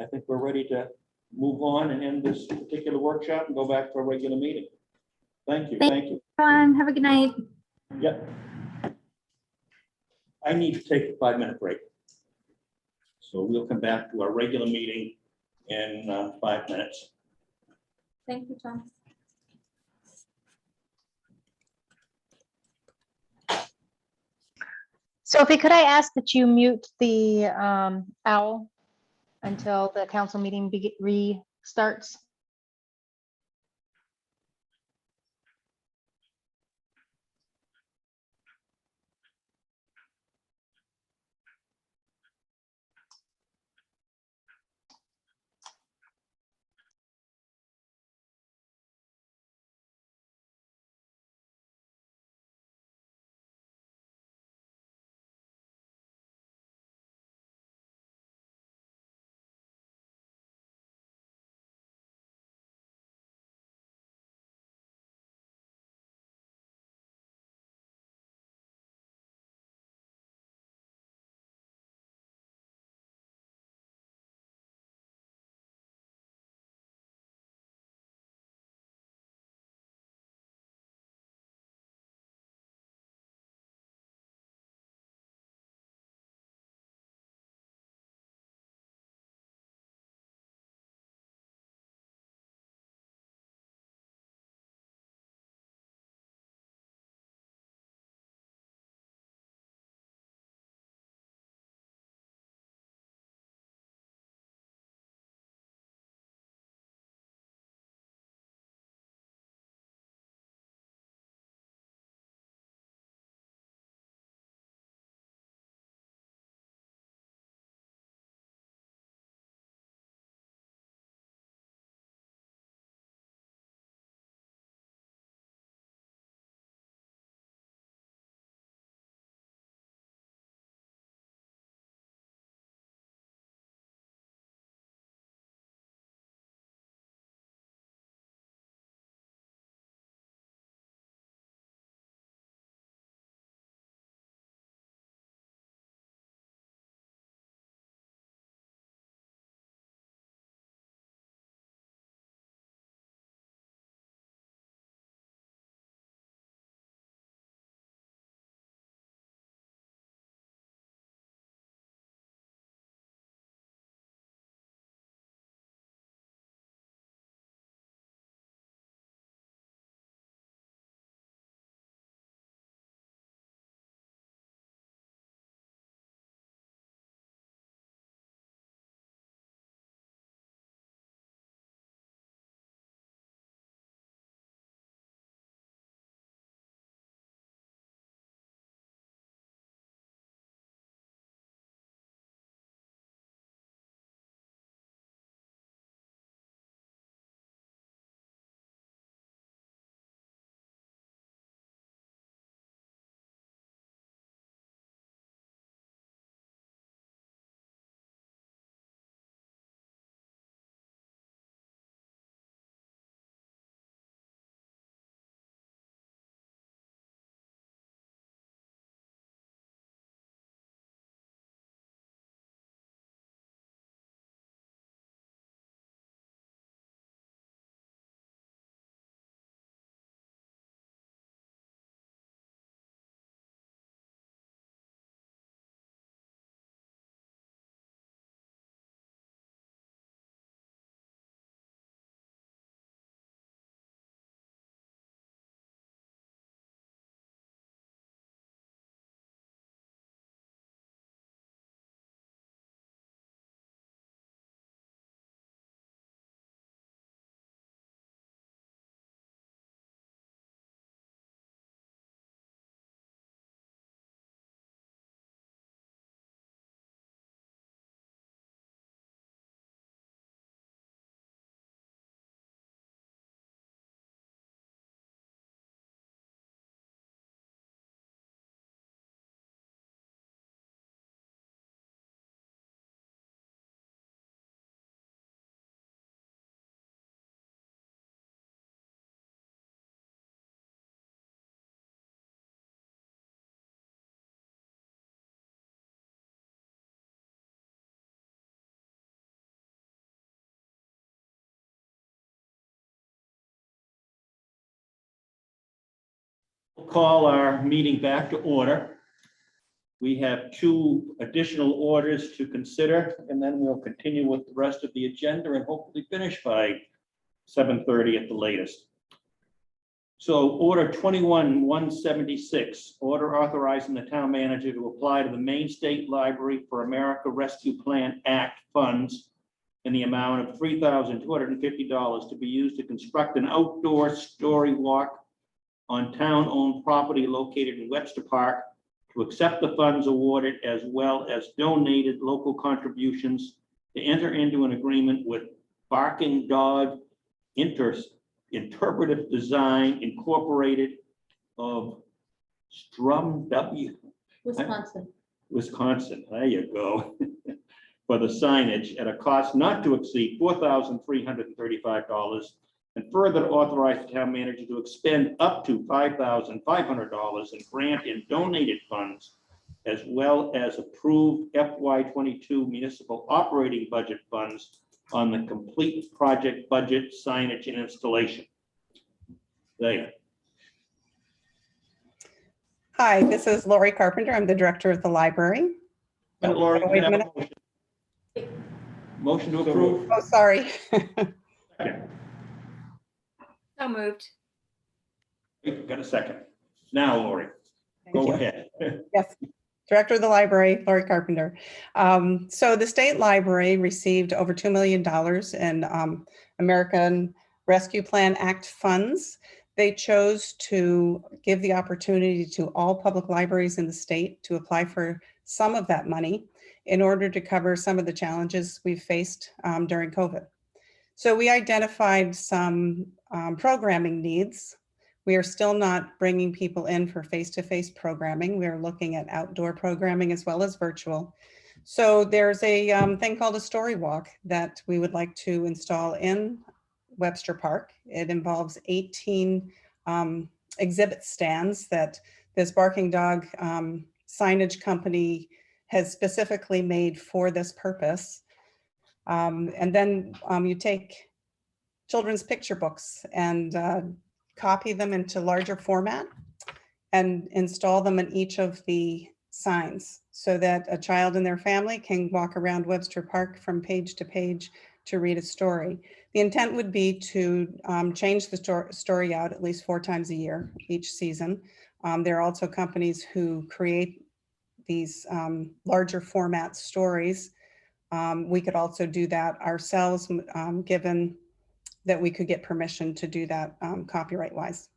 I think we're ready to move on and end this particular workshop and go back to our regular meeting. Thank you. Thank you. Have a good night. Yep. I need to take a 5-minute break. So we'll come back to our regular meeting in 5 minutes. Thank you, Tom. Sophie, could I ask that you mute the owl until the council meeting restarts? We'll call our meeting back to order. We have 2 additional orders to consider, and then we'll continue with the rest of the agenda and hopefully finish by 7:30 at the latest. So order 21-176, order authorizing the town manager to apply to the Maine State Library for America Rescue Plan Act funds in the amount of $3,250 to be used to construct an outdoor story walk on town-owned property located in Webster Park, to accept the funds awarded as well as donated local contributions, to enter into an agreement with Barking Dog Interpretive Design Incorporated of Strum W. Wisconsin, there you go. For the signage at a cost not to exceed $4,335, and further authorize the town manager to expend up to $5,500 in grant and donated funds, as well as approved FY22 municipal operating budget funds on the complete project budget, signage, and installation. There. Hi, this is Lori Carpenter. I'm the director of the library. Lori, Wait a minute. Motion to approve. Oh, sorry. So moved. Got a second. Now, Lori, go ahead. Yes, director of the library, Lori Carpenter. So the state library received over $2 million in American Rescue Plan Act funds. They chose to give the opportunity to all public libraries in the state to apply for some of that money in order to cover some of the challenges we've faced during COVID. So we identified some programming needs. We are still not bringing people in for face-to-face programming. We are looking at outdoor programming as well as virtual. So there's a thing called a story walk that we would like to install in Webster Park. It involves 18 exhibit stands that this Barking Dog signage company has specifically made for this purpose. And then you take children's picture books and copy them into larger format and install them in each of the signs so that a child and their family can walk around Webster Park from page to page to read a story. The intent would be to change the story out at least 4 times a year, each season. There are also companies who create these larger format stories. We could also do that ourselves, given that we could get permission to do that copyright wise.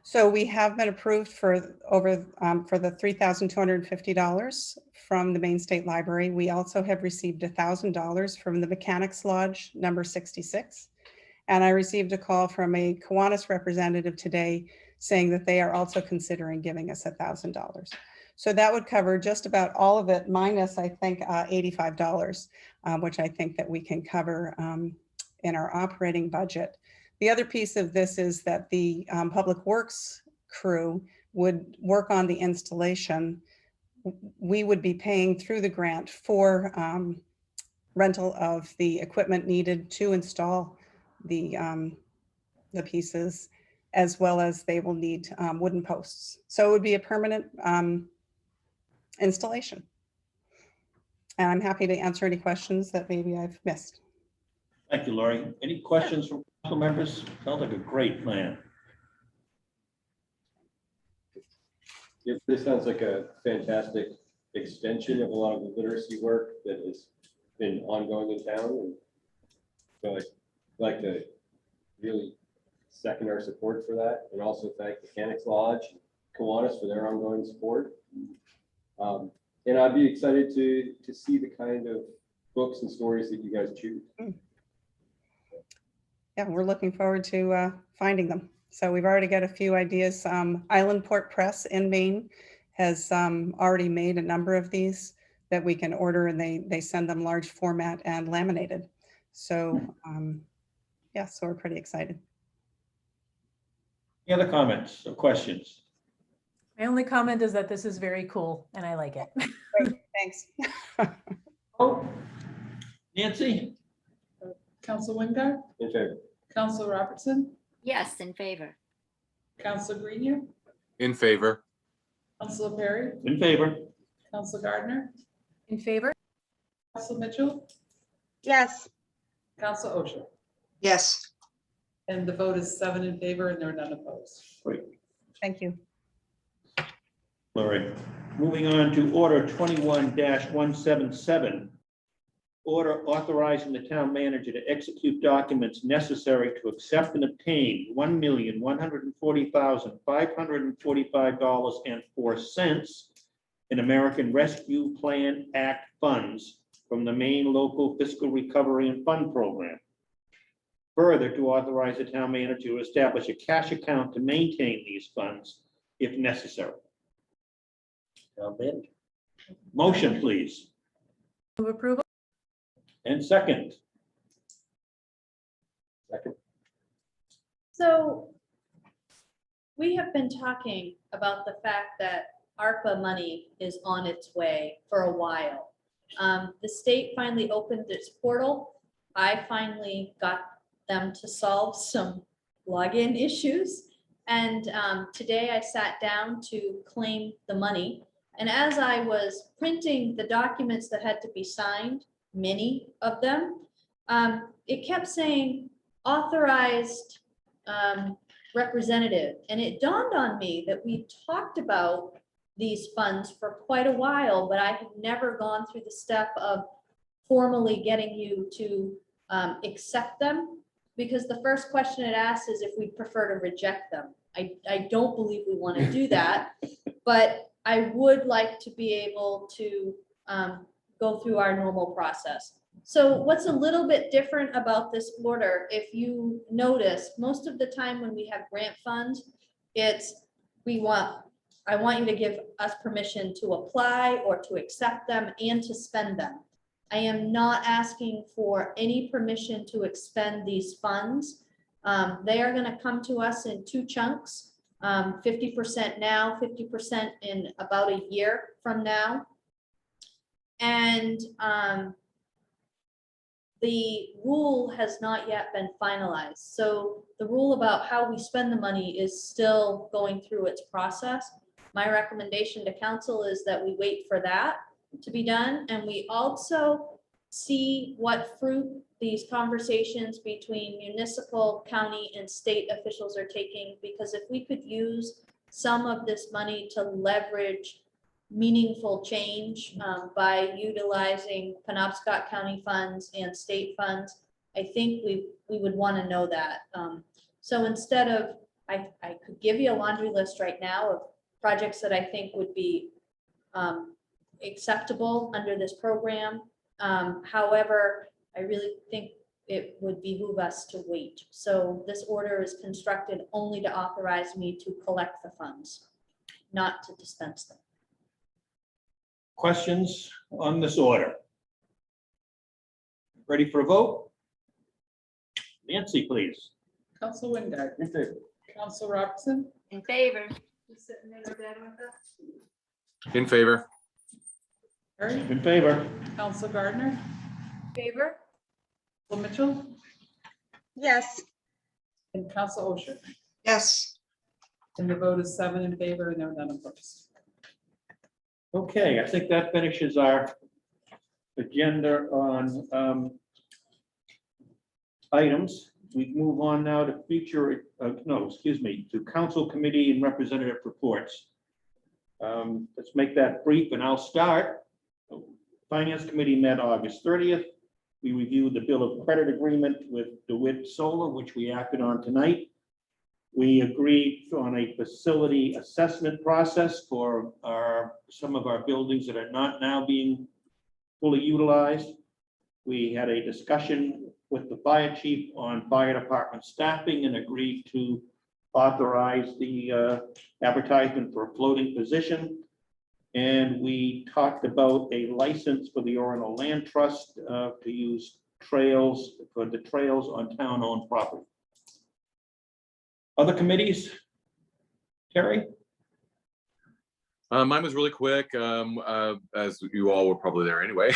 So we have been approved for the $3,250 from the Maine State Library. We also have received $1,000 from the Mechanics Lodge number 66. And I received a call from a Kiwanis representative today saying that they are also considering giving us $1,000. So that would cover just about all of it, minus I think $85, which I think that we can cover in our operating budget. The other piece of this is that the Public Works crew would work on the installation. We would be paying through the grant for rental of the equipment needed to install the pieces, as well as they will need wooden posts. So it would be a permanent installation. And I'm happy to answer any questions that maybe I've missed. Thank you, Lori. Any questions from council members? Sounds like a great plan. This sounds like a fantastic extension of a lot of the literacy work that has been ongoing in town. And so I'd like to really second our support for that, and also thank Mechanics Lodge and Kiwanis for their ongoing support. And I'd be excited to see the kind of books and stories that you guys choose. Yeah, we're looking forward to finding them. So we've already got a few ideas. Island Port Press in Maine has already made a number of these that we can order, and they send them large format and laminated. So yeah, so we're pretty excited. Any other comments or questions? My only comment is that this is very cool and I like it. Great, thanks. Nancy? Council Wingard, In favor. Council Robertson, Yes, in favor. Council Grenier, In favor. Counselor Perry, In favor? Counselor Gardner, In favor? Counselor Mitchell, Yes. Counselor Osha. Yes. And the vote is 7 in favor and there are none opposed. Great. Thank you. All right. Moving on to order 21-177. Order authorizing the town manager to execute documents necessary to accept and obtain $1,140,545.04 in American Rescue Plan Act funds from the Maine Local Fiscal Recovery and Fund Program. Further, to authorize the town manager to establish a cash account to maintain these funds if necessary. Town manager. Motion, please. Move approval? And second. Second. So we have been talking about the fact that ARPA money is on its way for a while. The state finally opened its portal. I finally got them to solve some login issues. And today I sat down to claim the money. And as I was printing the documents that had to be signed, many of them, it kept saying authorized representative. And it dawned on me that we talked about these funds for quite a while, but I have never gone through the step of formally getting you to accept them, because the first question it asks is if we prefer to reject them. I don't believe we want to do that, but I would like to be able to go through our normal process. So what's a little bit different about this order, if you notice, most of the time when we have grant funds, it's I want you to give us permission to apply or to accept them and to spend them. I am not asking for any permission to expend these funds. They are going to come to us in two chunks, 50% now, 50% in about a year from now. And the rule has not yet been finalized. So the rule about how we spend the money is still going through its process. My recommendation to council is that we wait for that to be done. And we also see what fruit these conversations between municipal, county, and state officials are taking, because if we could use some of this money to leverage meaningful change by utilizing Penobscot County funds and state funds, I think we would want to know that. So instead of, I could give you a laundry list right now of projects that I think would be acceptable under this program. However, I really think it would behoove us to wait. So this order is constructed only to authorize me to collect the funds, not to dispense them. Questions on this order? Ready for a vote? Nancy, please. Counselor Wingard, In favor. Counselor Robertson, In favor. In favor. Perry, In favor. Counselor Gardner, Favor? Counselor Mitchell, Yes. and Counselor Osha. Yes. And the vote is 7 in favor and there are none opposed. Okay, I think that finishes our agenda on items. We move on now to future, to council committee and representative reports. Let's make that brief and I'll start. Finance committee met August 30th. We reviewed the bill of credit agreement with DeWitt Solar, which we acted on tonight. We agreed on a facility assessment process for some of our buildings that are not now being fully utilized. We had a discussion with the fire chief on fire department staffing and agreed to authorize the advertisement for a floating position. And we talked about a license for the Orono Land Trust to use trails on town-owned property. Other committees? Terry? Mine was really quick, as you all were probably there anyway.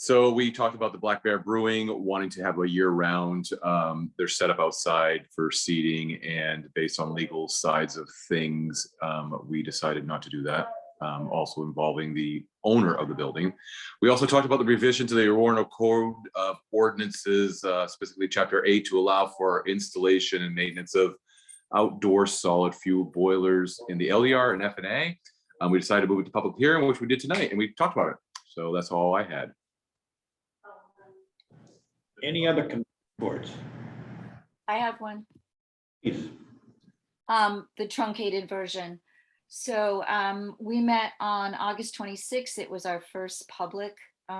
So we talked about the Black Bear Brewing wanting to have a year-round, their setup outside for seating, and based on legal sides of things, we decided not to do that. Also involving the owner of the building. We also talked about the revision to the Orono Code of Ordinances, specifically Chapter 8, to allow for installation and maintenance of outdoor solid fuel boilers in the LER and FNA. We decided to move it to public hearing, which we did tonight, and we talked about it. So that's all I had. Any other boards? I have one. Please. The truncated version. So we met on August 26th. It was our first public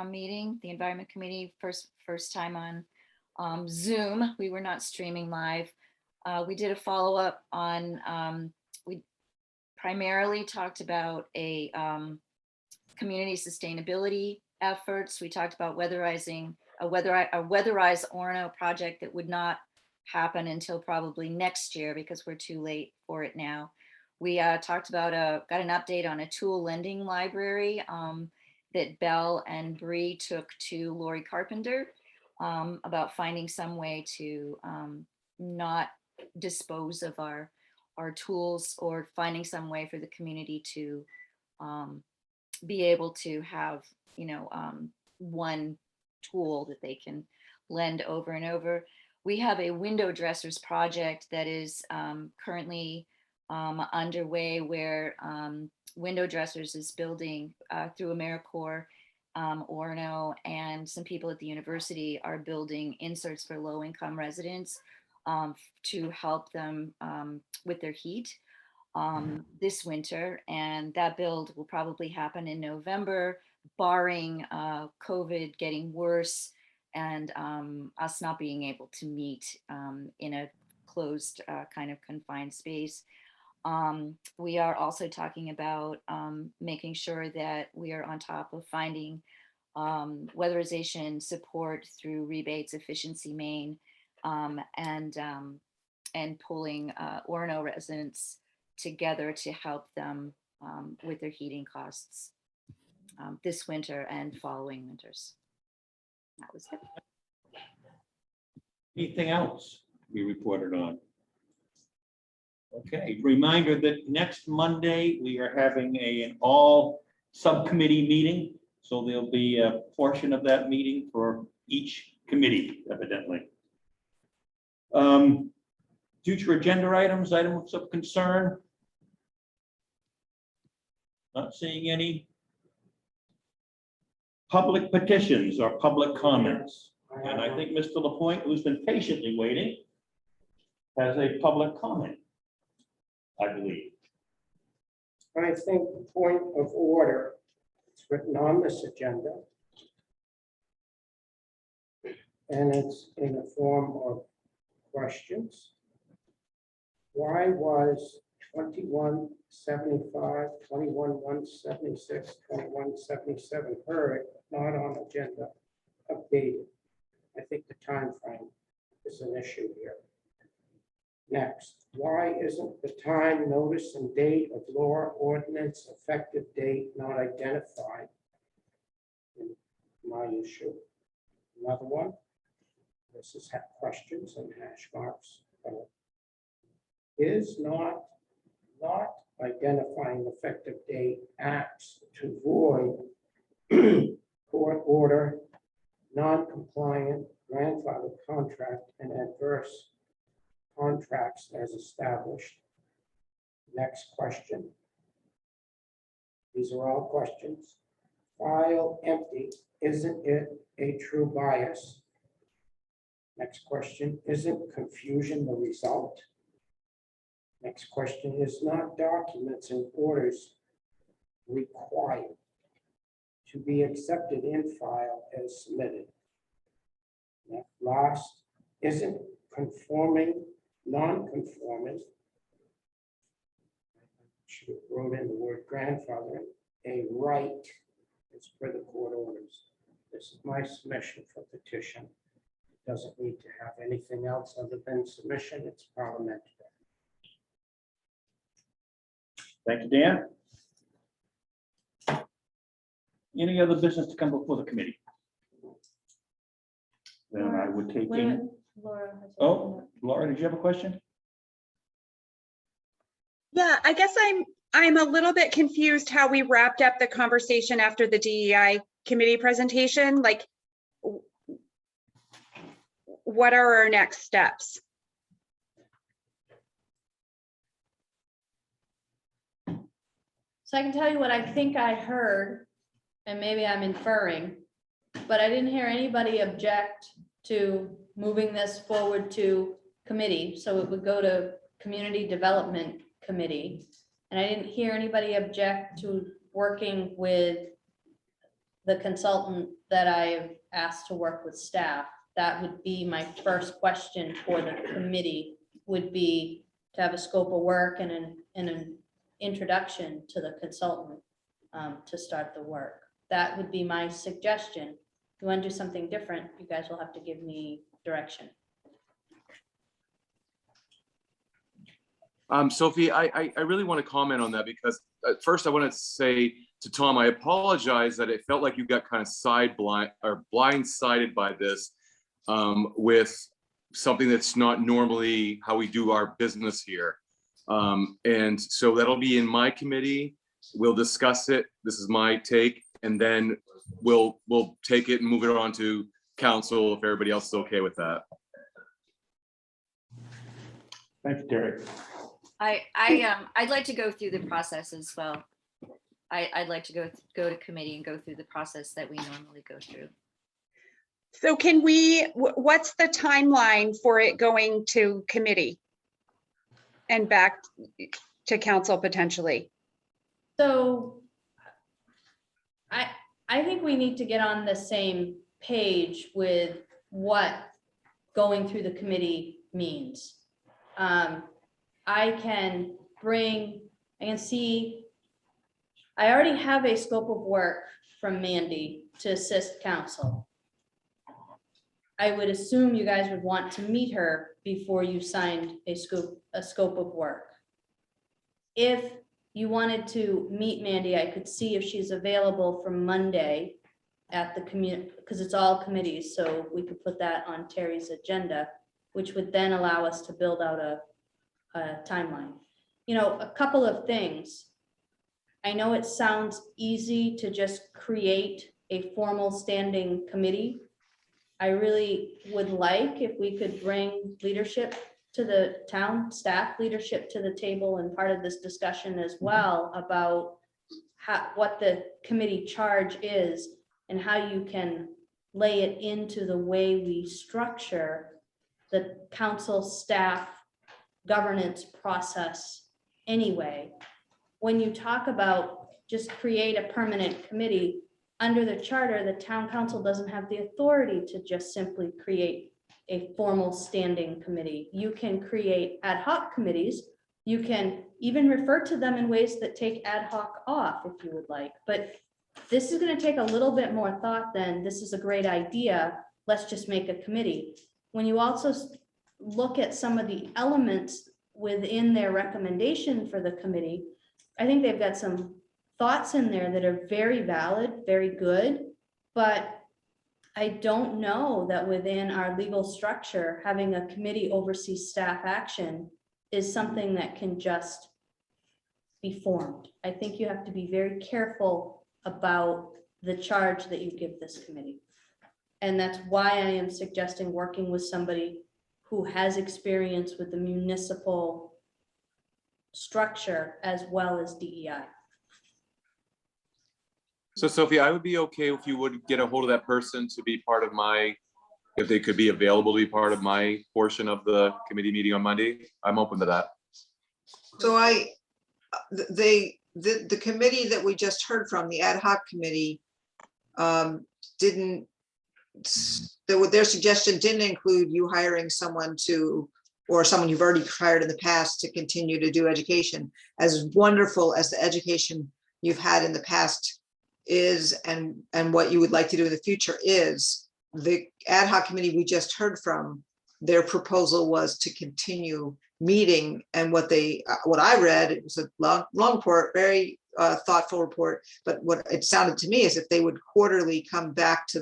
meeting, the Environment Committee, first time on Zoom. We were not streaming live. We did a follow-up on, we primarily talked about a community sustainability efforts. We talked about weatherizing a weatherized Orono project that would not happen until probably next year because we're too late for it now. We talked about, got an update on a tool lending library that Bell and Bree took to Lori Carpenter about finding some way to not dispose of our tools, or finding some way for the community to be able to have, one tool that they can lend over and over. We have a window dressers project that is currently underway, where Window Dressers is building through AmeriCorps, Orono, and some people at the university are building inserts for low-income residents to help them with their heat this winter. And that build will probably happen in November, barring COVID getting worse and us not being able to meet in a closed kind of confined space. We are also talking about making sure that we are on top of finding weatherization support through rebates, Efficiency Maine, and pulling Orono residents together to help them with their heating costs this winter and following winters. That was it. Anything else we reported on? Okay, reminder that next Monday, we are having an all subcommittee meeting. So there'll be a portion of that meeting for each committee, evidently. Future agenda items, items of concern. Not seeing any. Public petitions or public comments. And I think Mr. Lapointe, who's been patiently waiting, has a public comment, I believe. I think point of order, it's written on this agenda. And it's in the form of questions. Why was 2175, 21176, 2177 heard, not on agenda, updated? I think the time frame is an issue here. Next, why isn't the time, notice, and date of law, ordinance, effective date not identified in my issue? Another one. This is questions and hash marks. Is not identifying effective date acts to void court order, non-compliant, grandfather contract, and adverse contracts as established. Next question. These are all questions. File empty. Isn't it a true bias? Next question. Isn't confusion the result? Next question. Is not documents and orders required to be accepted in file as submitted? Last, isn't conforming, non-conforming, should have wrote in the word grandfather, a right as per the court orders. This is my submission for petition. It doesn't need to have anything else other than submission. It's parliamentary. Thank you, Dan. Any other business to come before the committee? I would take Wait a in. minute, Laura has a- Oh, Laura, did you have a question? Yeah, I guess I'm a little bit confused how we wrapped up the conversation after the DEI committee presentation. Like, what are our next steps? So I can tell you what I think I heard, and maybe I'm inferring, but I didn't hear anybody object to moving this forward to committee, so it would go to Community Development Committee. And I didn't hear anybody object to working with the consultant that I've asked to work with staff. That would be my first question for the committee, would be to have a scope of work and an introduction to the consultant to start the work. That would be my suggestion. If you want to do something different, you guys will have to give me direction. Sophie, I really want to comment on that because first I want to say to Tom, I apologize that it felt like you got kind of blindsided by this with something that's not normally how we do our business here. And so that'll be in my committee. We'll discuss it. This is my take, and then we'll take it and move it on to council if everybody else is okay with that. Thank you, Derek. I'd like to go through the process as well. I'd like to go to committee and go through the process that we normally go through. So can we, what's the timeline for it going to committee and back to council potentially? So I think we need to get on the same page with what going through the committee means. I can see, I already have a scope of work from Mandy to assist council. I would assume you guys would want to meet her before you signed a scope of work. If you wanted to meet Mandy, I could see if she's available for Monday at the community, because it's all committees, so we could put that on Terry's agenda, which would then allow us to build out a timeline. You know, a couple of things. I know it sounds easy to just create a formal standing committee. I really would like if we could bring leadership to the town, staff leadership to the table and part of this discussion as well about what the committee charge is and how you can lay it into the way we structure the council staff governance process anyway. When you talk about just create a permanent committee, under the charter, the town council doesn't have the authority to just simply create a formal standing committee. You can create ad hoc committees. You can even refer to them in ways that take ad hoc off if you would like. But this is going to take a little bit more thought than this is a great idea. Let's just make a committee. When you also look at some of the elements within their recommendation for the committee, I think they've got some thoughts in there that are very valid, very good, but I don't know that within our legal structure, having a committee oversee staff action is something that can just be formed. I think you have to be very careful about the charge that you give this committee. And that's why I am suggesting working with somebody who has experience with the municipal structure as well as DEI. So Sophie, I would be okay if you would get a hold of that person to be part of my, if they could be available to be part of my portion of the committee meeting on Monday. I'm open to that. So the committee that we just heard from, the ad hoc committee, their suggestion didn't include you hiring someone to, or someone you've already hired in the past to continue to do education. As wonderful as the education you've had in the past is, and what you would like to do in the future is, the ad hoc committee we just heard from, their proposal was to continue meeting, and what I read, it was a long report, very thoughtful report, but what it sounded to me is if they would quarterly come back to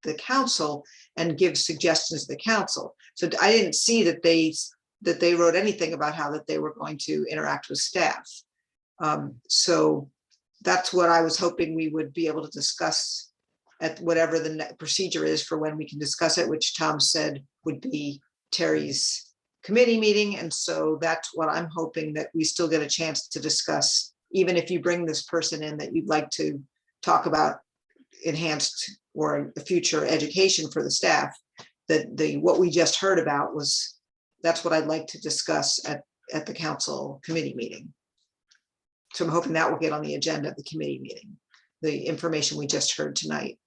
the council and give suggestions to the council. So I didn't see that they wrote anything about how that they were going to interact with staff. So that's what I was hoping we would be able to discuss at whatever the procedure is for when we can discuss it, which Tom said would be Terry's committee meeting. And so that's what I'm hoping, that we still get a chance to discuss, even if you bring this person in that you'd like to talk about enhanced or the future education for the staff, that what we just heard about was, that's what I'd like to discuss at the council committee meeting. So I'm hoping that will get on the agenda of the committee meeting, the information we just heard tonight.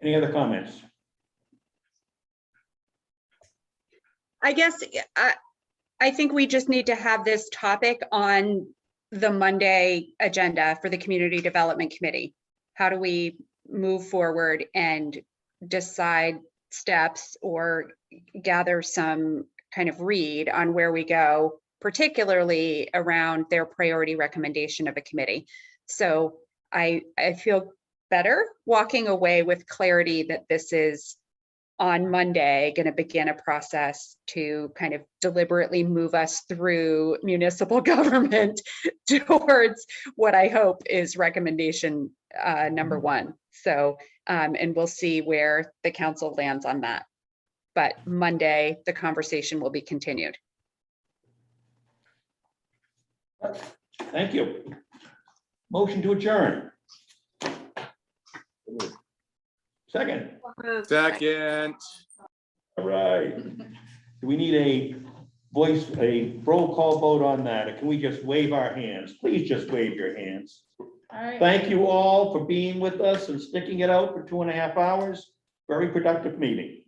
Any other comments? I guess I think we just need to have this topic on the Monday agenda for the Community Development Committee. How do we move forward and decide steps or gather some kind of read on where we go, particularly around their priority recommendation of a committee? So I feel better walking away with clarity that this is on Monday going to begin a process to kind of deliberately move us through municipal government towards what I hope is recommendation number one. So, and we'll see where the council lands on that. But Monday, the conversation will be continued. Thank you. Motion to adjourn. Second. Second. All right. Do we need a roll call vote on that? Or can we just wave our hands? Please just wave your hands. All right. Thank you all for being with us and sticking it out for 2.5 hours. Very productive meeting.